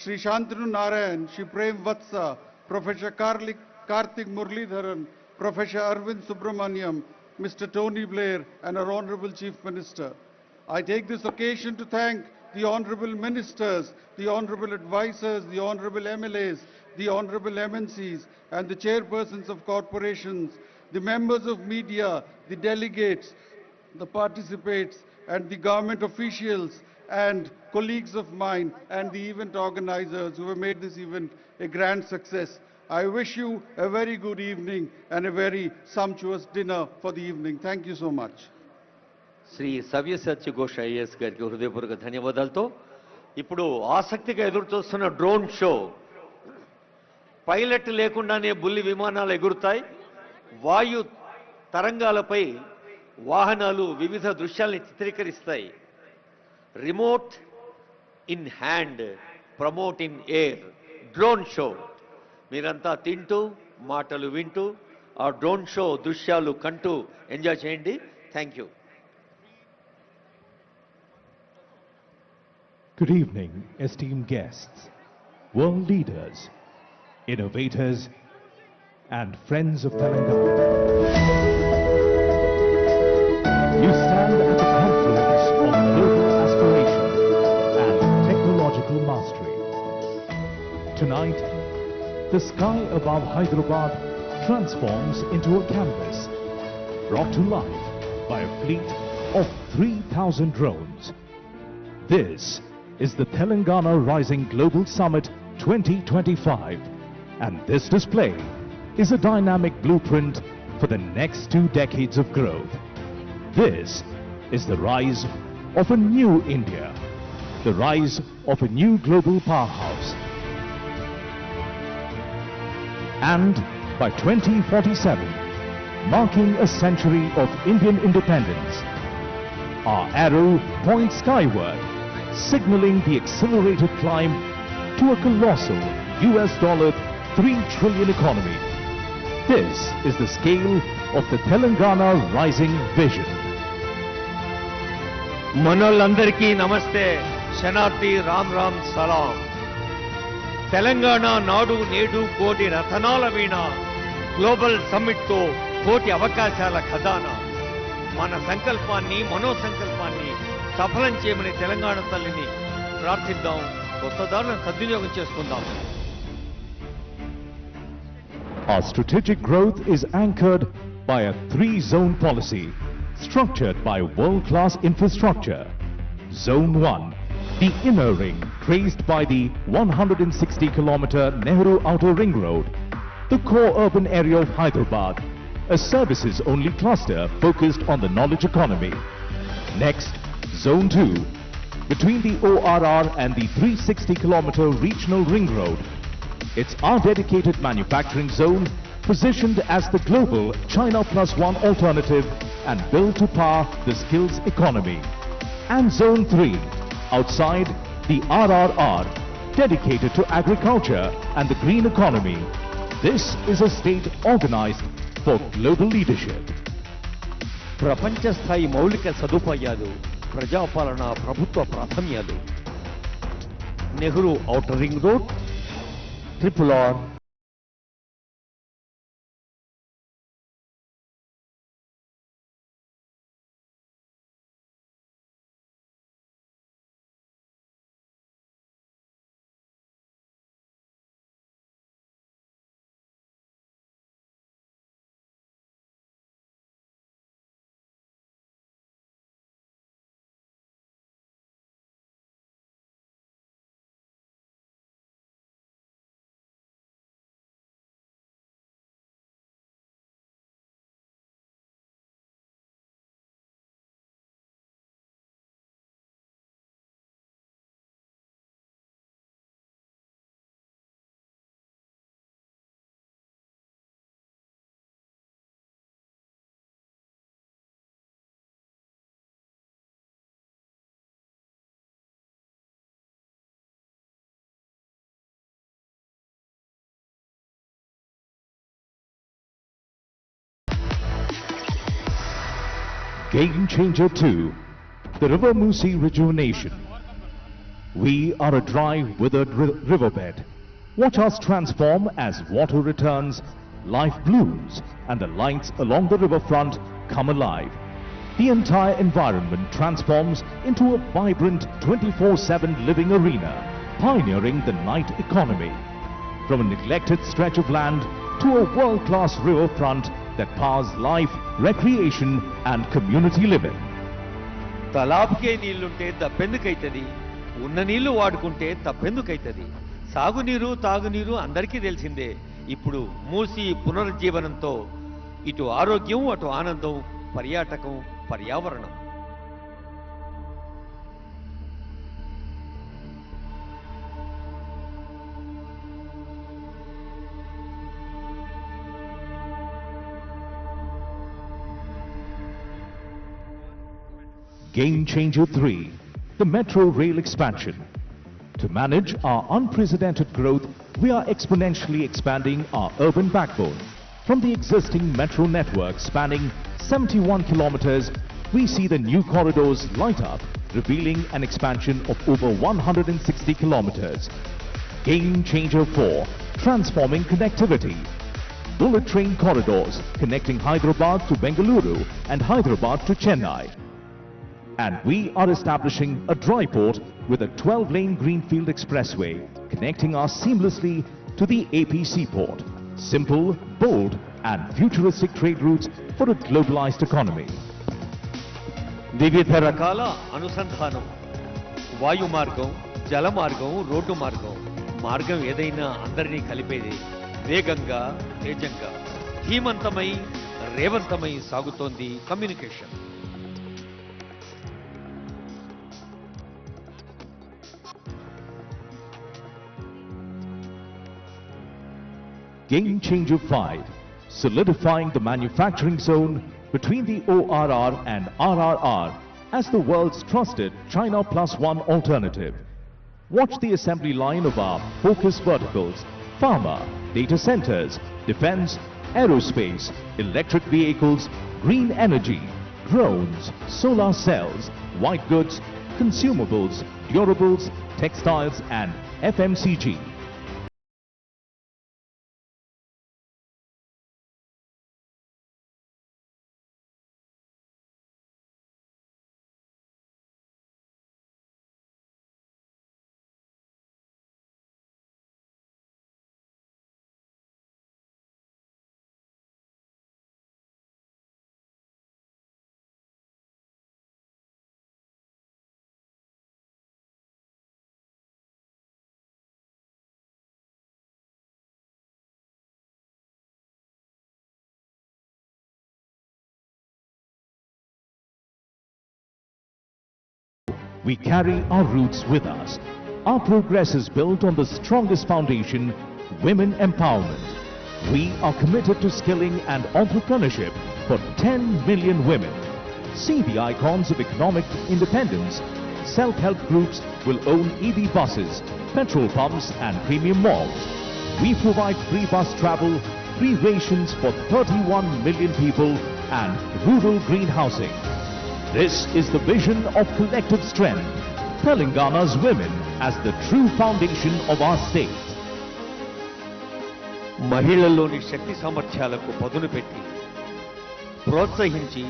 Sri Shantanu Narayan, Sri Prem Vatsa, Professor Karthik Muralidharan, Professor Arvind Subramaniam, Mr. Tony Blair, and our Honorable Chief Minister. I take this occasion to thank the Honorable Ministers, the Honorable Advisors, the Honorable MLAs, the Honorable MNCs, and the chairpersons of corporations, the members of media, the delegates, the participants, and the government officials, and colleagues of mine, and the event organizers who have made this event a grand success. I wish you a very good evening and a very sumptuous dinner for the evening. Thank you so much. Shri Savyasachi Ghosh IAS గారికి హృదయపూర్వక ధన్యవాదాలతో ఇప్పుడు ఆసక్తిగా ఎదురుచూస్తున్న drone show. Pilot లేకుండానే బుల్లి విమానాలు ఎగురుతాయి. వాయు తరంగాలపై వాహనాలు వివిధ దృశ్యాల్ని చిత్రీకరిస్తాయి. Remote in hand, promote in air, drone show. మీరంతా తింటూ మాటలు వింటూ ఆ డ్రోన్ షో దృశ్యాలు కంటూ ఎంజాయ్ చేయండి. Thank you. Good evening, esteemed guests, world leaders, innovators, and friends of Telangana. You stand at the confluence of global aspiration and technological mastery. Tonight, the sky above Hyderabad transforms into a canvas, brought to life by a fleet of 3,000 drones. This is the Telangana Rising Global Summit 2025, and this display is a dynamic blueprint for the next 2 decades of growth. This is the rise of a new India, the rise of a new global powerhouse. And by 2047, marking a century of Indian independence, our arrow points skyward, signaling the accelerated climb to a colossal $3 trillion economy. This is the scale of the Telangana Rising Vision. మనోళ్ళందరికీ నమస్తే, శనార్థి రామ్ రామ్ సలాం. తెలంగాణ నాడు నేడు కోటి రతనాల వీణ, global సమ్మిట్తో కోటి అవకాశాల ఖజానా. మన సంకల్పాన్ని, మనోసంకల్పాన్ని సఫలం చేయమని తెలంగాణ తల్లిని ప్రార్థిద్దాం. కొత్త దారులను సద్వినియోగం చేసుకుందాం. Our strategic growth is anchored by a 3-zone policy structured by world-class infrastructure. Zone 1, the inner ring traced by the 160-kilometer Nehru Outer Ring Road, the core urban area of Hyderabad, a services-only cluster focused on the knowledge economy. Next, Zone 2, between the ORR and the 360-kilometer regional ring road. It's our dedicated manufacturing zone positioned as the global China Plus One alternative and built to power the skills economy. And Zone 3, outside the RRR, dedicated to agriculture and the green economy. This is a state organized for global leadership. ప్రపంచ స్థాయి మౌలిక సదుపాయాలు, ప్రజాపాలన, ప్రభుత్వ ప్రాధాన్యాలు. Nehru outer ring road, Triple R. Game Changer 2, the River Musi Rejuvenation. We are a dry, withered riverbed. Watch us transform as water returns, life blooms, and the lights along the riverfront come alive. The entire environment transforms into a vibrant 24/7 living arena, pioneering the night economy. From a neglected stretch of land to a world-class riverfront that powers life, recreation and community living. తలాబ్కే నీళ్లుంటే దప్పెందుకైతది, ఉన్న నీళ్లు వాడుకుంటే తప్పెందుకైతది. సాగునీరు తాగునీరు అందరికీ తెలిసిందే. ఇప్పుడు మూసి పునరుజ్జీవనంతో ఇటు ఆరోగ్యం అటు ఆనందం, పర్యాటకం, పర్యావరణం. Game Changer 3, the metro rail expansion. To manage our unprecedented growth, we are exponentially expanding our urban backbone. From the existing metro network spanning 71 kilometers, we see the new corridors light up, revealing an expansion of over 160 kilometers. Game Changer 4, transforming connectivity. Bullet train corridors connecting Hyderabad to Bengaluru and Hyderabad to Chennai. And we are establishing a dry port with a 12-lane greenfield expressway connecting us seamlessly to the AP seaport. Simple, bold and futuristic trade routes for a globalized economy. వివిధ రకాల అనుసంధానం, వాయు మార్గం, జల మార్గం, road మార్గం. మార్గం ఏదైనా అందరినీ కలిపేది. వేగంగా, తేజంగా, ధీమంతమై, రేవంతమై సాగుతోంది communication. Game Changer 5, solidifying the manufacturing zone between the ORR and RRR as the world's trusted China Plus One alternative. Watch the assembly line of our focus verticals: pharma, data centers, defense, aerospace, electric vehicles, green energy, drones, solar cells, white goods, consumables, durables, textiles and FMCG. We carry our roots with us. Our progress is built on the strongest foundation, women empowerment. We are committed to skilling and entrepreneurship for 10 million women. See the icons of economic independence. Self-help groups will own EV buses, petrol pumps and premium malls. We provide free bus travel, free rations for 31 million people and rural green housing. This is the vision of collective strength, Telangana's women as the true foundation of our state. మహిళల్లోని శక్తి సామర్థ్యాలకు పదును పెట్టి ప్రోత్సహించి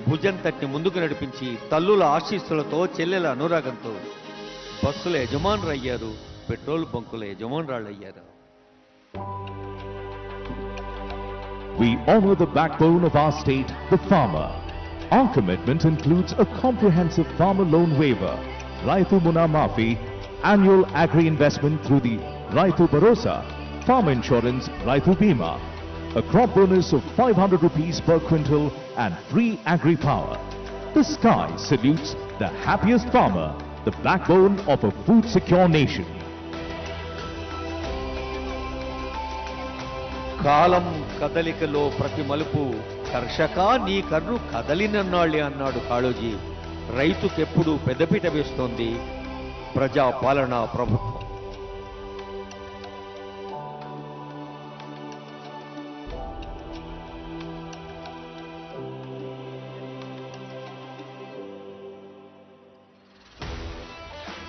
భుజం తట్టి ముందుకు నడిపించి తల్లుల ఆశీస్సులతో చెల్లెల అనురాగంతో బస్సుల యజమానులయ్యారు, petrol బంకుల యజమానురాళ్ళయ్యారు. We honor the backbone of our state, the farmer. Our commitment includes a comprehensive farmer loan waiver, Raitu Muna Mafi, annual agri-investment through the Raitu Bharosa, farm insurance Raitu Bima, a crop bonus of 500 rupees per quintal and free agri-power. The sky salutes the happiest farmer, the backbone of a food-secure nation. కాలం కదలికలో ప్రతి మలుపు కర్షక నీ కర్రు కదలినన్నాళ్ళే అన్నాడు కాళోజీ. రైతుకెప్పుడు పెద్దపీట వేస్తోంది ప్రజాపాలనా ప్రభుత్వం.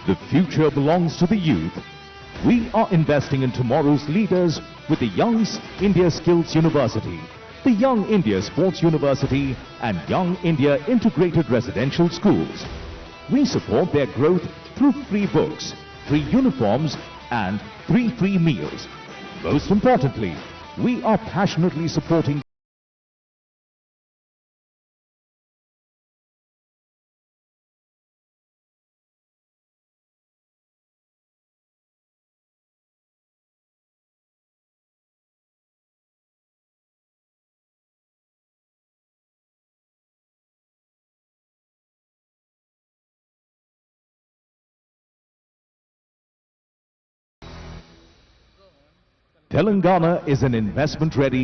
The future belongs to the youth. We are investing in tomorrow's leaders with the Young India Skills University, the Young India Sports University and Young India Integrated Residential Schools. We support their growth through free books, free uniforms and free meals. Most importantly, we are passionately supporting Telangana is an investment-ready,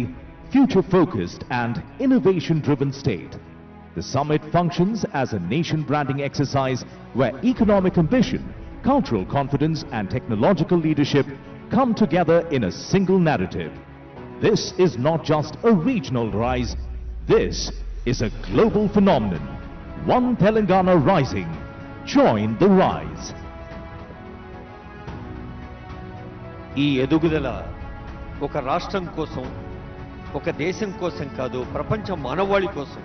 future-focused and innovation-driven state. The summit functions as a nation-branding exercise where economic ambition, cultural confidence and technological leadership come together in a single narrative. This is not just a regional rise, this is a global phenomenon. One Telangana rising. Join the rise. ఈ ఎదుగుదల ఒక రాష్ట్రం కోసం, ఒక దేశం కోసం కాదు, ప్రపంచ మానవాళి కోసం.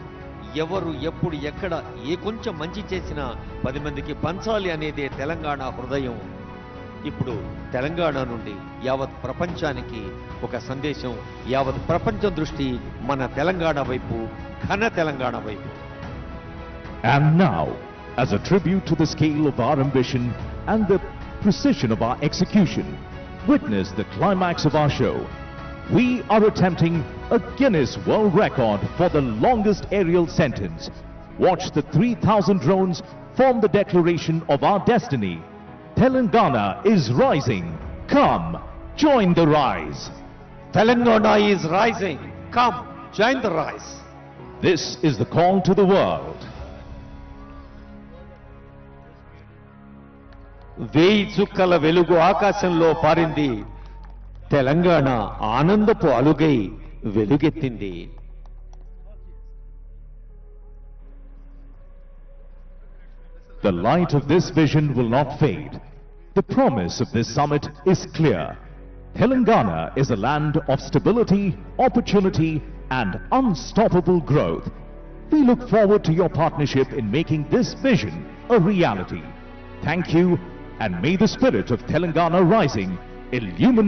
ఎవరు ఎప్పుడు ఎక్కడ ఏ కొంచెం మంచి చేసినా 10 మందికి పంచాలి అనేదే తెలంగాణ హృదయం. ఇప్పుడు తెలంగాణ నుండి యావత్ ప్రపంచానికి ఒక సందేశం, యావత్ ప్రపంచం దృష్టి మన తెలంగాణ వైపు, ఘన తెలంగాణ వైపు. And now, as a tribute to the scale of our ambition and the precision of our execution, witness the climax of our show. We are attempting a Guinness World Record for the longest aerial sentence. Watch the 3,000 drones form the declaration of our destiny. Telangana is rising. Come, join the rise. Telangana is rising. Come, join the rise. This is the call to the world. వేయి చుక్కల వెలుగు ఆకాశంలో పారింది, Telangana ఆనందపు అలుగై వెలుగెత్తింది. The light of this vision will not fade. The promise of this summit is clear. Telangana is a land of stability, opportunity and unstoppable growth. We look forward to your partnership in making this vision a reality. Thank you, and may the spirit of Telangana rising illuminate